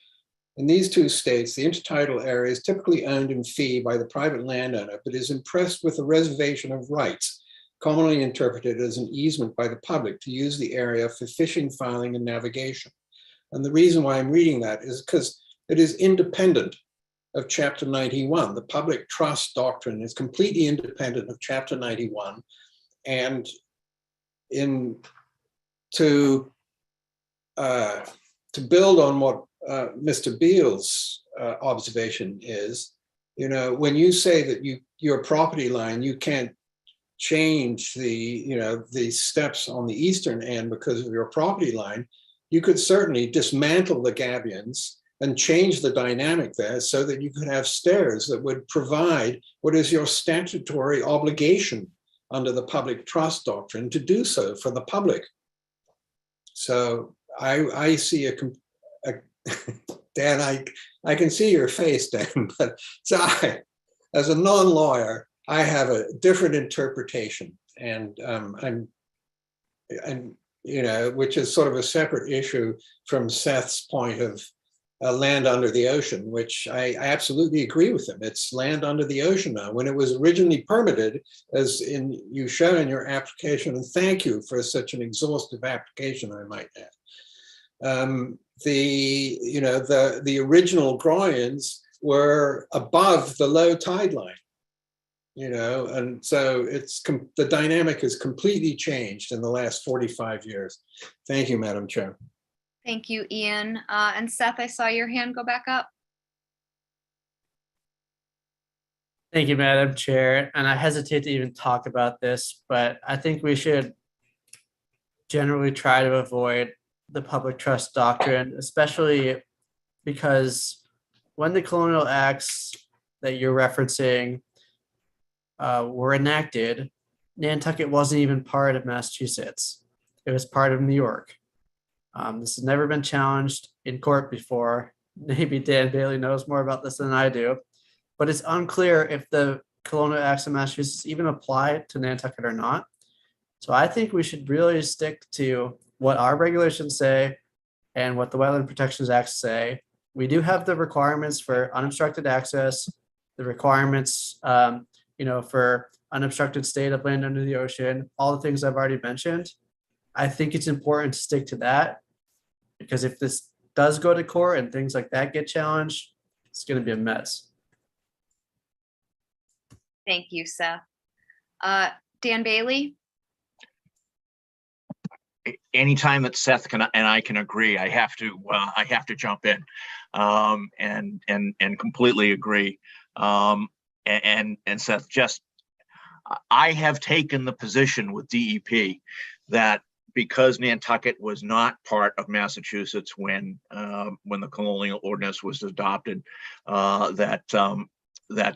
In these two states, the intertidal area is typically owned in fee by the private landowner, but is impressed with a reservation of rights, commonly interpreted as an easement by the public to use the area for fishing, fouling, and navigation. And the reason why I'm reading that is because it is independent of Chapter 91. The public trust doctrine is completely independent of Chapter 91. And to build on what Mr. Beal's observation is, when you say that your property line, you can't change the steps on the eastern end because of your property line, you could certainly dismantle the gabions and change the dynamic there so that you could have stairs that would provide what is your statutory obligation under the public trust doctrine to do so for the public. So I see Dan, I can see your face, Dan, but so as a non-lawyer, I have a different interpretation, and which is sort of a separate issue from Seth's point of land under the ocean, which I absolutely agree with him. It's land under the ocean now. When it was originally permitted, as you show in your application, and thank you for such an exhaustive application, I might add. The original groins were above the low tide line. And so the dynamic has completely changed in the last 45 years. Thank you, Madam Chair. Thank you, Ian. And Seth, I saw your hand go back up. Thank you, Madam Chair. And I hesitate to even talk about this, but I think we should generally try to avoid the public trust doctrine, especially because when the colonial acts that you're referencing were enacted, Nantucket wasn't even part of Massachusetts. It was part of New York. This has never been challenged in court before. Maybe Dan Bailey knows more about this than I do, but it's unclear if the colonial acts of Massachusetts even apply to Nantucket or not. So I think we should really stick to what our regulations say and what the Wetland Protections Act say. We do have the requirements for unobstructed access, the requirements for unobstructed state of land under the ocean, all the things I've already mentioned. I think it's important to stick to that, because if this does go to court and things like that get challenged, it's going to be a mess. Thank you, Seth. Dan Bailey? Anytime that Seth and I can agree, I have to jump in, and completely agree. And Seth, I have taken the position with DEP that because Nantucket was not part of Massachusetts when the colonial ordinance was adopted, that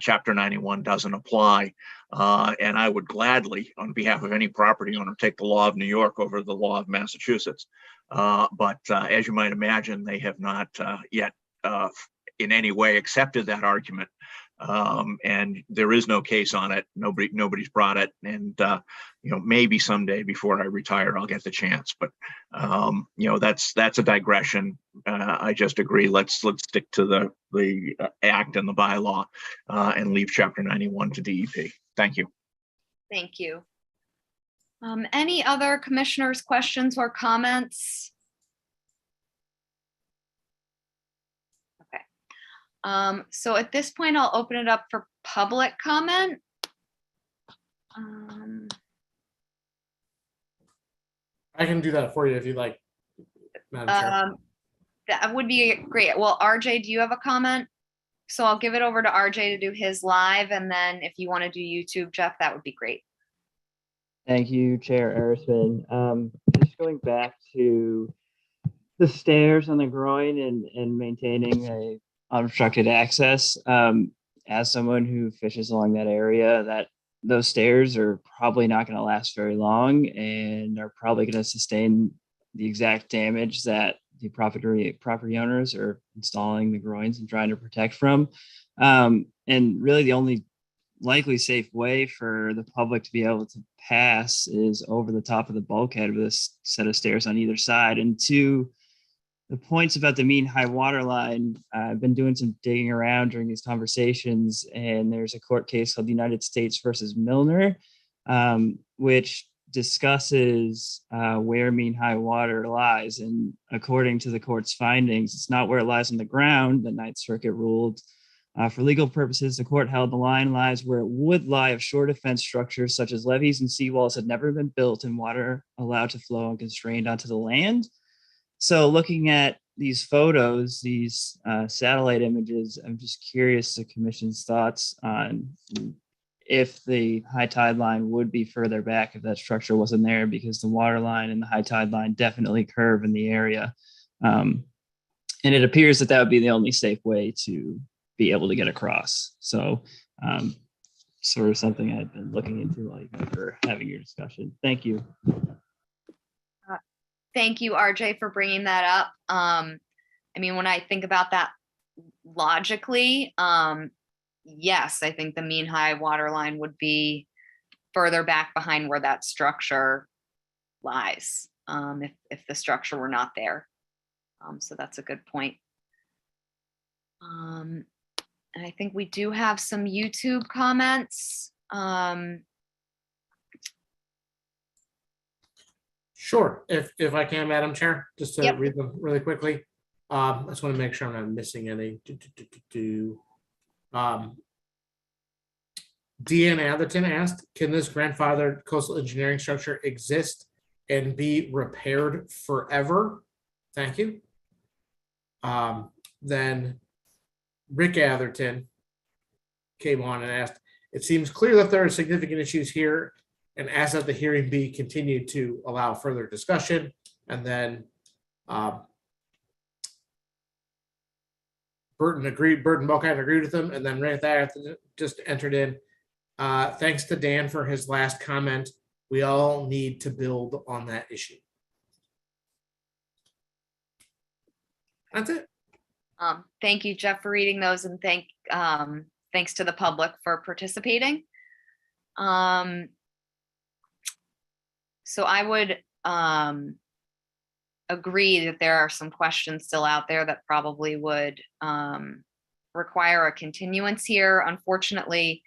Chapter 91 doesn't apply. And I would gladly, on behalf of any property owner, take the law of New York over the law of Massachusetts. But as you might imagine, they have not yet in any way accepted that argument. And there is no case on it. Nobody's brought it. And maybe someday before I retire, I'll get the chance. But that's a digression. I just agree. Let's stick to the act and the bylaw, and leave Chapter 91 to DEP. Thank you. Thank you. Any other commissioners' questions or comments? Okay. So at this point, I'll open it up for public comment. I can do that for you if you'd like, Madam Chair. That would be great. Well, RJ, do you have a comment? So I'll give it over to RJ to do his live, and then if you want to do YouTube, Jeff, that would be great. Thank you, Chair Erisman. Just going back to the stairs on the groin and maintaining a unobstructed access. As someone who fishes along that area, those stairs are probably not going to last very long and are probably going to sustain the exact damage that the property owners are installing the groins and trying to protect from. And really the only likely safe way for the public to be able to pass is over the top of the bulkhead with a set of stairs on either side. And to the points about the mean high water line, I've been doing some digging around during these conversations, and there's a court case called the United States versus Milner, which discusses where mean high water lies. And according to the court's findings, it's not where it lies on the ground. The Ninth Circuit ruled for legal purposes, the court held the line lies where it would lie if shore defense structures such as levees and seawalls had never been built and water allowed to flow unconstrained onto the land. So looking at these photos, these satellite images, I'm just curious the commission's thoughts on if the high tide line would be further back if that structure wasn't there, because the water line and the high tide line definitely curve in the area. And it appears that would be the only safe way to be able to get across. So sort of something I've been looking into while you guys were having your discussion. Thank you. Thank you, RJ, for bringing that up. I mean, when I think about that logically, yes, I think the mean high water line would be further back behind where that structure lies, if the structure were not there. So that's a good point. And I think we do have some YouTube comments. Sure, if I can, Madam Chair, just to Yep. read them really quickly. I just want to make sure I'm not missing any. Deanne Atherton asked, can this grandfathered coastal engineering structure exist and be repaired forever? Thank you. Then Rick Atherton came on and asked, it seems clear that there are significant issues here and asked that the hearing be continued to allow further discussion. And then Burton Bulkhead agreed with him, and then right there just entered in. Thanks to Dan for his last comment. We all need to build on that issue. That's it. Thank you, Jeff, for reading those, and thanks to the public for participating. So I would agree that there are some questions still out there that probably would require a continuance here. Unfortunately,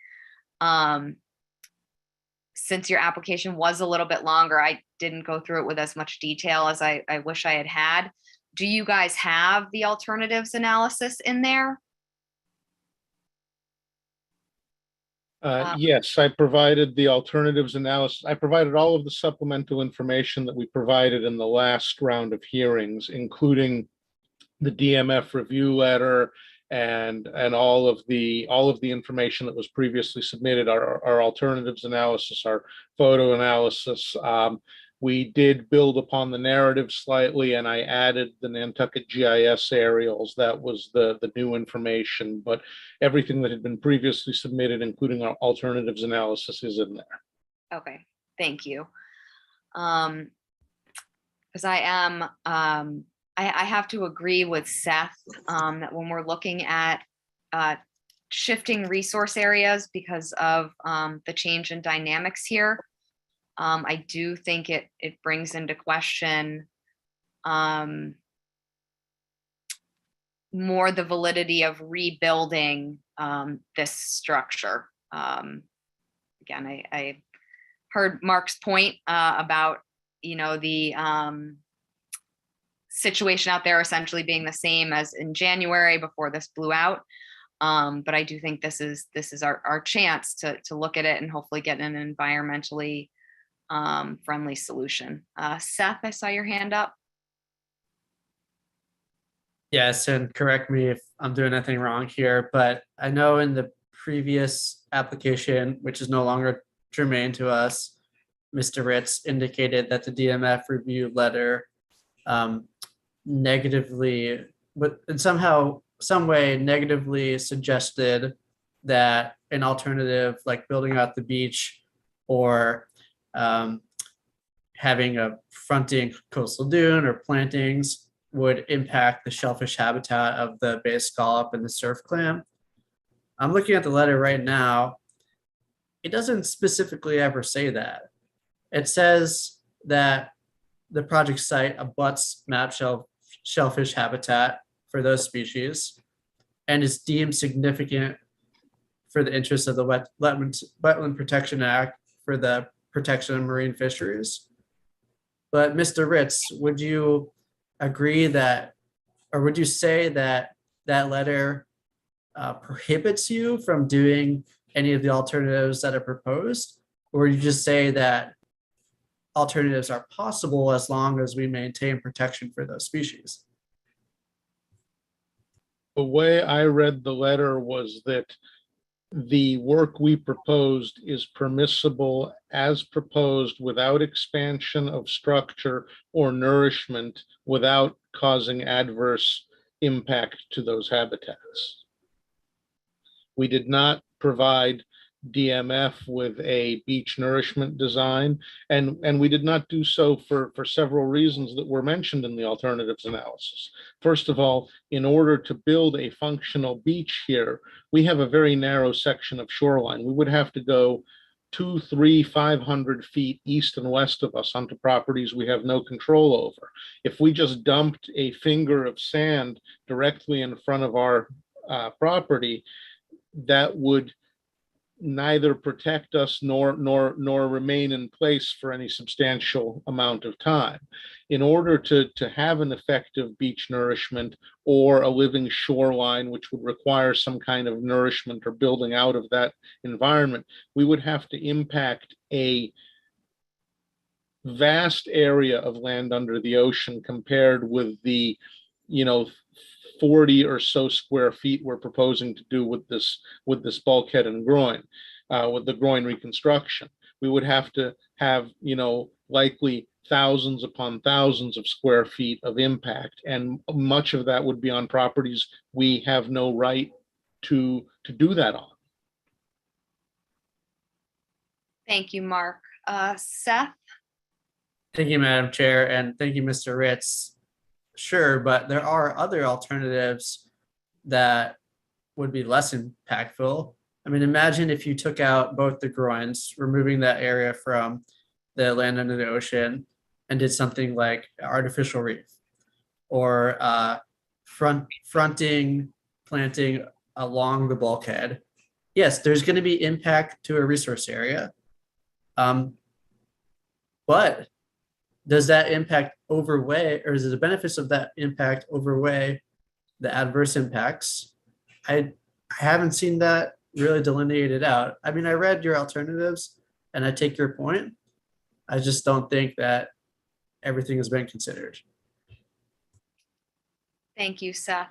since your application was a little bit longer, I didn't go through it with as much detail as I wish I had had. Do you guys have the alternatives analysis in there? Yes, I provided the alternatives analysis. I provided all of the supplemental information that we provided in the last round of hearings, including the DMF review letter and all of the information that was previously submitted, our alternatives analysis, our photo analysis. We did build upon the narrative slightly, and I added the Nantucket GIS aerials. That was the new information, but everything that had been previously submitted, including our alternatives analysis, is in there. Okay, thank you. Because I am, I have to agree with Seth that when we're looking at shifting resource areas because of the change in dynamics here, I do think it brings into question more the validity of rebuilding this structure. Again, I heard Mark's point about, the situation out there essentially being the same as in January before this blew out. But I do think this is our chance to look at it and hopefully get an environmentally friendly solution. Seth, I saw your hand up. Yes, and correct me if I'm doing anything wrong here, but I know in the previous application, which is no longer germane to us, Mr. Ritz indicated that the DMF review letter negatively, but in some way negatively suggested that an alternative like building out the beach or having a fronting coastal dune or plantings would impact the shellfish habitat of the bay scallop and the surf clam. I'm looking at the letter right now. It doesn't specifically ever say that. It says that the project site abuts map shellfish habitat for those species and is deemed significant for the interests of the Wetland Protection Act for the protection of marine fisheries. But Mr. Ritz, would you agree that, or would you say that that letter prohibits you from doing any of the alternatives that are proposed? Or would you just say that alternatives are possible as long as we maintain protection for those species? The way I read the letter was that the work we proposed is permissible as proposed without expansion of structure or nourishment without causing adverse impact to those habitats. We did not provide DMF with a beach nourishment design, and we did not do so for several reasons that were mentioned in the alternatives analysis. First of all, in order to build a functional beach here, we have a very narrow section of shoreline. We would have to go 200, 300, 500 feet east and west of us onto properties we have no control over. If we just dumped a finger of sand directly in front of our property, that would neither protect us nor remain in place for any substantial amount of time. In order to have an effective beach nourishment or a living shoreline, which would require some kind of nourishment or building out of that environment, we would have to impact a vast area of land under the ocean compared with the 40 or so square feet we're proposing to do with this bulkhead and groin, with the groin reconstruction. We would have to have, likely thousands upon thousands of square feet of impact, and much of that would be on properties we have no right to do that on. Thank you, Mark. Seth? Thank you, Madam Chair, and thank you, Mr. Ritz. Sure, but there are other alternatives that would be less impactful. I mean, imagine if you took out both the groins, removing that area from the land under the ocean, and did something like artificial reef or fronting planting along the bulkhead. Yes, there's going to be impact to a resource area, But does that impact overweigh, or does the benefits of that impact overweigh the adverse impacts? I haven't seen that really delineated out. I mean, I read your alternatives and I take your point. I just don't think that everything has been considered. Thank you, Seth.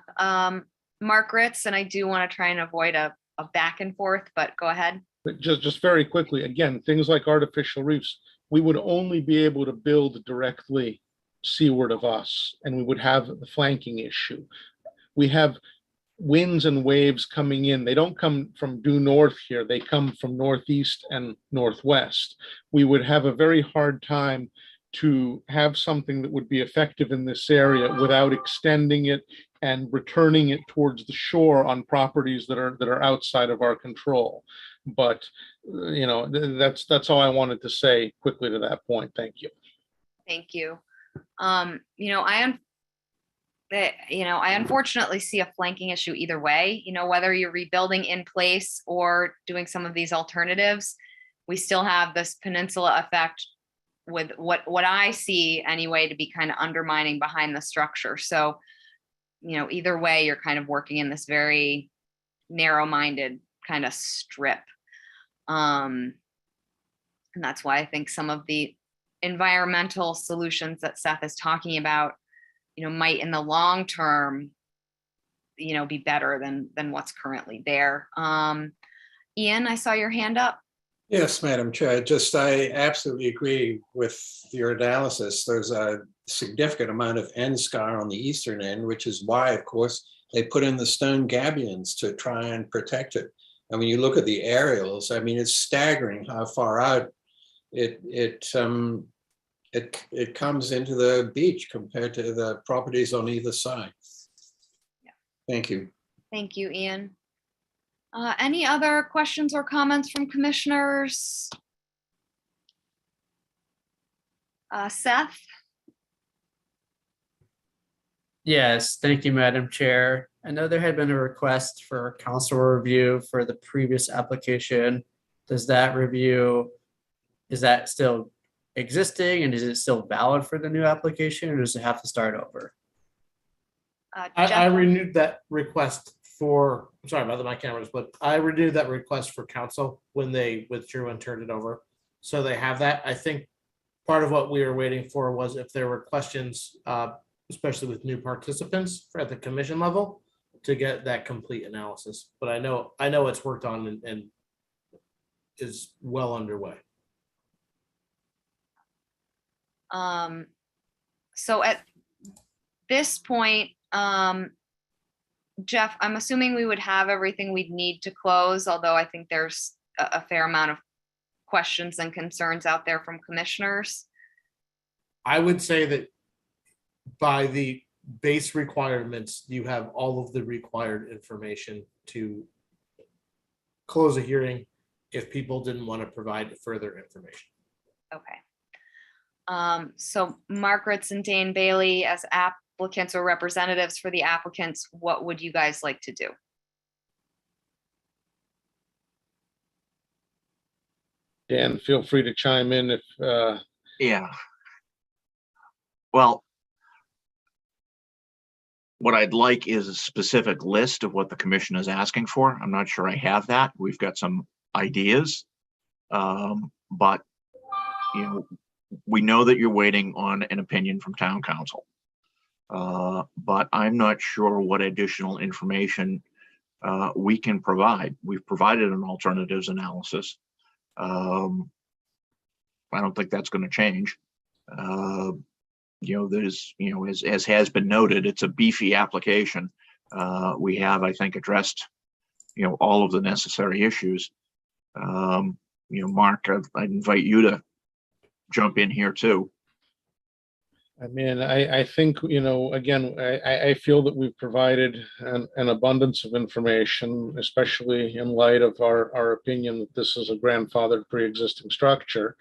Mark Ritz, and I do want to try and avoid a back and forth, but go ahead. But just very quickly, again, things like artificial reefs, we would only be able to build directly seaward of us, and we would have the flanking issue. We have winds and waves coming in. They don't come from due north here. They come from northeast and northwest. We would have a very hard time to have something that would be effective in this area without extending it and returning it towards the shore on properties that are outside of our control. But that's all I wanted to say quickly to that point. Thank you. Thank you. I unfortunately see a flanking issue either way. Whether you're rebuilding in place or doing some of these alternatives, we still have this peninsula effect with what I see anyway to be kind of undermining behind the structure. So, either way, you're kind of working in this very narrow-minded kind of strip. And that's why I think some of the environmental solutions that Seth is talking about, might in the long term, be better than what's currently there. Ian, I saw your hand up. Yes, Madam Chair. I absolutely agree with your analysis. There's a significant amount of end scar on the eastern end, which is why, of course, they put in the stone gabions to try and protect it. And when you look at the aerials, I mean, it's staggering how far out it comes into the beach compared to the properties on either side. Yeah. Thank you. Thank you, Ian. Any other questions or comments from commissioners? Seth? Yes, thank you, Madam Chair. I know there had been a request for council review for the previous application. Does that review, is that still existing and is it still valid for the new application, or does it have to start over? I renewed that request for, I'm sorry about my cameras, but I renewed that request for council when they withdrew and turned it over. So they have that. I think part of what we were waiting for was if there were questions, especially with new participants at the commission level, to get that complete analysis. But I know it's worked on and is well underway. So at this point, Jeff, I'm assuming we would have everything we'd need to close, although I think there's a fair amount of questions and concerns out there from commissioners. I would say that by the base requirements, you have all of the required information to close a hearing if people didn't want to provide further information. Okay. So Margaret and Dane Bailey, as applicants or representatives for the applicants, what would you guys like to do? Dan, feel free to chime in if Yeah. Well, what I'd like is a specific list of what the commission is asking for. I'm not sure I have that. We've got some ideas. But we know that you're waiting on an opinion from town council. But I'm not sure what additional information we can provide. We've provided an alternatives analysis. I don't think that's going to change. There's, as has been noted, it's a beefy application. We have, I think, addressed, all of the necessary issues. Mark, I invite you to jump in here too. I mean, I think, again, I feel that we've provided an abundance of information, especially in light of our opinion that this is a grandfathered pre-existing structure.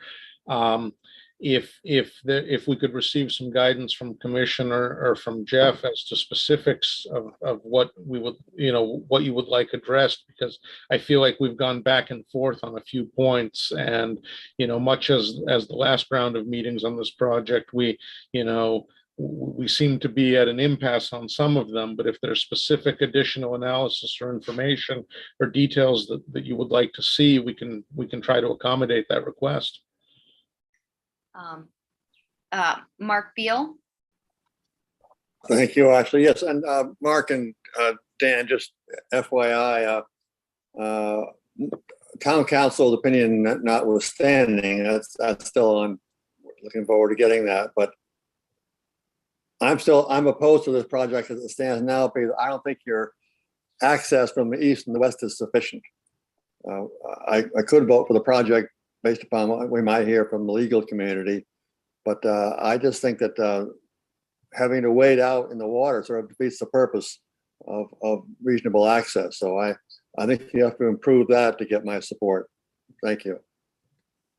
if we could receive some guidance from Commissioner or from Jeff as to specifics of what we would, what you would like addressed, because I feel like we've gone back and forth on a few points, and, much as the last round of meetings on this project, we seem to be at an impasse on some of them, but if there's specific additional analysis or information or details that you would like to see, we can try to accommodate that request. Mark Beal. Thank you, Ashley. Yes, and Mark and Dan, just FYI, town council's opinion notwithstanding, that's still on. Looking forward to getting that, but I'm opposed to this project as it stands now because I don't think your access from the east and the west is sufficient. I could vote for the project based upon what we might hear from the legal community, but I just think that having to wade out in the water sort of defeats the purpose of reasonable access. So I think you have to improve that to get my support. Thank you.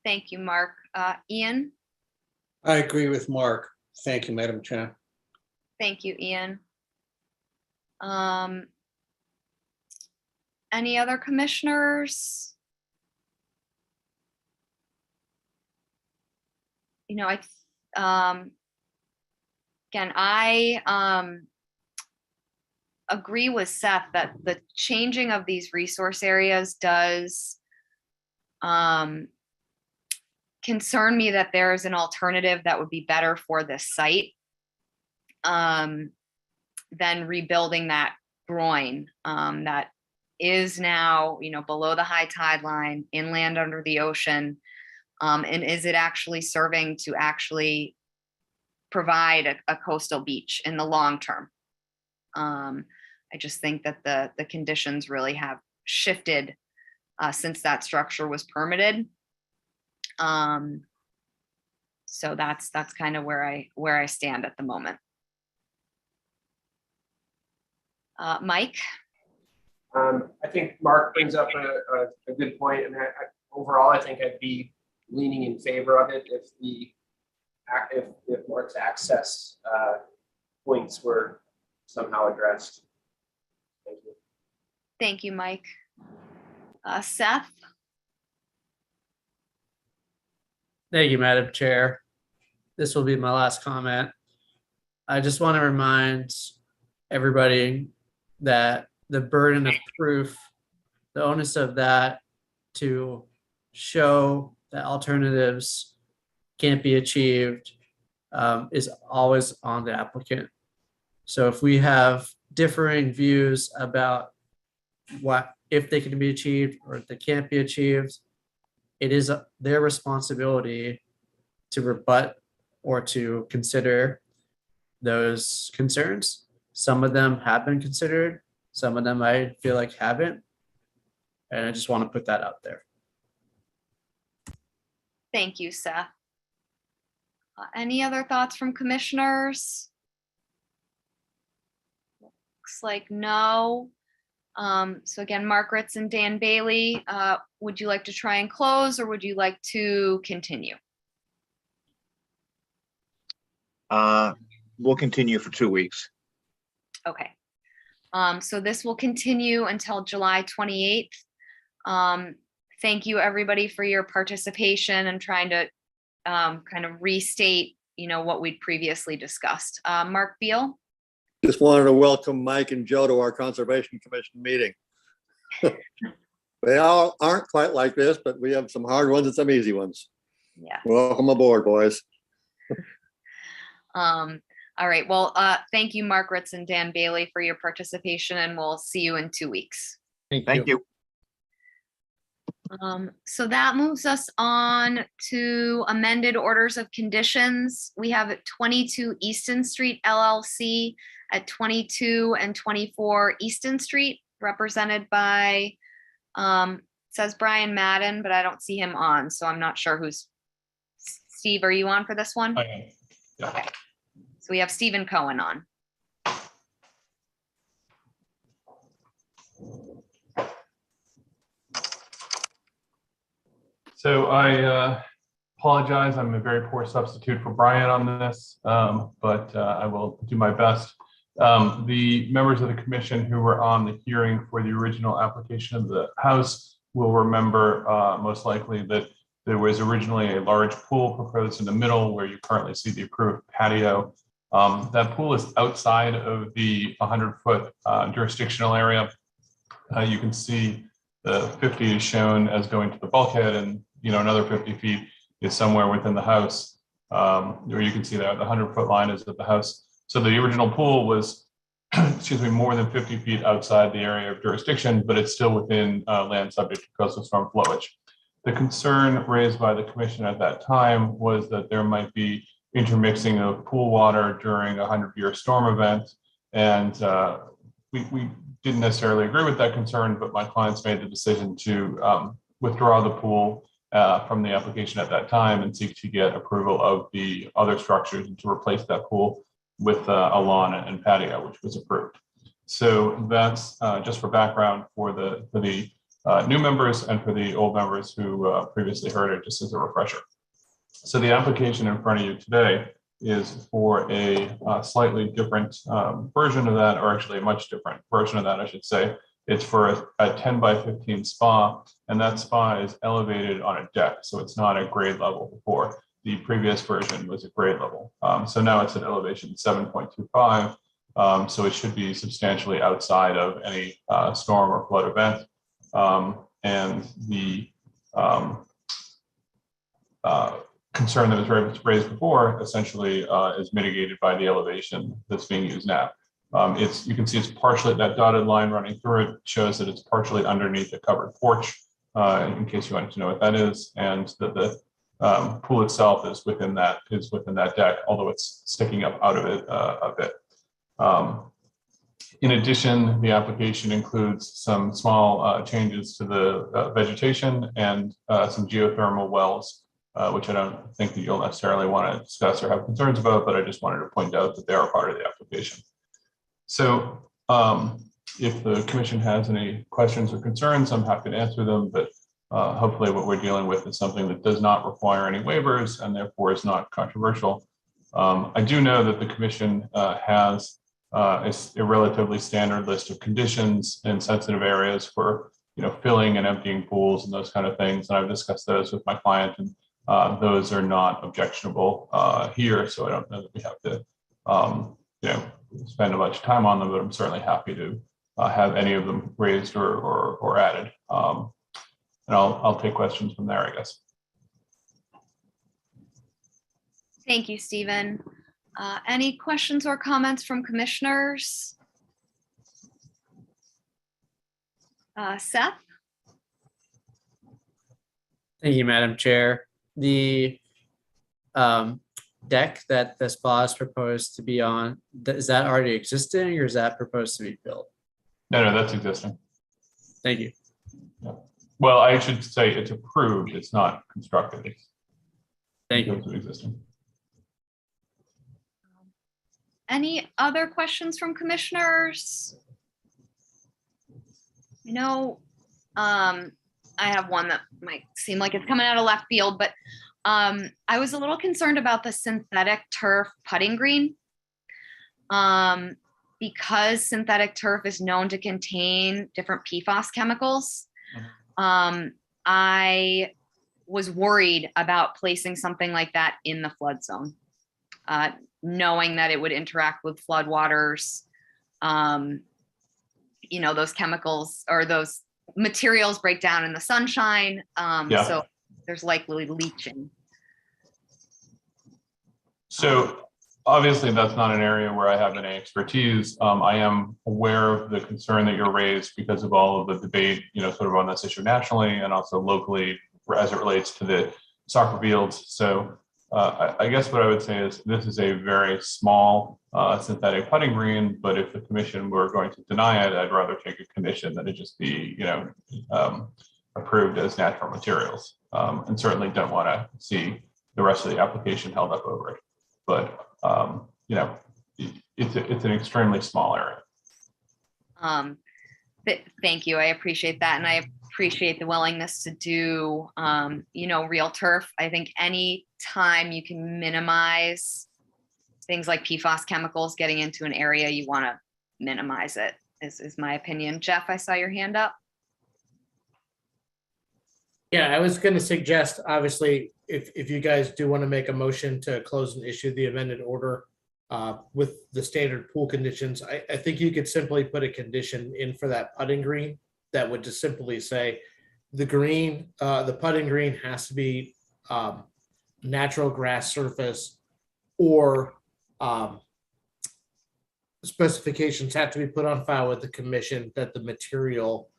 Thank you, Mark. Ian. I agree with Mark. Thank you, Madam Chair. Thank you, Ian. Any other commissioners? I agree with Seth that the changing of these resource areas does concern me that there is an alternative that would be better for this site than rebuilding that groin that is now, below the high tide line, inland under the ocean. And is it actually serving to actually provide a coastal beach in the long term? I just think that the conditions really have shifted since that structure was permitted. So that's kind of where I stand at the moment. Mike? I think Mark brings up a good point, and overall, I think I'd be leaning in favor of it if Mark's access points were somehow addressed. Thank you. Thank you, Mike. Seth? Thank you, Madam Chair. This will be my last comment. I just want to remind everybody that the burden of proof, the onus of that to show that alternatives can't be achieved is always on the applicant. So if we have differing views about what if they can be achieved or if they can't be achieved, it is their responsibility to rebut or to consider those concerns. Some of them have been considered, some of them I feel like haven't, and I just want to put that out there. Thank you, Seth. Any other thoughts from commissioners? Looks like no. So again, Mark Ritz and Dan Bailey, would you like to try and close, or would you like to continue? We'll continue for 2 weeks. Okay. So this will continue until July 28th. Thank you, everybody, for your participation and trying to kind of restate, what we'd previously discussed. Mark Beal? Just wanted to welcome Mike and Joe to our Conservation Commission meeting. They all aren't quite like this, but we have some hard ones and some easy ones. Yeah. Welcome aboard, boys. All right. Well, thank you, Mark Ritz and Dan Bailey, for your participation, and we'll see you in 2 weeks. Thank you. So that moves us on to amended orders of conditions. We have at 22 Easton Street LLC at 22 and 24 Easton Street, represented by, says Brian Madden, but I don't see him on, so I'm not sure who's. Steve, are you on for this one? I am. Yeah. Okay. So we have Stephen Cohen on. So I apologize. I'm a very poor substitute for Brian on this, but I will do my best. The members of the commission who were on the hearing for the original application of the house will remember most likely that there was originally a large pool proposed in the middle where you currently see the approved patio. That pool is outside of the 100-foot jurisdictional area. You can see the 50 is shown as going to the bulkhead, and another 50 feet is somewhere within the house. Where you can see that the 100-foot line is at the house. So the original pool was, excuse me, more than 50 feet outside the area of jurisdiction, but it's still within land subject to coastal storm flowage. The concern raised by the commission at that time was that there might be intermixing of pool water during a 100-year storm event. And we didn't necessarily agree with that concern, but my clients made the decision to withdraw the pool from the application at that time and seek to get approval of the other structures and to replace that pool with a lawn and patio, which was approved. So that's just for background for the new members and for the old members who previously heard it, just as a refresher. So the application in front of you today is for a slightly different version of that, or actually a much different version of that, I should say. It's for a 10 by 15 spa, and that spa is elevated on a deck, so it's not at grade level before. The previous version was at grade level. So now it's at elevation 7.25, so it should be substantially outside of any storm or flood event. And the concern that was raised before essentially is mitigated by the elevation that's being used now. You can see it's partially, that dotted line running through it shows that it's partially underneath the covered porch, in case you wanted to know what that is, and that the pool itself is within that deck, although it's sticking up out of it a bit. In addition, the application includes some small changes to the vegetation and some geothermal wells, which I don't think that you'll necessarily want to discuss or have concerns about, but I just wanted to point out that they are part of the application. So if the commission has any questions or concerns, I'm happy to answer them, but hopefully what we're dealing with is something that does not require any waivers and therefore is not controversial. I do know that the commission has a relatively standard list of conditions in sensitive areas for filling and emptying pools and those kind of things. And I've discussed those with my client, and those are not objectionable here. So I don't know that we have to spend a bunch of time on them, but I'm certainly happy to have any of them raised or added. And I'll take questions from there, I guess. Thank you, Stephen. Any questions or comments from commissioners? Seth? Thank you, Madam Chair. The deck that the spa is proposed to be on, is that already existing or is that proposed to be built? No, that's existing. Thank you. Yeah. Well, I should say it's approved. It's not constructed. Thank you. It's existing. Any other questions from commissioners? I have one that might seem like it's coming out of left field, but I was a little concerned about the synthetic turf putting green. Because synthetic turf is known to contain different PFAS chemicals. I was worried about placing something like that in the flood zone, knowing that it would interact with flood waters. Those chemicals or those materials break down in the sunshine. So there's likely leaching. So obviously that's not an area where I have any expertise. I am aware of the concern that you're raised because of all of the debate, sort of on this issue nationally and also locally as it relates to the soccer fields. So I guess what I would say is this is a very small synthetic putting green, but if the commission were going to deny it, I'd rather take a condition that it just be, approved as natural materials, and certainly don't want to see the rest of the application held up over it. But it's an extremely small area. Thank you. I appreciate that. And I appreciate the willingness to do, real turf. I think any time you can minimize things like PFAS chemicals getting into an area, you want to minimize it, is my opinion. Jeff, I saw your hand up. Yeah, I was going to suggest, obviously, if you guys do want to make a motion to close and issue the amended order with the standard pool conditions, I think you could simply put a condition in for that putting green that would just simply say the putting green has to be natural grass surface, or specifications have to be put on file with the commission that the material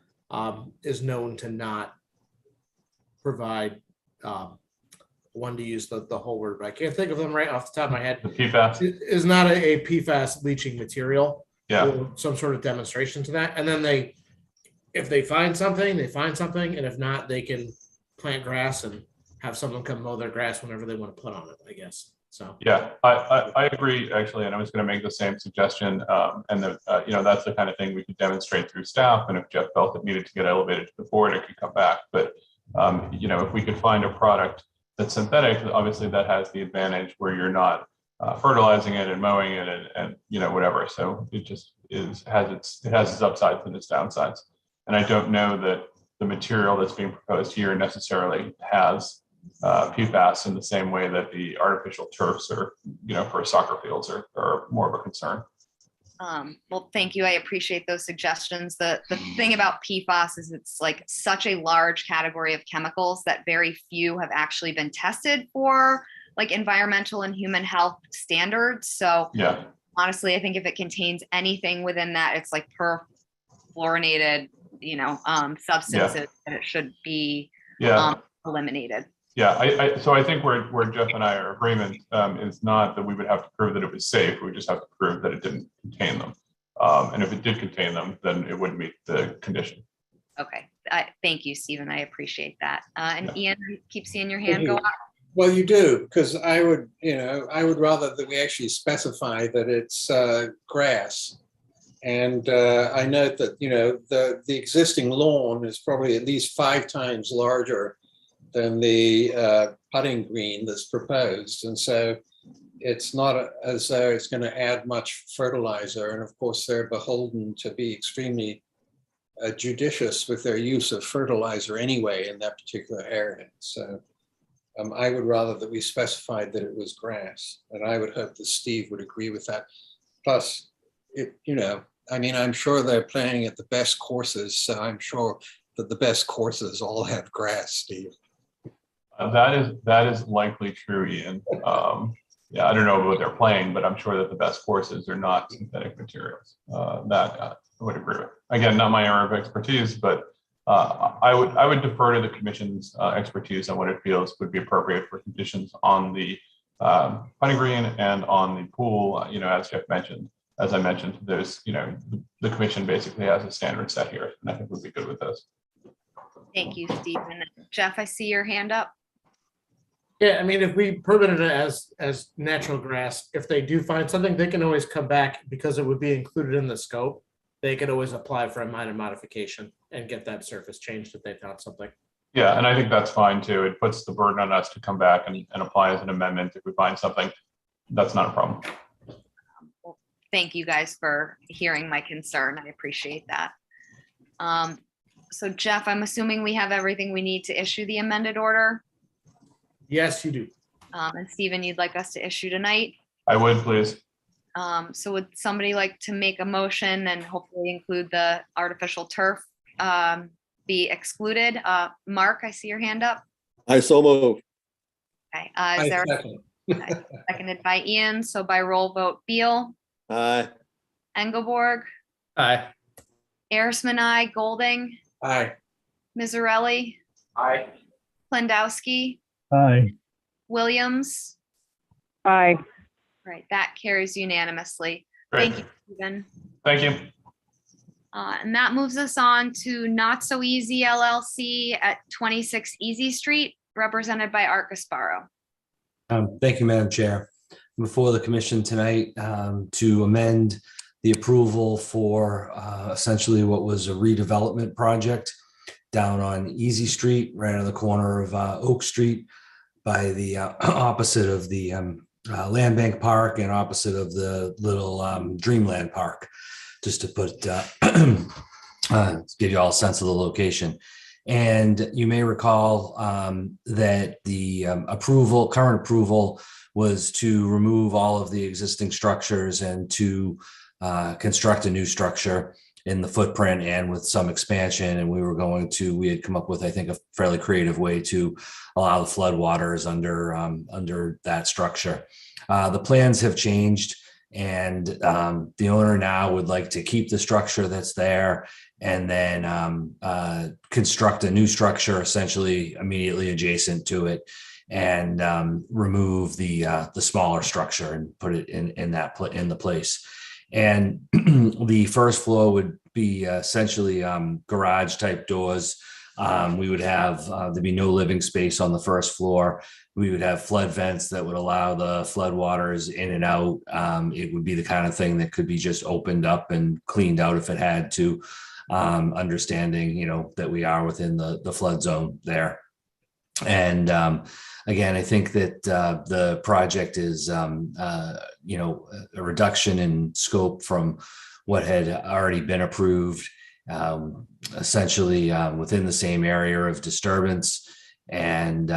is known to not provide, one to use the whole word, but I can't think of them right off the top of my head. The PFAS. Is not a PFAS leaching material. Yeah. Or some sort of demonstration to that. And then if they find something, they find something. And if not, they can plant grass and have someone come mow their grass whenever they want to put on it, I guess. So. Yeah, I agree, actually, and I was going to make the same suggestion. And that's the kind of thing we could demonstrate through staff. And if Jeff felt it needed to get elevated to the board, it could come back. But if we could find a product that's synthetic, obviously that has the advantage where you're not fertilizing it and mowing it and whatever. So it just has its upsides and its downsides. And I don't know that the material that's being proposed here necessarily has PFAS in the same way that the artificial turfs or for soccer fields are more of a concern. Well, thank you. I appreciate those suggestions. The thing about PFAS is it's like such a large category of chemicals that very few have actually been tested for like environmental and human health standards. So yeah, honestly, I think if it contains anything within that, it's like perfluorinated, substances, and it should be eliminated. Yeah, so I think where Jeff and I are agreement is not that we would have to prove that it was safe. We just have to prove that it didn't contain them. And if it did contain them, then it wouldn't meet the condition. Okay. Thank you, Stephen. I appreciate that. And Ian, I keep seeing your hand go up. Well, you do, because I would rather that we actually specify that it's grass. And I note that, the existing lawn is probably at least 5 times larger than the putting green that's proposed. And so it's not as though it's going to add much fertilizer. And of course, they're beholden to be extremely judicious with their use of fertilizer anyway in that particular area. So I would rather that we specified that it was grass. And I would hope that Steve would agree with that. Plus, I'm sure they're playing at the best courses. So I'm sure that the best courses all have grass, Steve. That is likely true, Ian. I don't know what they're playing, but I'm sure that the best courses are not synthetic materials. That I would agree with. Again, not my area of expertise, but I would defer to the commission's expertise on what it feels would be appropriate for conditions on the putting green and on the pool. As Jeff mentioned, as I mentioned, there's the commission basically has a standard set here, and I think we'd be good with those. Thank you, Stephen. Jeff, I see your hand up. Yeah, if we permitted it as natural grass, if they do find something, they can always come back because it would be included in the scope. They could always apply for a minor modification and get that surface changed if they found something. Yeah, and I think that's fine too. It puts the burden on us to come back and apply as an amendment if we find something. That's not a problem. Well, thank you guys for hearing my concern. I appreciate that. So Jeff, I'm assuming we have everything we need to issue the amended order. Yes, you do. And Stephen, you'd like us to issue tonight? I would, please. So would somebody like to make a motion and hopefully include the artificial turf be excluded? Mark, I see your hand up. I so move. Okay. Is there seconded by Ian? So by roll vote, Beal, Aye. Engelborg, Aye. Arisman, aye. Golding, Aye. Mizzarelli, Aye. Klendowski, Aye. Williams. Aye. Right, that carries unanimously. Great. Thank you, Stephen. Thank you. And that moves us on to Not So Easy LLC at 26 Easy Street, represented by Art Gasparo. Thank you, Madam Chair. Before the commission tonight to amend the approval for essentially what was a redevelopment project down on Easy Street, right on the corner of Oak Street, by the opposite of the Land Bank Park and opposite of the little Dreamland Park, just to put give you all a sense of the location. And you may recall that the current approval was to remove all of the existing structures and to construct a new structure in the footprint and with some expansion. And we had come up with, I think, a fairly creative way to allow the floodwaters under that structure. The plans have changed, and the owner now would like to keep the structure that's there and then construct a new structure essentially immediately adjacent to it, and remove the smaller structure and put it in the place. And the first floor would be essentially garage type doors. We would have there'd be no living space on the first floor. We would have flood vents that would allow the flood waters in and out. It would be the kind of thing that could be just opened up and cleaned out if it had to, understanding, that we are within the flood zone there. And again, I think that the project is, a reduction in scope from what had already been approved, essentially within the same area of disturbance. And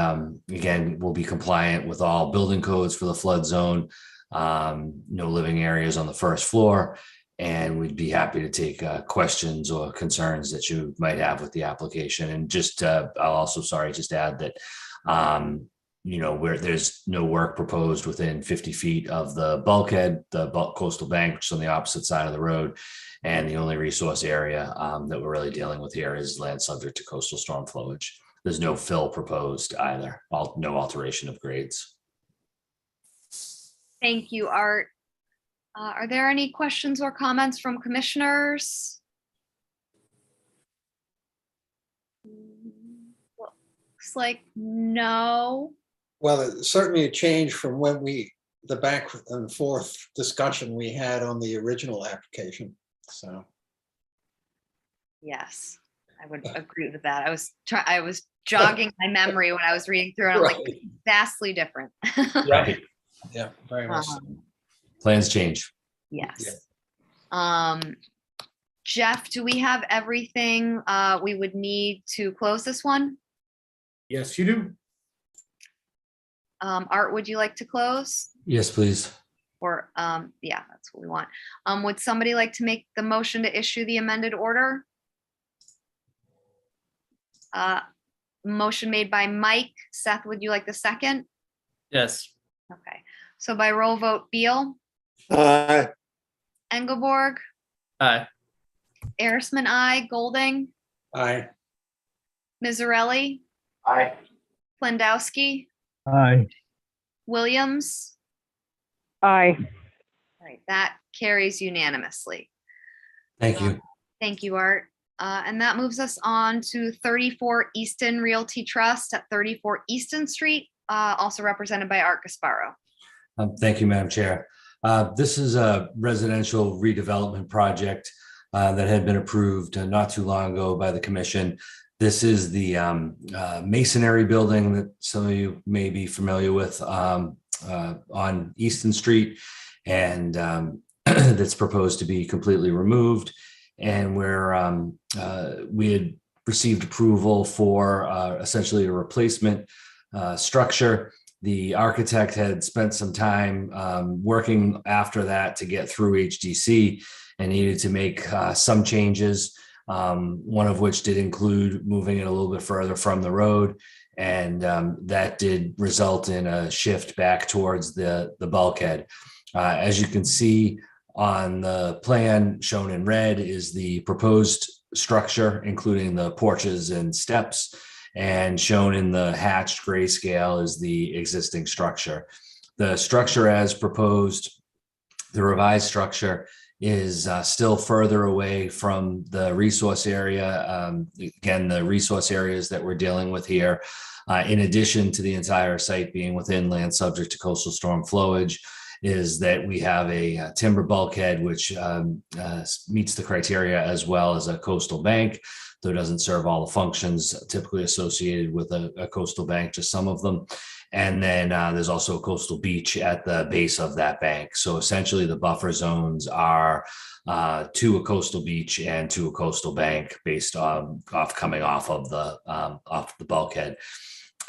again, we'll be compliant with all building codes for the flood zone, no living areas on the first floor. And we'd be happy to take questions or concerns that you might have with the application. And just, I'll also, just add that, where there's no work proposed within 50 feet of the bulkhead, the coastal bank, which is on the opposite side of the road. And the only resource area that we're really dealing with here is land subject to coastal storm flowage. There's no fill proposed either, no alteration of grades. Thank you, Art. Are there any questions or comments from commissioners? Looks like no. Well, it's certainly a change from when the back and forth discussion we had on the original application, so. Yes, I would agree with that. I was jogging my memory when I was reading through, and I'm like, vastly different. Right. Yeah, very much so. Plans change. Yes. Yeah. Jeff, do we have everything we would need to close this one? Yes, you do. Art, would you like to close? Yes, please. Or, yeah, that's what we want. Would somebody like to make the motion to issue the amended order? Motion made by Mike. Seth, would you like the second? Yes. Okay. So by roll vote, Beal, Aye. Engelborg, Aye. Arisman, aye. Golding, Aye. Mizzarelli, Aye. Plandowski, Aye. Williams. Aye. All right, that carries unanimously. Thank you. Thank you, Art. And that moves us on to 34 Easton Realty Trust at 34 Easton Street, also represented by Art Gasparo. Thank you, Madam Chair. This is a residential redevelopment project that had been approved not too long ago by the commission. This is the masonry building that some of you may be familiar with on Easton Street, and that's proposed to be completely removed. And where we had received approval for essentially a replacement structure. The architect had spent some time working after that to get through HDC and needed to make some changes, one of which did include moving it a little bit further from the road. And that did result in a shift back towards the bulkhead. As you can see on the plan shown in red is the proposed structure, including the porches and steps. And shown in the hatched grayscale is the existing structure. The structure as proposed, the revised structure, is still further away from the resource area. Again, the resource areas that we're dealing with here, in addition to the entire site being within land subject to coastal storm flowage, is that we have a timber bulkhead, which meets the criteria as well as a coastal bank, though it doesn't serve all the functions typically associated with a coastal bank, just some of them. And then there's also a coastal beach at the base of that bank. So essentially the buffer zones are to a coastal beach and to a coastal bank based on coming off of the bulkhead.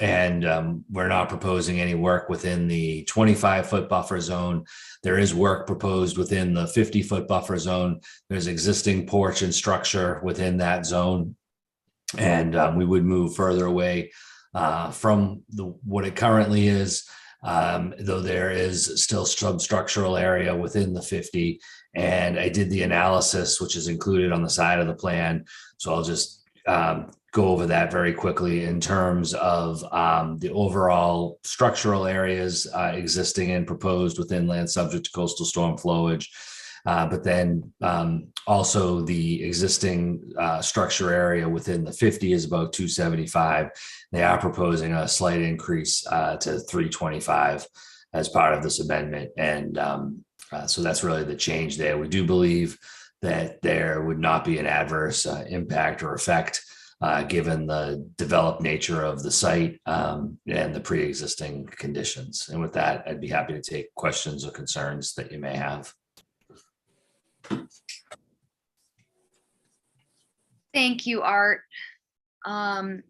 And we're not proposing any work within the 25-foot buffer zone. There is work proposed within the 50-foot buffer zone. There's existing porch and structure within that zone. And we would move further away from what it currently is, though there is still substructural area within the 50. And I did the analysis, which is included on the side of the plan. So I'll just go over that very quickly in terms of the overall structural areas existing and proposed within land subject to coastal storm flowage. But then also the existing structure area within the 50 is about 275. They are proposing a slight increase to 325 as part of this amendment. And so that's really the change there. We do believe that there would not be an adverse impact or effect given the developed nature of the site and the pre-existing conditions. And with that, I'd be happy to take questions or concerns that you may have. Thank you, Art. Are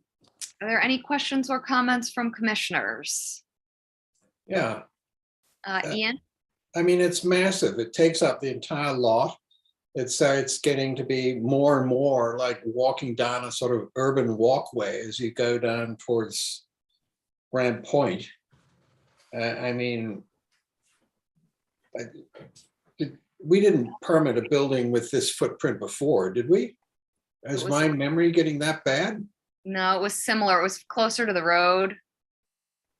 there any questions or comments from commissioners? Yeah, Ian? I mean, it's massive. It takes up the entire lot. It's getting to be more and more like walking down a sort of urban walkway as you go down towards Grand Point. I mean, we didn't permit a building with this footprint before, did we? Is my memory getting that bad? No, it was similar. It was closer to the road.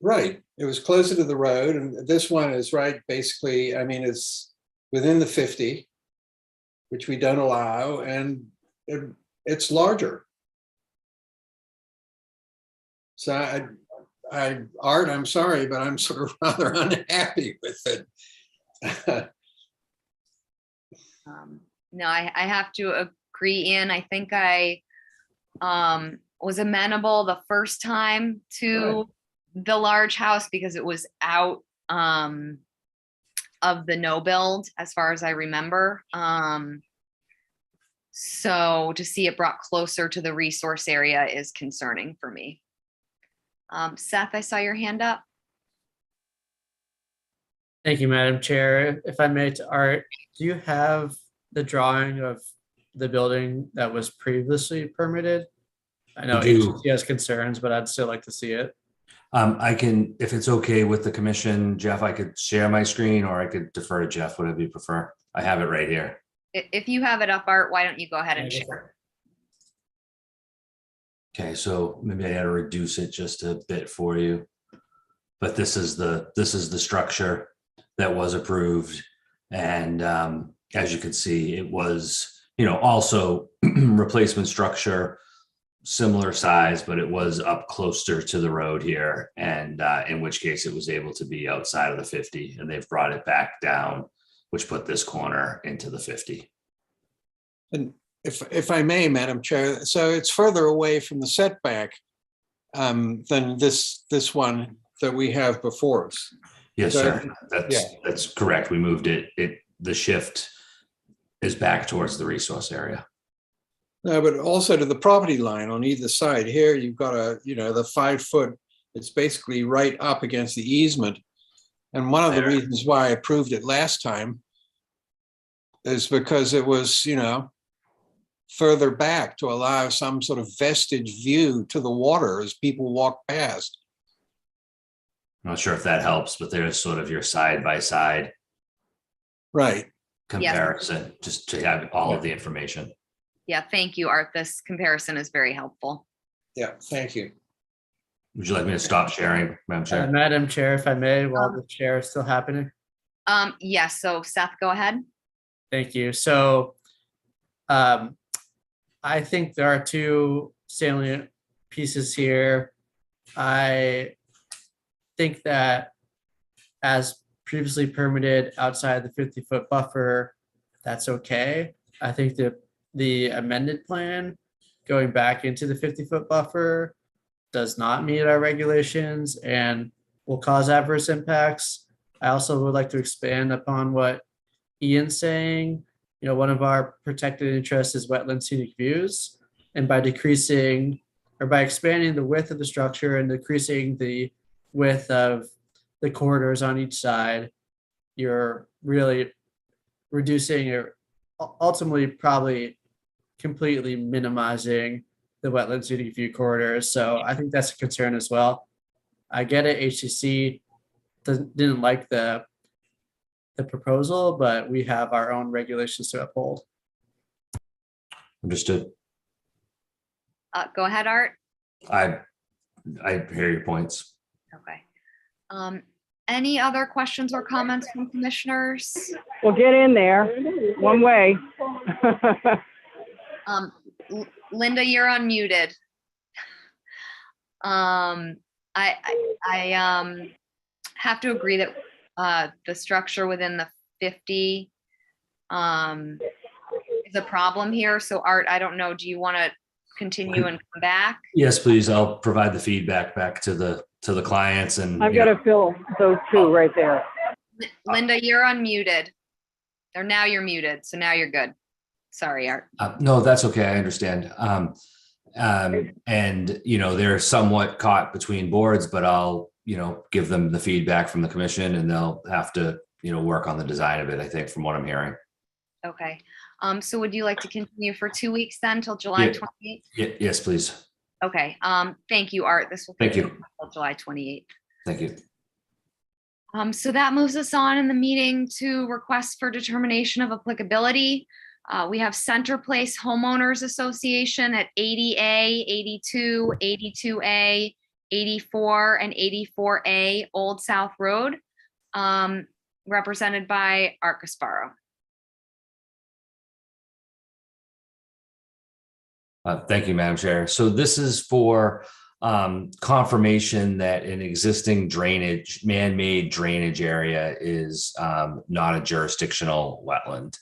Right. It was closer to the road. And this one is right, basically, I mean, it's within the 50, which we don't allow, and it's larger. So Art, I'm sorry, but I'm sort of rather unhappy with it. No, I have to agree, Ian. I think I was amenable the first time to the large house because it was out of the no build, as far as I remember. So to see it brought closer to the resource area is concerning for me. Seth, I saw your hand up. Thank you, Madam Chair. If I may, to Art, do you have the drawing of the building that was previously permitted? I know HCC has concerns, but I'd still like to see it. I can, if it's okay with the commission, Jeff, I could share my screen or I could defer to Jeff, whatever you prefer. I have it right here. If you have it up, Art, why don't you go ahead and share? Okay, so maybe I got to reduce it just a bit for you. But this is the structure that was approved. And as you can see, it was, also replacement structure, similar size, but it was up closer to the road here. And in which case it was able to be outside of the 50, and they've brought it back down, which put this corner into the 50. And if I may, Madam Chair, so it's further away from the setback than this one that we have before us. Yes, So, sir. That's correct. We moved it. The shift is back towards the resource area. No, but also to the property line on either side. Here you've got the 5 foot, it's basically right up against the easement. And one of the reasons why I approved it last time is because it was, further back to allow some sort of vestige view to the water as people walk past. I'm not sure if that helps, but there's sort of your side by side comparison, just to have all of the information. Yeah, thank you, Art. This comparison is very helpful. Yeah, thank you. Would you like me to stop sharing, Madam Chair? Madam Chair, if I may, while the chair is still happening. Yes, so Seth, go ahead. Thank you. So I think there are two salient pieces here. I think that as previously permitted outside the 50-foot buffer, that's okay. I think that the amended plan going back into the 50-foot buffer does not meet our regulations and will cause adverse impacts. I also would like to expand upon what Ian's saying. You know, one of our protected interests is wetland scenic views. And by decreasing or by expanding the width of the structure and decreasing the width of the corridors on each side, you're really reducing or ultimately probably completely minimizing the wetland scenic view corridors. So I think that's a concern as well. I get it, HCC didn't like the proposal, but we have our own regulations to uphold. Understood. Go ahead, Art. I hear your points. Okay. Any other questions or comments from commissioners? Well, get in there, one way. Linda, you're unmuted. I have to agree that the structure within the 50 is a problem here. So Art, I don't know, do you want to continue and come back? Yes, please. I'll provide the feedback back to the clients and. I've got to fill those two right there. Linda, you're unmuted. Or now you're muted. So now you're good. Sorry, Art. No, that's okay. I understand. And, you know, they're somewhat caught between boards, but I'll, you know, give them the feedback from the commission and they'll have to, you know, work on the design of it, I think, from what I'm hearing. Okay. So would you like to continue for 2 weeks then till July 28th? Yes, please. Okay. Thank you, Art. This will Thank you. continue until July 28th. Thank you. So that moves us on in the meeting to requests for determination of applicability. We have Center Place Homeowners Association at 80A, 82, 82A, 84, and 84A Old South Road, represented by Art Gasparo. Thank you, Madam Chair. So this is for confirmation that an existing drainage, man-made drainage area is not a jurisdictional wetland.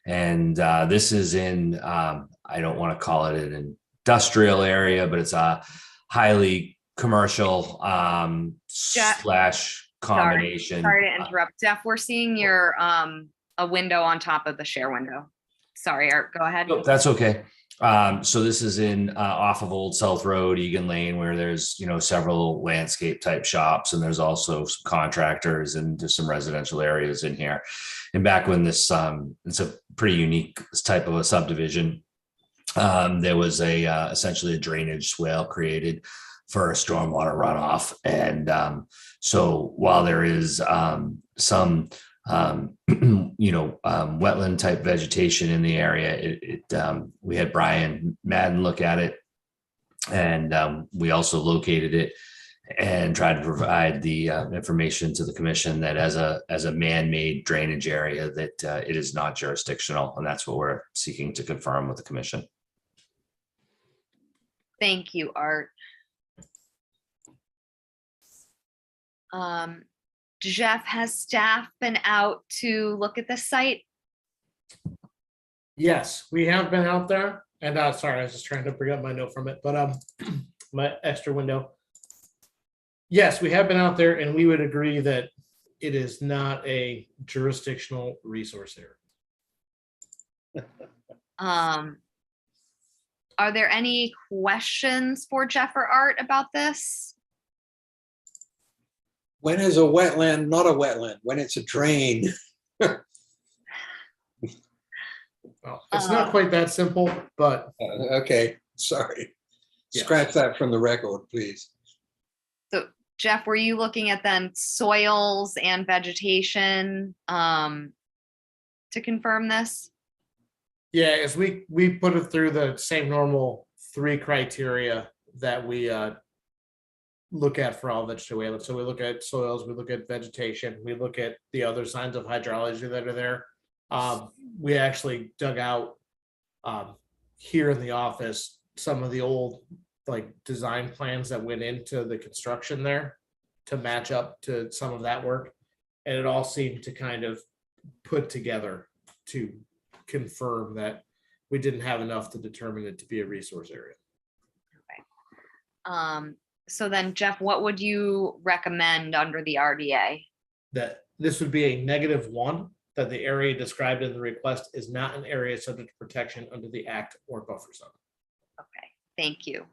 And this is in, I don't want to call it an industrial area, but it's a highly commercial slash combination. Sorry to interrupt. Jeff, we're seeing your a window on top of the share window. Sorry, Art, go ahead. No, that's okay. So this is in off of Old South Road, Egan Lane, where there's, you know, several landscape type shops, and there's also some contractors and just some residential areas in here. And back when this, it's a pretty unique type of a subdivision. There was essentially a drainage swale created for a stormwater runoff. And so while there is some wetland type vegetation in the area, we had Brian Madden look at it, and we also located it and tried to provide the information to the commission that as a man-made drainage area that it is not jurisdictional, and that's what we're seeking to confirm with the commission. Thank you, Art. Jeff, has staff been out to look at the site? Yes, we have been out there, and sorry, I was just trying to bring up my note from it, but my extra window. Yes, we have been out there, and we would agree that it is not a jurisdictional resource area. Are there any questions for Jeff or Art about this? When is a wetland not a wetland? When it's a drain? Well, it's not quite that simple, but okay, sorry. Yeah. Scratch that from the record, please. So Jeff, were you looking at then soils and vegetation to confirm this? yeah, as we put it through the same normal 3 criteria that we look at for all vegetable wetlands. So we look at soils, we look at vegetation, we look at the other signs of hydrology that are there. We actually dug out here in the office some of the old design plans that went into the construction there to match up to some of that work. And it all seemed to kind of put together to confirm that we didn't have enough to determine it to be a resource area. So then Jeff, what would you recommend under the RDA? That this would be a -1, that the area described in the request is not an area subject to protection under the act or buffer zone. Okay, thank you.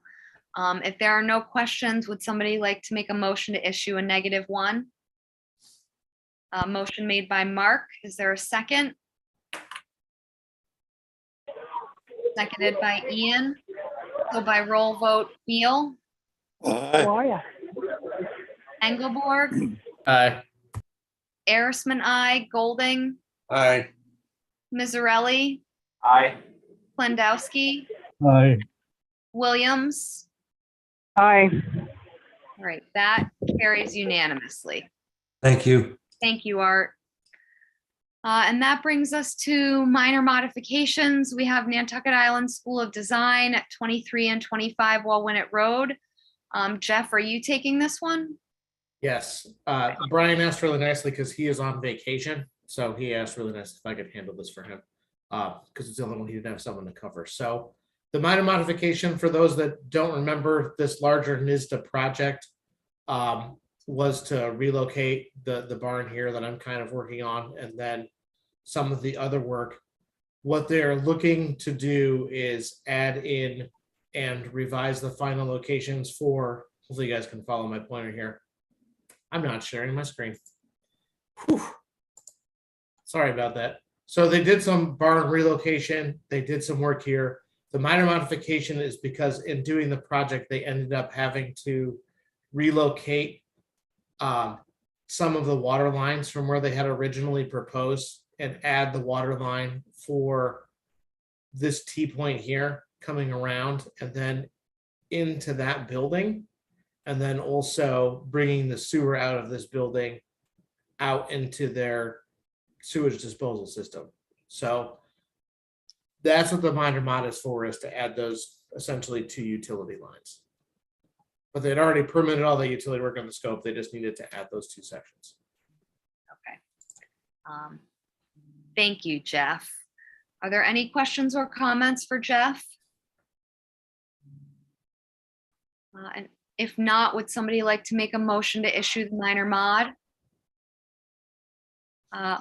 If there are no questions, would somebody like to make a motion to issue a -1? Motion made by Mark. Is there a second? Seconded by Ian. So by roll vote, Beal, Aye. Engelborg, Aye. Arisman, I, Golding, Aye. Mizzarelli, Aye. Plendowski, Aye. Williams. Aye. All right, that carries unanimously. Thank you. Thank you, Art. And that brings us to minor modifications. We have Nantucket Island School of Design at 23 and 25 Walwinet Road. Jeff, are you taking this one? Yes, Brian asked really nicely because he is on vacation. So he asked really nice if I could handle this for him. Because it's the only one he didn't have someone to cover. So the minor modification, for those that don't remember, this larger NISDA project was to relocate the barn here that I'm kind of working on, and then some of the other work. What they're looking to do is add in and revise the final locations for, hopefully you guys can follow my pointer here. I'm not sharing my screen. Whew. Sorry about that. So they did some barn relocation. They did some work here. The minor modification is because in doing the project, they ended up having to relocate some of the water lines from where they had originally proposed and add the water line for this T point here coming around and then into that building. And then also bringing the sewer out of this building out into their sewage disposal system. So that's what the minor mod is for, is to add those essentially 2 utility lines. But they'd already permitted all the utility work on the scope. They just needed to add those 2 sections. Okay. Thank you, Jeff. Are there any questions or comments for Jeff? And if not, would somebody like to make a motion to issue the minor mod?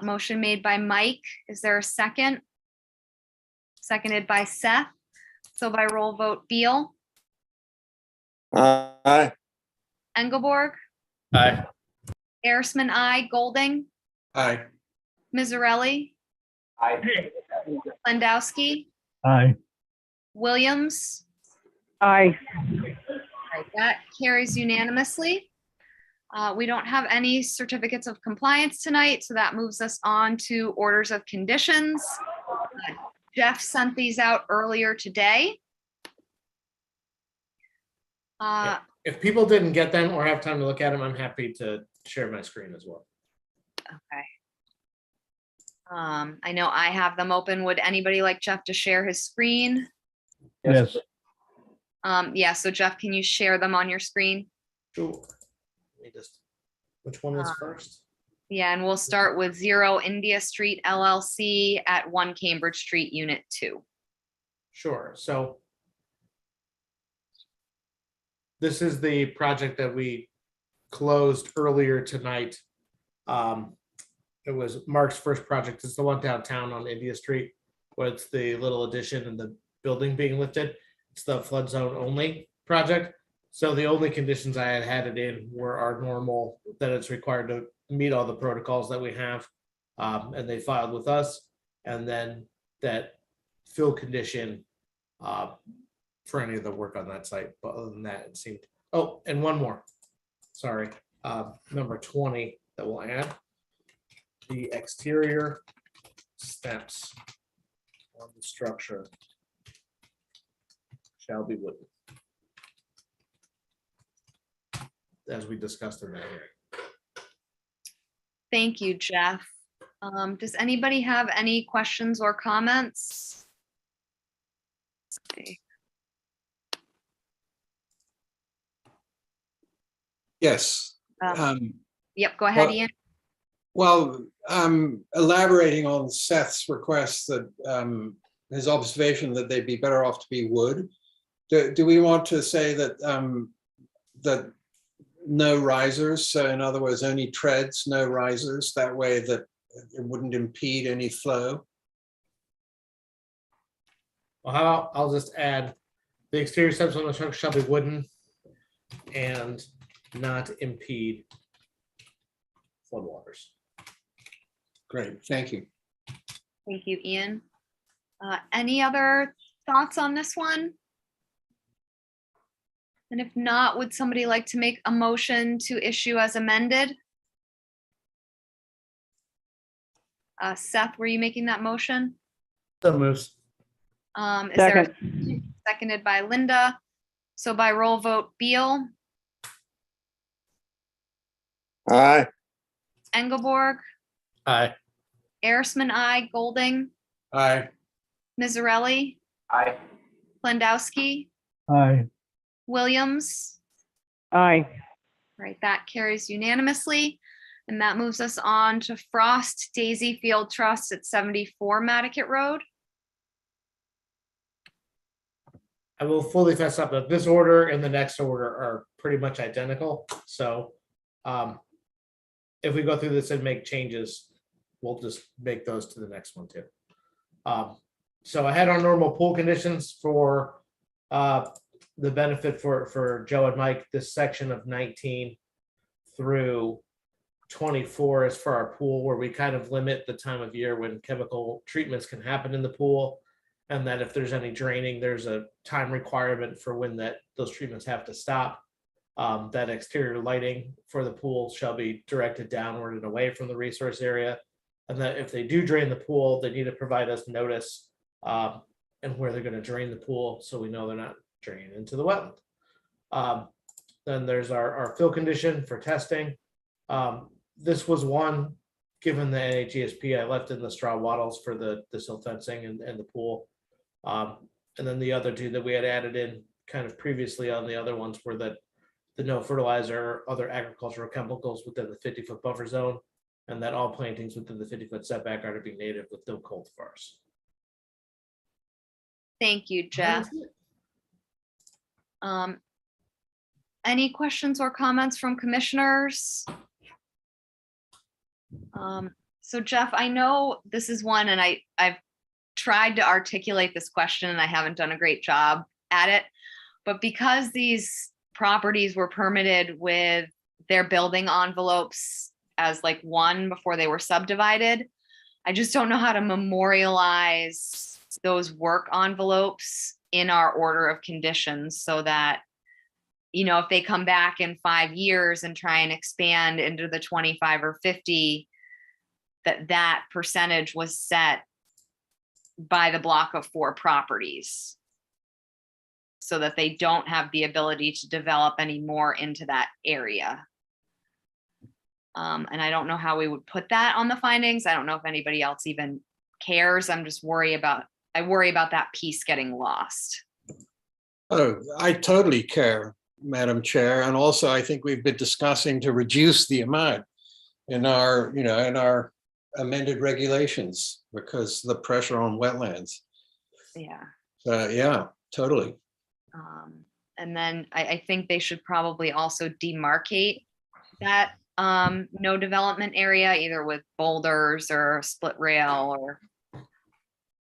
Motion made by Mike. Is there a second? Seconded by Seth. So by roll vote, Beal, Aye. Engelborg, Aye. Arisman, I, Golding, Aye. Mizzarelli, Aye. Plendowski, Aye. Williams. Aye. Right, that carries unanimously. We don't have any certificates of compliance tonight, so that moves us on to orders of conditions. Jeff sent these out earlier today. If people didn't get them or have time to look at them, I'm happy to share my screen as well. Okay. I know I have them open. Would anybody like Jeff to share his screen? Yes. Yeah, so Jeff, can you share them on your screen? Sure. Let me just, which one is first? Yeah, and we'll start with 0 India Street LLC at 1 Cambridge Street, Unit 2. Sure. So this is the project that we closed earlier tonight. It was Mark's first project. It's the one downtown on India Street, where it's the little addition and the building being lifted. It's the flood zone only project. So the only conditions I had it in were our normal, that it's required to meet all the protocols that we have. And they filed with us. And then that fill condition for any of the work on that site. But other than that, it seemed, oh, and one more. Sorry. Number 20 that we'll add. The exterior steps on the structure shall be wooden, as we discussed in that hearing. Thank you, Jeff. Does anybody have any questions or comments? Okay. Yes. Yep, go ahead, well, Ian. Well, elaborating on Seth's request that his observation that they'd be better off to be wood. Do we want to say that that no risers? So in other words, only treads, no risers. That way that it wouldn't impede any flow. Well, how about I'll just add the exterior steps on the structure shall be wooden and not impede floodwaters. Great, thank you. Thank you, Ian. Any other thoughts on this one? And if not, would somebody like to make a motion to issue as amended? Seth, were you making that motion? So moves. Is there seconded by Linda? So by roll vote, Beal, Aye. Engelborg, Aye. Arisman, I, Golding, Aye. Mizzarelli, Aye. Landowski, Aye. Williams. Aye. Right, that carries unanimously. And that moves us on to Frost Daisy Field Trust at 74 Madaket Road. I will fully fess up that this order and the next order are pretty much identical. So if we go through this and make changes, we'll just make those to the next one too. So I had our normal pool conditions for the benefit for Joe and Mike. This section of 19 through 24 is for our pool, where we kind of limit the time of year when chemical treatments can happen in the pool. And that if there's any draining, there's a time requirement for when those treatments have to stop. That exterior lighting for the pool shall be directed downward and away from the resource area. And that if they do drain the pool, they need to provide us notice and where they're going to drain the pool, so we know they're not draining into the wetland. Then there's our fill condition for testing. This was one, given the NHESP, I left in the straw wattles for the silt fencing and the pool. And then the other two that we had added in kind of previously on the other ones were that the no fertilizer or other agricultural chemicals within the 50-foot buffer zone, and that all plantings within the 50-foot setback are to be native with no cultivars. Thank you, Jeff. Any questions or comments from commissioners? So Jeff, I know this is one, and I've tried to articulate this question and I haven't done a great job at it, but because these properties were permitted with their building envelopes as like one before they were subdivided, I just don't know how to memorialize those work envelopes in our order of conditions so that, you know, if they come back in 5 years and try and expand into the 25 or 50, that percentage was set by the block of 4 properties so that they don't have the ability to develop any more into that area. And I don't know how we would put that on the findings. I don't know if anybody else even cares. I'm just I worry about that piece getting lost. Oh, I totally care, Madam Chair. And also I think we've been discussing to reduce the amount in our, in our amended regulations because the pressure on wetlands. Yeah. Yeah, totally. And then I think they should probably also demarcate that no development area, either with boulders or split rail or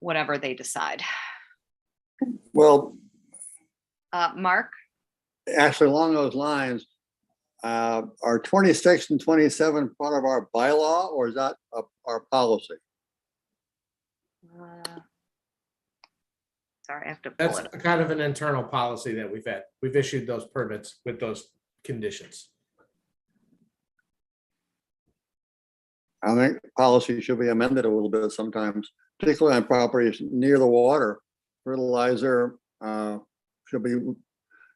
whatever they decide. Well, Mark? actually, along those lines, are 26 and 27 part of our bylaw, or is that our policy? Sorry, I have to pull That's it up. kind of an internal policy that we've had. We've issued those permits with those conditions. I think policy should be amended a little bit sometimes, particularly on properties near the water. Fertilizer should be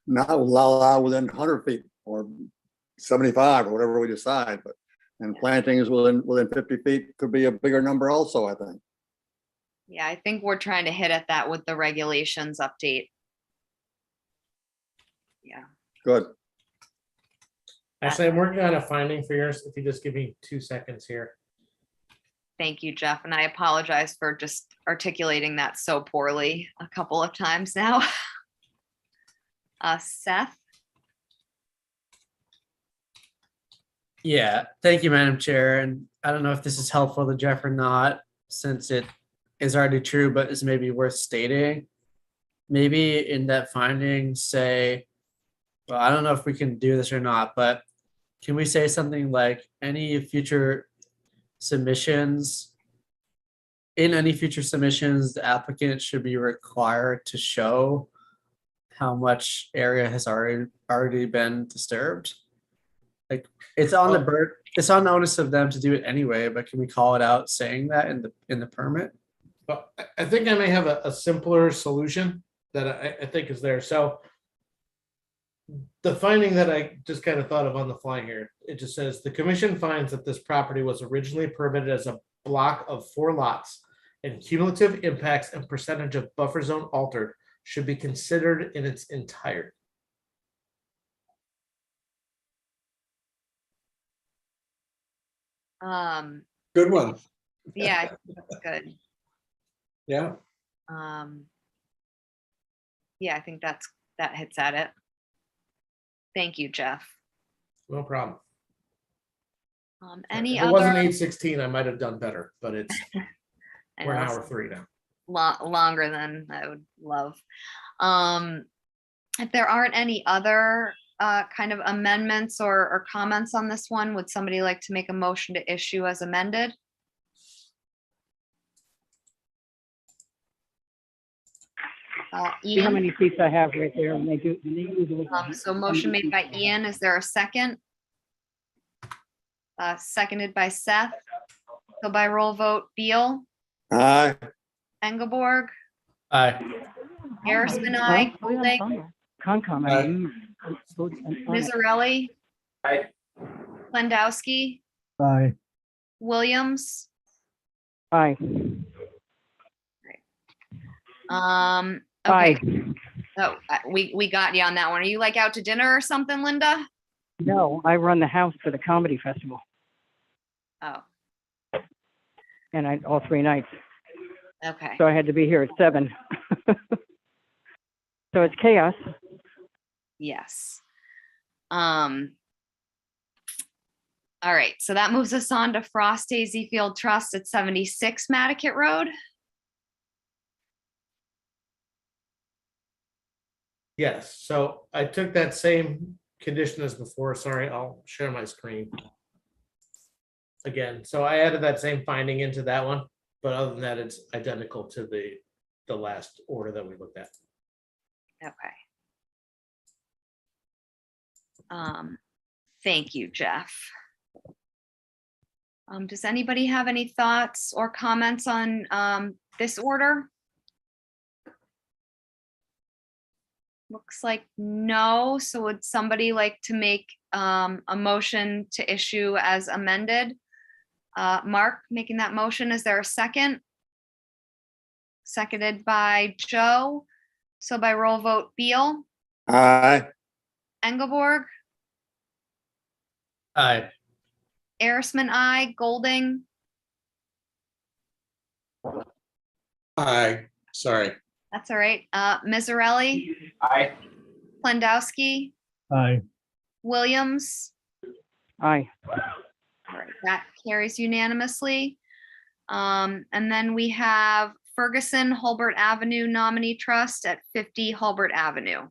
not allowed within 100 feet or 75 or whatever we decide, and plantings within 50 feet could be a bigger number also, I think. Yeah, I think we're trying to hit at that with the regulations update. Yeah. Good. Actually, I'm working on a finding for yours. If you just give me 2 seconds here. Thank you, Jeff, and I apologize for just articulating that so poorly a couple of times now. Seth? Yeah, thank you, Madam Chair. And I don't know if this is helpful to Jeff or not, since it is already true, but it's maybe worth stating. Maybe in that finding, say, well, I don't know if we can do this or not, but can we say something like any future submissions, in any future submissions, the applicant should be required to show how much area has already been disturbed? Like, it's on the it's on the onus of them to do it anyway, but can we call it out saying that in the permit? But I think I may have a simpler solution that I think is there. So the finding that I just kind of thought of on the fly here, it just says the commission finds that this property was originally permitted as a block of 4 lots, and cumulative impacts and percentage of buffer zone altered should be considered in its entirety. Good one. Yeah, I think that's good. Yeah. Yeah, I think that hits at it. Thank you, Jeff. No problem. Any If it wasn't other 8:16, I might have done better, but it's I we're know an it's hour 3 now. longer than I would love. If there aren't any other kind of amendments or comments on this one, would somebody like to make a motion to issue as amended? See how Ian? many seats I have right there when they do. So motion made by Ian. Is there a second? Seconded by Seth. So by roll vote, Beal, Aye. Engelborg, Aye. Harrison, I, Golding, Concom. Mizzarelli, Aye. Plendowski, Aye. Williams. Aye. Okay. Oh, we got you on that one. Are you like out to dinner or something, Linda? No, I run the house for the comedy festival, Oh, and all 3 nights. okay. So I had to be here at 7. So it's chaos. Yes. All right, so that moves us on to Frost Daisy Field Trust at 76 Madaket Road. Yes, so I took that same condition as before. Sorry, I'll share my screen again. So I added that same finding into that one, but other than that, it's identical to the last order that we looked at. Okay. Thank you, Jeff. Does anybody have any thoughts or comments on this order? Looks like no. So would somebody like to make a motion to issue as amended? Mark making that motion. Is there a second? Seconded by Joe. So by roll vote, Beal, Aye. Engelborg, Aye. Arisman, I, Golding, Aye. Sorry. that's all right. Mizzarelli, Aye. Plendowski, Aye. Williams. Aye. All right, that carries unanimously. And then we have Ferguson Holbert Avenue Nominee Trust at 50 Holbert Avenue.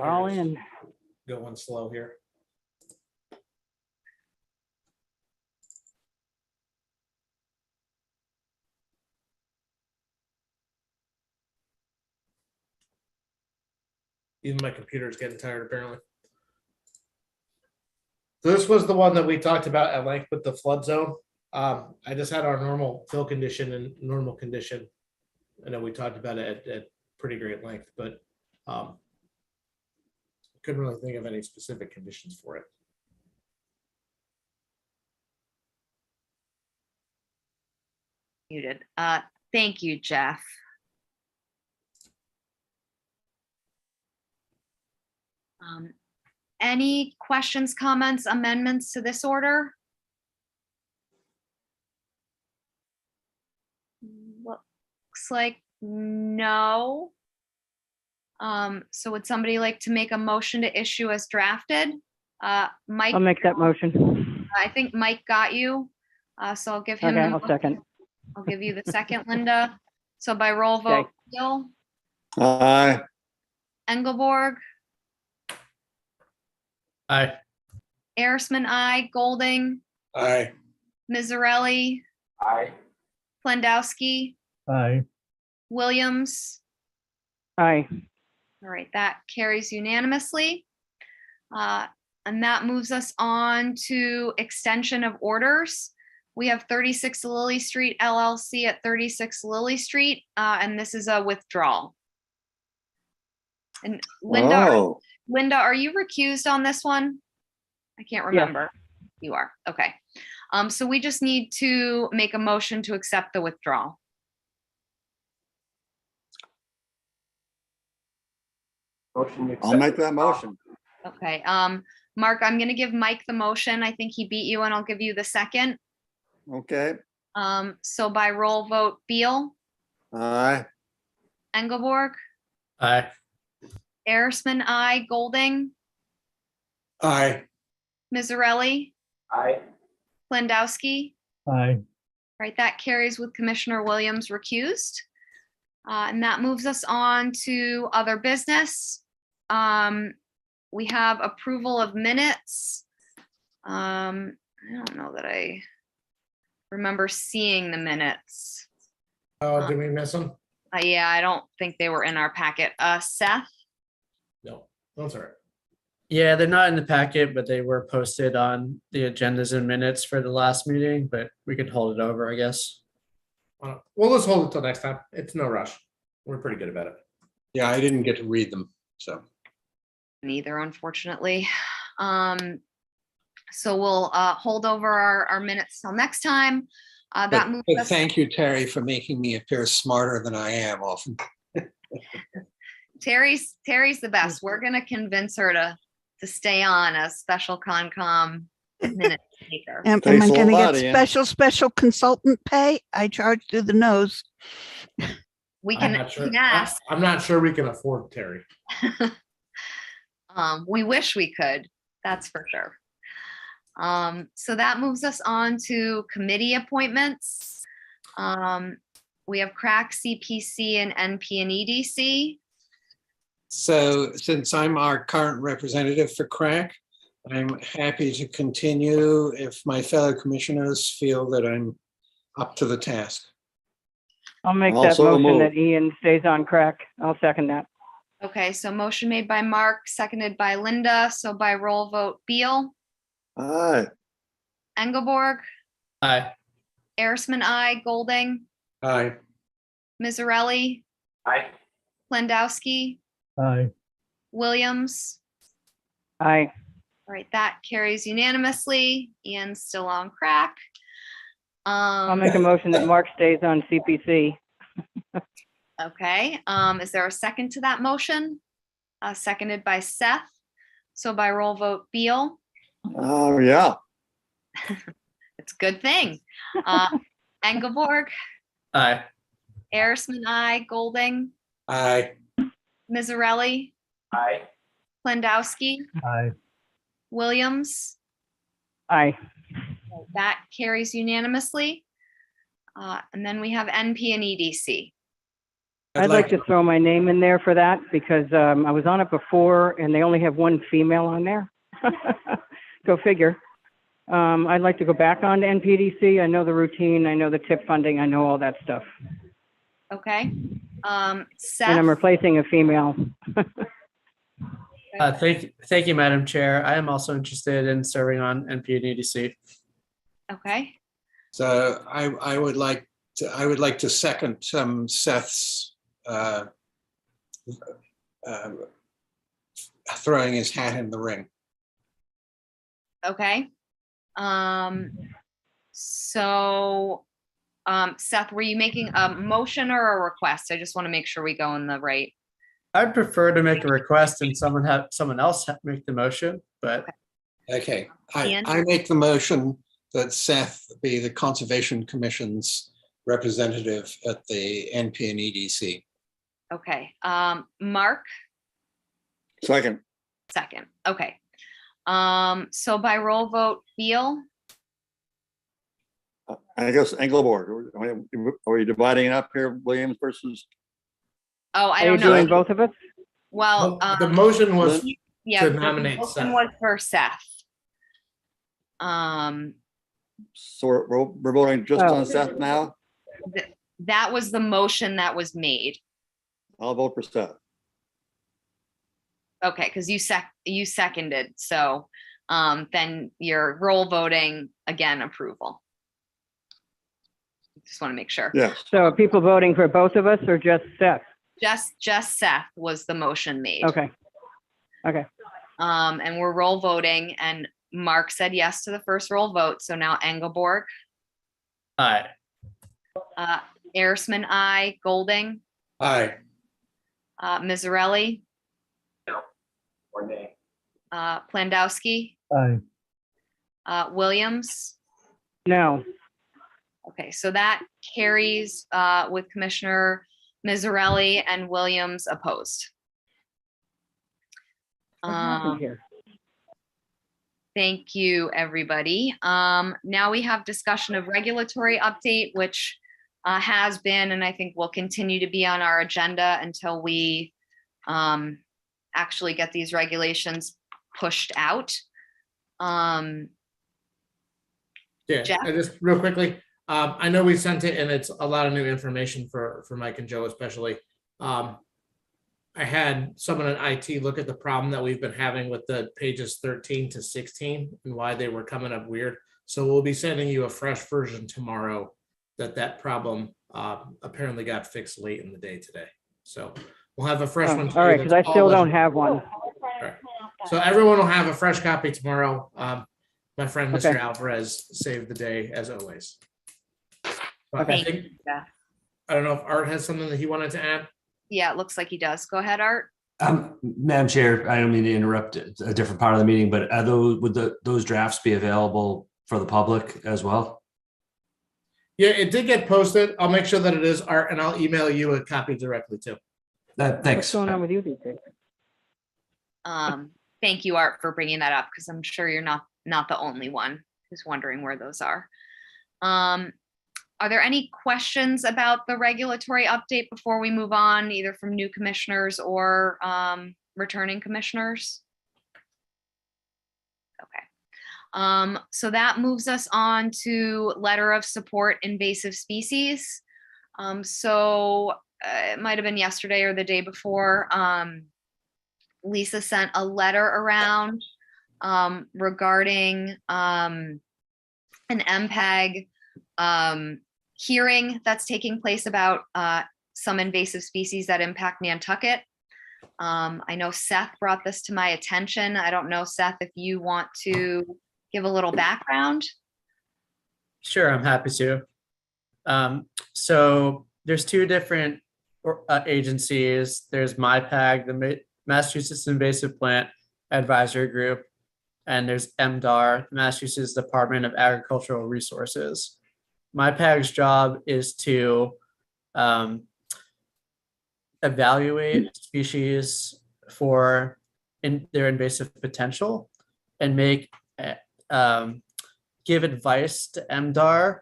All in. Going slow here. Even my computer is getting tired, apparently. So this was the one that we talked about at length with the flood zone. I just had our normal fill condition and normal condition. I know we talked about it at pretty great length, but couldn't really think of any specific conditions for it. Muted. Thank you, Jeff. Any questions, comments, amendments to this order? Looks like no. So would somebody like to make a motion to issue as drafted? Mike, I'll make that motion. I think Mike got you. So I'll give him, Okay, the I'll second. I'll give you the second, Linda. So by roll Okay. vote, Bill, Aye. Engelborg, Aye. Arisman, I, Golding, Aye. Mizzarelli, Aye. Plendowski, Aye. Williams. Aye. All right, that carries unanimously. And that moves us on to extension of orders. We have 36 Lily Street LLC at 36 Lily Street, and this is a withdrawal. And Linda, Oh, Linda, are you recused on this one? I can't remember. You are, okay. So we just need to make a motion to accept the withdrawal. Motion to I'll accept. make that motion. Okay, Mark, I'm gonna give Mike the motion. I think he beat you and I'll give you the second. Okay. So by roll vote, Beal, Aye. Engelborg, Aye. Arisman, I, Golding, Aye. Mizzarelli, Aye. Plendowski. Aye. Right, that carries with Commissioner Williams recused. And that moves us on to other business. We have approval of minutes. I don't know that I remember seeing the minutes. Oh, did we miss them? Yeah, I don't think they were in our packet. Seth? No, that's all right. Yeah, they're not in the packet, but they were posted on the agendas and minutes for the last meeting, but we could hold it over, I guess. We'll just hold it till next time. It's no rush. We're pretty good about it. Yeah, I didn't get to read them, so. Neither, unfortunately. So we'll hold over our minutes till next time. That But moves but us. thank you, Terry, for making me appear smarter than I am often. Terry's the best. We're gonna convince her to stay on as special Concom minute taker. Am Takes I a going to lot, get Ian. special consultant pay? I charge through the nose. We I'm can not sure. ask. I'm not sure we can afford Terry. We wish we could, that's for sure. So that moves us on to committee appointments. We have CRAC, CPC, and NP and EDC. So since I'm our current representative for CRAC, I'm happy to continue if my fellow commissioners feel that I'm up to the task. I'll make that Also motion moved. that Ian stays on crack. I'll second that. Okay, so motion made by Mark, seconded by Linda. So by roll vote, Beal, Aye. Engelborg, Aye. Arisman, I, Golding, Aye. Mizzarelli, Aye. Plendowski, Aye. Williams. Aye. All right, that carries unanimously. Ian's still on crack. I'll make a motion that Mark stays on CPC. Okay, is there a second to that motion? Seconded by Seth. So by roll vote, Beal, Oh, yeah. it's a good thing. Engelborg, Aye. Arisman, I, Golding, Aye. Mizzarelli, Aye. Plendowski, Aye. Williams. Aye. That carries unanimously. And then we have NP and EDC. I'd like to throw my name in there for that because I was on it before and they only have one female on there. Go figure. I'd like to go back on to NPDC. I know the routine, I know the tip funding, I know all that stuff. Okay. And I'm Seth, replacing a female. Thank you, Madam Chair. I am also interested in serving on NP and EDC. okay. So I would like to second Seth's throwing his hat in the ring. Okay. So, Seth, were you making a motion or a request? I just want to make sure we go in the right. I'd prefer to make a request and someone else make the motion, but Okay, Ian? I make the motion that Seth be the Conservation Commission's representative at the NP and EDC. Okay, Mark, Second, second. Okay. So by roll vote, Beal, I guess Engelborg. Are we dividing it up here, Williams versus? oh, I Are you don't know. doing both of us? Well, The motion was yeah, to the nominate motion Seth. was for Seth. So we're voting just Oh. on Seth now? That was the motion that was made. I'll vote for Seth. Okay, because you seconded, so then you're roll voting again approval. Just want to make sure. Yes. So are people voting for both of us or just Seth? Just Seth was the motion made. Okay. Okay. And we're roll voting, and Mark said yes to the first roll vote. So now Engelborg, aye. Arisman, aye. Golding, Aye. Mizzarelli, Or nay. Plandowski, Aye. Williams. No. Okay, so that carries with Commissioner Mizzarelli and Williams opposed. What happened here? Thank you, everybody. Now we have discussion of regulatory update, which has been, and I think will continue to be on our agenda until we actually get these regulations pushed out. Yeah, Jeff? and just real quickly, I know we sent it and it's a lot of new information for Mike and Joe especially. I had someone in IT look at the problem that we've been having with the pages 13 to 16 and why they were coming up weird. So we'll be sending you a fresh version tomorrow that problem apparently got fixed late in the day today. So we'll have a fresh one. All right, because I still don't have one. Right. So everyone will have a fresh copy tomorrow. My friend, Mr. Okay. Alvarez, saved the day as always. But Okay. I think, I don't know if Art has something that he wanted to add. Yeah, it looks like he does. Go ahead, Art. Madam Chair, I don't mean to interrupt a different part of the meeting, but are those drafts be available for the public as well? Yeah, it did get posted. I'll make sure that it is, Art, and I'll email you a copy directly too. Thanks. What's going on with you these days? Thank you, Art, for bringing that up, because I'm sure you're not the only one who's wondering where those are. Are there any questions about the regulatory update before we move on, either from new commissioners or returning commissioners? Okay. So that moves us on to letter of support invasive species. It might have been yesterday or the day before. Lisa sent a letter around regarding an MPEG hearing that's taking place about some invasive species that impact Nantucket. I know Seth brought this to my attention. I don't know, Seth, if you want to give a little background. Sure, I'm happy to. So there's two different agencies. There's MIPAG, the Massachusetts Invasive Plant Advisory Group, and there's MDAR, the Massachusetts Department of Agricultural Resources. MIPAG's job is to evaluate species for their invasive potential and give advice to MDAR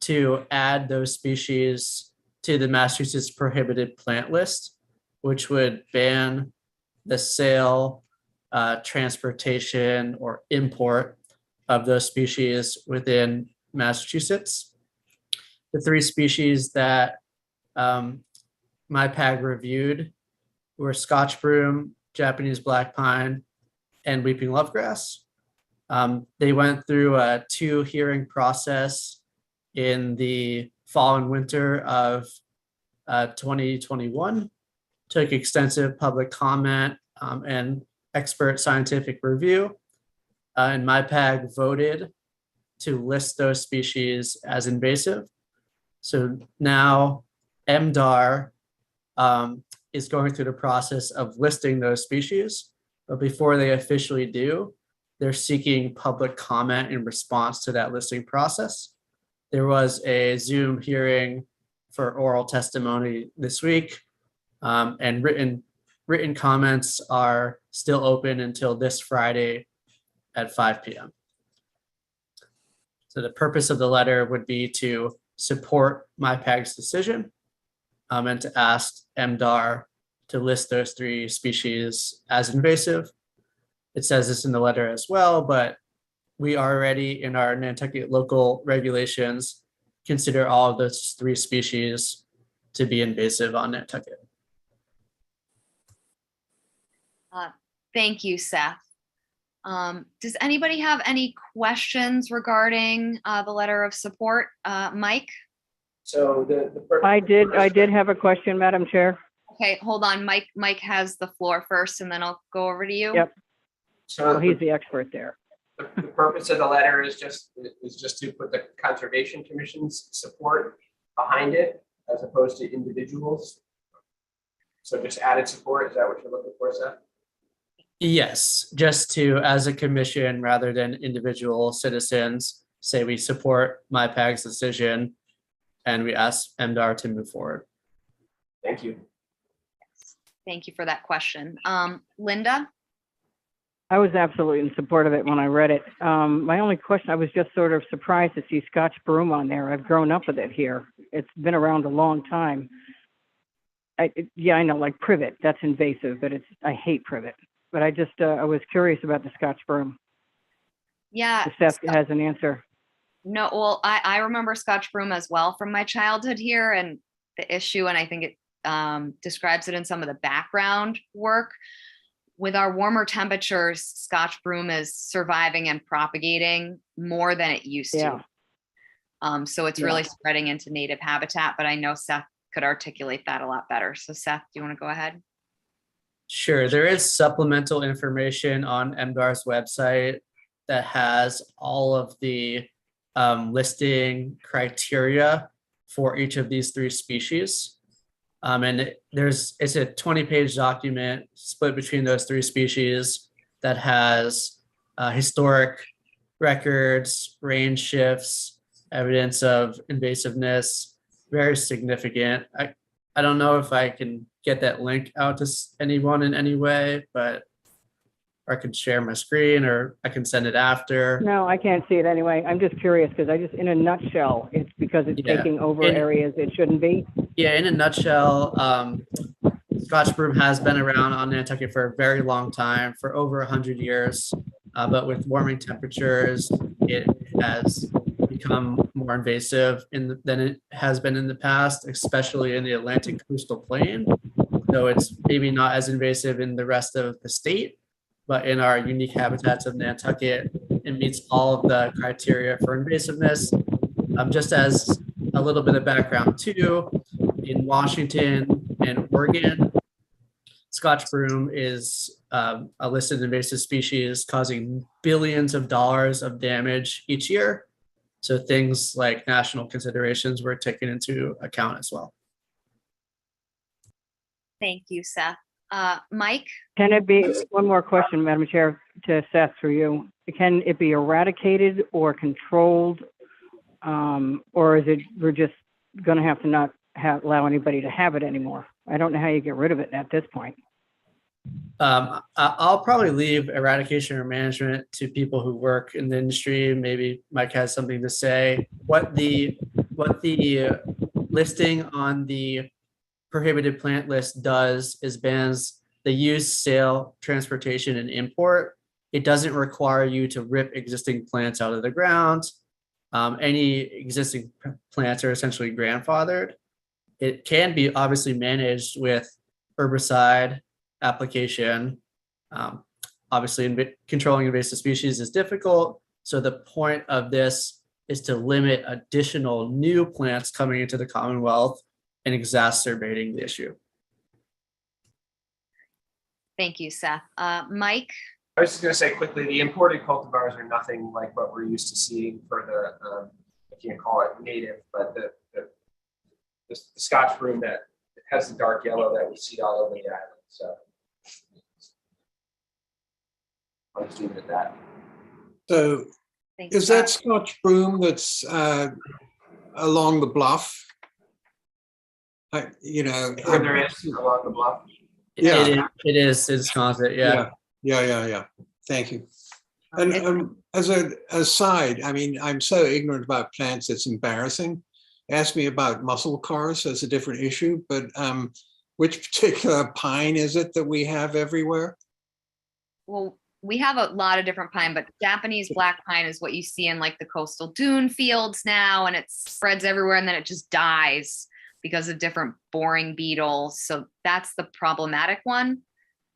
to add those species to the Massachusetts prohibited plant list, which would ban the sale, transportation, or import of those species within Massachusetts. The three species that MIPAG reviewed were Scotch broom, Japanese black pine, and weeping lovegrass. They went through a 2-hearing process in the fall and winter of 2021, took extensive public comment and expert scientific review, and MIPAG voted to list those species as invasive. So now MDAR is going through the process of listing those species, but before they officially do, they're seeking public comment in response to that listing process. There was a Zoom hearing for oral testimony this week, and written comments are still open until this Friday at 5 p.m. So the purpose of the letter would be to support MyPAG's decision and to ask MDAR to list those 3 species as invasive. It says this in the letter as well, but we already in our Nantucket local regulations consider all of those 3 species to be invasive on Nantucket. Thank you, Seth. Does anybody have any questions regarding the letter of support? Mike? So I did have a question, Madam Chair. Okay, hold on. Mike has the floor first, and then I'll go over to you. Yep. So Well, he's the expert there. the purpose of the letter is just to put the Conservation Commission's support behind it as opposed to individuals. So just added support, is that what you're looking for, Seth? Yes, just to, as a commission, rather than individual citizens, say we support MyPAG's decision and we ask MDAR to move forward. Thank you. Thank you for that question. Linda? I was absolutely in support of it when I read it. My only question, I was just sort of surprised to see Scotch broom on there. I've grown up with it here. It's been around a long time. Yeah, I know, like privet, that's invasive, but I hate privet. But I just, I was curious about the Scotch broom. Yeah. If Seth has an answer. No, well, I remember Scotch broom as well from my childhood here, and the issue, and I think it describes it in some of the background work. With our warmer temperatures, Scotch broom is surviving and propagating more than it used to. So it's really spreading into native habitat, but I know Seth could articulate that a lot better. So Seth, do you want to go ahead? Sure, there is supplemental information on MDAR's website that has all of the listing criteria for each of these 3 species. And it's a 20-page document split between those 3 species that has historic records, range shifts, evidence of invasiveness, very significant. I don't know if I can get that link out to anyone in any way, but I can share my screen or I can send it after. No, I can't see it anyway. I'm just curious because in a nutshell, it's because it's taking over areas it shouldn't be. Yeah, in a nutshell, Scotch broom has been around on Nantucket for a very long time, for over 100 years. But with warming temperatures, it has become more invasive than it has been in the past, especially in the Atlantic coastal plain. So it's maybe not as invasive in the rest of the state, but in our unique habitats of Nantucket, it meets all of the criteria for invasiveness. Just as a little bit of background too, in Washington and Oregon, Scotch broom is a listed invasive species causing billions of dollars of damage each year. So things like national considerations were taken into account as well. Thank you, Seth. Mike? Can it be, one more question, Madam Chair, to Seth through you. Can it be eradicated or controlled? Or is it, we're just going to have to not allow anybody to have it anymore? I don't know how you get rid of it at this point. I'll probably leave eradication or management to people who work in the industry. Maybe Mike has something to say. What the listing on the prohibited plant list does is bans the use, sale, transportation, and import. It doesn't require you to rip existing plants out of the ground. Any existing plants are essentially grandfathered. It can be obviously managed with herbicide application. Obviously, controlling invasive species is difficult. So the point of this is to limit additional new plants coming into the Commonwealth and exacerbating the issue. Thank you, Seth. Mike? I was just going to say quickly, the imported cultivars are nothing like what we're used to seeing for the, I can't call it native, but the Scotch broom that has the dark yellow that we see all over the island, so. I'll just leave it at that. So Thanks, is Scott. that Scotch broom that's along the bluff? You know. Where there is along the bluff. Yeah. It is Wisconsin, yeah. Yeah. Thank you. And as an aside, I mean, I'm so ignorant about plants, it's embarrassing. Ask me about muscle cars, that's a different issue, but which particular pine is it that we have everywhere? Well, we have a lot of different pine, but Japanese black pine is what you see in like the coastal dune fields now, and it spreads everywhere and then it just dies because of different boring beetles. So that's the problematic one,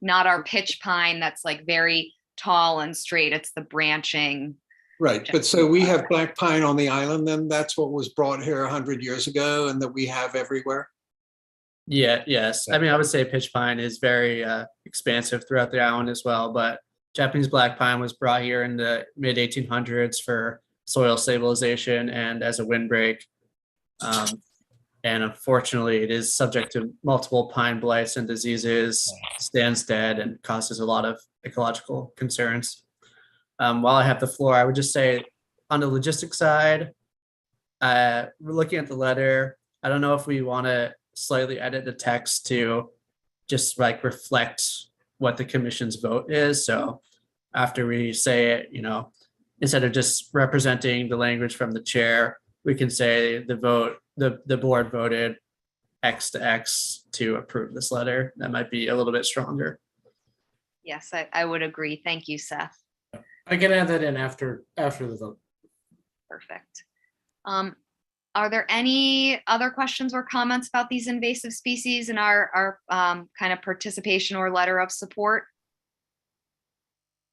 not our pitch pine that's like very tall and straight. It's the branching. Right, but so we have black pine on the island, then that's what was brought here 100 years ago and that we have everywhere? Yeah, yes. I mean, I would say pitch pine is very expansive throughout the island as well, but Japanese black pine was brought here in the mid 1800s for soil stabilization and as a windbreak. And unfortunately, it is subject to multiple pine blights and diseases, stands dead, and causes a lot of ecological concerns. While I have the floor, I would just say on the logistics side, we're looking at the letter. I don't know if we want to slightly edit the text to just like reflect what the commission's vote is. So after we say it, you know, instead of just representing the language from the chair, we can say the board voted X to X to approve this letter. That might be a little bit stronger. Yes, I would agree. Thank you, Seth. I can add that in after the vote. Perfect. Are there any other questions or comments about these invasive species in our kind of participation or letter of support?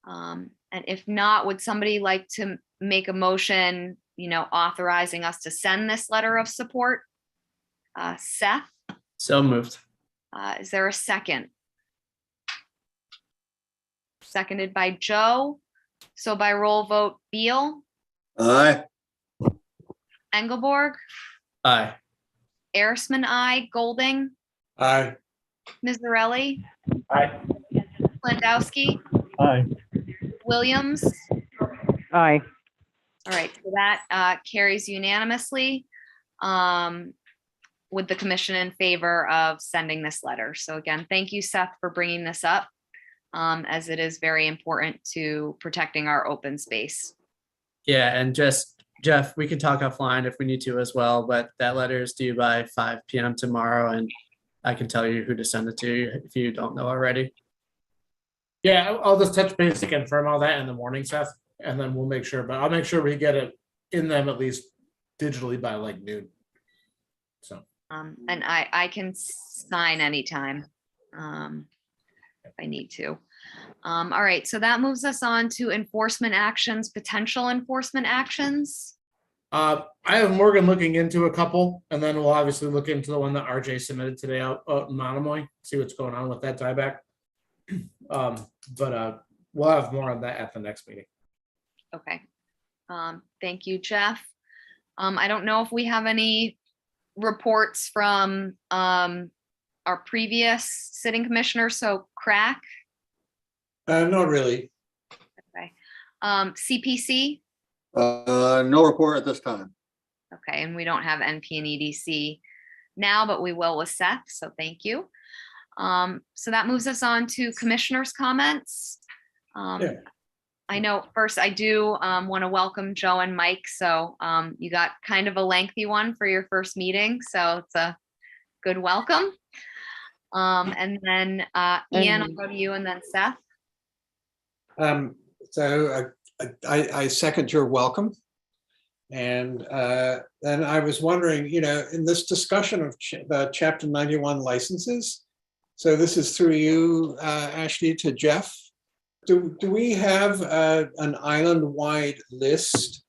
And if not, would somebody like to make a motion, you know, authorizing us to send this letter of support? Seth, So moved. is there a second? Seconded by Joe. So by roll vote, Beal, Aye. Engelborg, Aye. Arisman, I, Golding, Aye. Mizzarelli, Aye. Landowski, Aye. Williams. Aye. All right, so that carries unanimously with the commission in favor of sending this letter. So again, thank you, Seth, for bringing this up, as it is very important to protecting our open space. Yeah, and just Jeff, we can talk offline if we need to as well, but that letter is due by 5 p.m. tomorrow, and I can tell you who to send it to if you don't know already. Yeah, I'll just touch base to confirm all that in the morning, Seth, and then we'll make sure, but I'll make sure we get it in them at least digitally by like noon. So. And I can sign anytime if I need to. All right, so that moves us on to enforcement actions, potential enforcement actions. I have Morgan looking into a couple, and then we'll obviously look into the one that RJ submitted today out in Monomoy, see what's going on with that dieback. But we'll have more on that at the next meeting. Okay. Thank you, Jeff. I don't know if we have any reports from our previous sitting commissioner, so Crack. Not really. Okay. CPC. No report at this time. Okay, and we don't have NP and EDC now, but we will with Seth, so thank you. So that moves us on to commissioners' comments. Yeah. I know first I do want to welcome Joe and Mike. So you got kind of a lengthy one for your first meeting, so it's a good welcome. And then Ian, I'll go to you, and then Seth. So I second your welcome. And then I was wondering, you know, in this discussion of the Chapter 91 licenses, so this is through you, Ashley, to Jeff. Do we have an island-wide list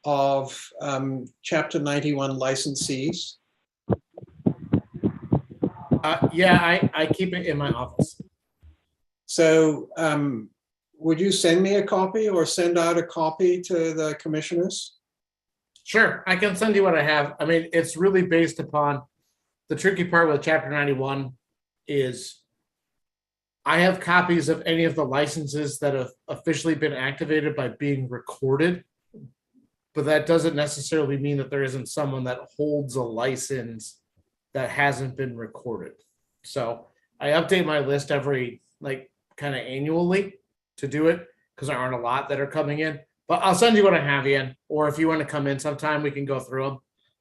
of Chapter 91 licensees? Yeah, I keep it in my office. So would you send me a copy or send out a copy to the commissioners? Sure, I can send you what I have. I mean, it's really based upon the tricky part with Chapter 91 is I have copies of any of the licenses that have officially been activated by being recorded, but that doesn't necessarily mean that there isn't someone that holds a license that hasn't been recorded. So I update my list every like kind of annually to do it because there aren't a lot that are coming in. But I'll send you what I have in, or if you want to come in sometime, we can go through them,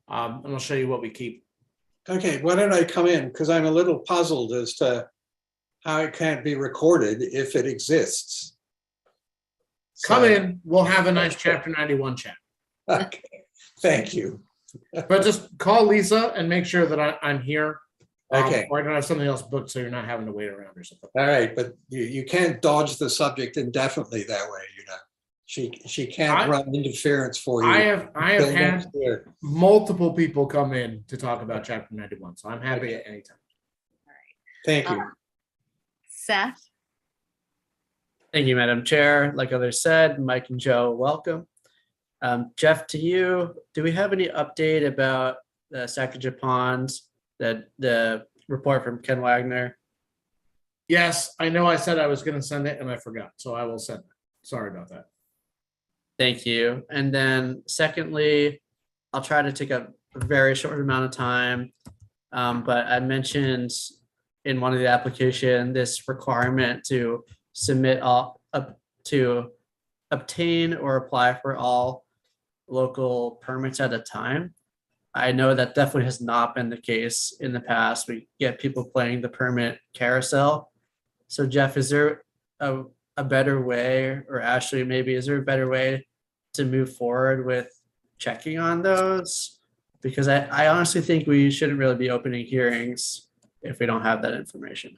and I'll show you what we keep. Okay, why don't I come in? Because I'm a little puzzled as to how it can't be recorded if it exists. Come So- in, we'll have a nice Chapter 91 chat. Okay, thank you. But just call Lisa and make sure that I'm here. Okay. Or I don't have something else booked so you're not having to wait around or something. All right, but you can't dodge the subject indefinitely that way, you know. She can't run interference for you. I have until had next year. multiple people come in to talk about Chapter 91, so I'm happy at any time. Thank you. Seth, Thank you, Madam Chair. Like others said, Mike and Joe, welcome. Jeff, to you, do we have any update about the Sacagawea Ponds, the report from Ken Wagner? Yes, I know I said I was going to send it and I forgot, so I will send it. Sorry about that. Thank you. And then secondly, I'll try to take a very short amount of time. But I mentioned in one of the application, this requirement to submit all up to obtain or apply for all local permits at a time. I know that definitely has not been the case in the past. We get people playing the permit carousel. So Jeff, is there a better way, or Ashley, maybe, is there a better way to move forward with checking on those? Because I honestly think we shouldn't really be opening hearings if we don't have that information.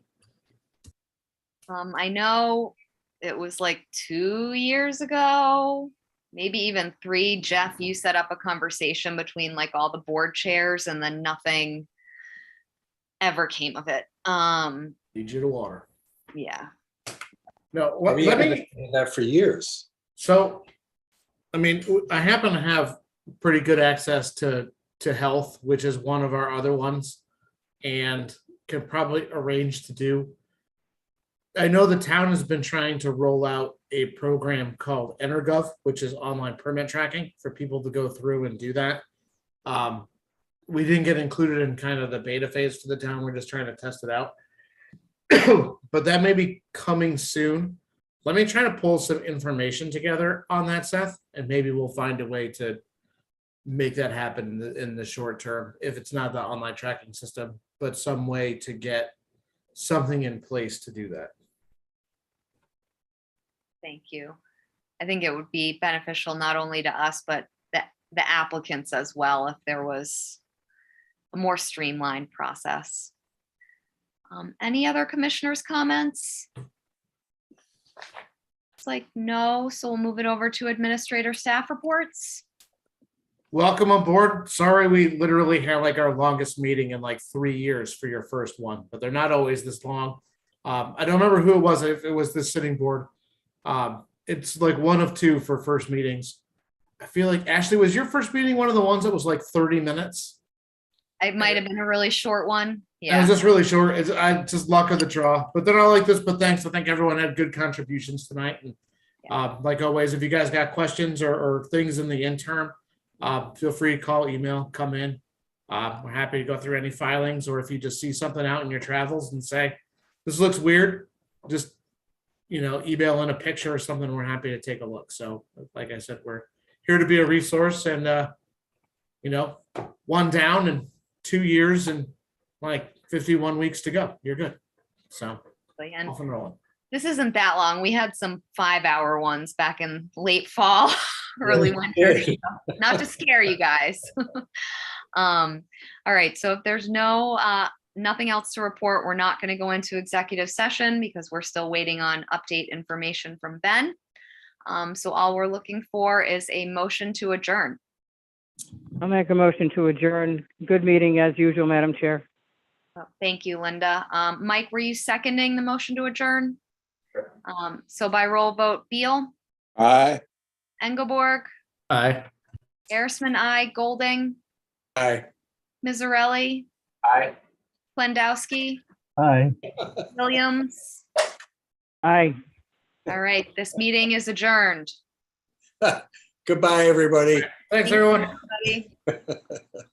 I know it was like 2 years ago, maybe even 3. Jeff, you set up a conversation between like all the board chairs and then nothing ever came of it. Need you to water. Yeah. No, We let have me. been doing that for years. So, I mean, I happen to have pretty good access to health, which is one of our other ones, and can probably arrange to do. I know the town has been trying to roll out a program called EnerGov, which is online permit tracking for people to go through and do that. We didn't get included in kind of the beta phase for the town. We're just trying to test it out. But that may be coming soon. Let me try to pull some information together on that, Seth, and maybe we'll find a way to make that happen in the short term. If it's not the online tracking system, but some way to get something in place to do that. Thank you. I think it would be beneficial not only to us, but the applicants as well, if there was a more streamlined process. Any other commissioners' comments? It's like no, so we'll move it over to administrator staff reports. Welcome aboard. Sorry, we literally had like our longest meeting in like 3 years for your first one, but they're not always this long. I don't remember who it was, if it was this sitting board. It's like one of 2 for first meetings. I feel like, Ashley, was your first meeting one of the ones that was like 30 minutes? It might have been a really short one. It Yeah. was just really short. It's just luck of the draw. But they're not like this, but thanks. I think everyone had good contributions tonight. And like always, if you guys got questions or things in the interim, feel free to call, email, come in. We're happy to go through any filings, or if you just see something out in your travels and say, this looks weird, just, email in a picture or something. We're happy to take a look. So like I said, we're here to be a resource, and, one down and 2 years and like 51 weeks to go. You're good. So And off and rolling. this isn't that long. We had some 5-hour ones back in late fall, early winter. So not to scare you guys. All right. So if there's nothing else to report, we're not going to go into executive session because we're still waiting on update information from Ben. So all we're looking for is a motion to adjourn. I'll make a motion to adjourn. Good meeting as usual, Madam Chair. Thank you, Linda. Mike, were you seconding the motion to adjourn? So by roll vote, Beal, Aye. Engelborg, Aye. Arisman, aye, Golding, Aye. Mizzarelli, Aye. Plendowski, Aye. Williams. Aye. All right, this meeting is adjourned. Goodbye, everybody. Thanks, everyone. Everybody.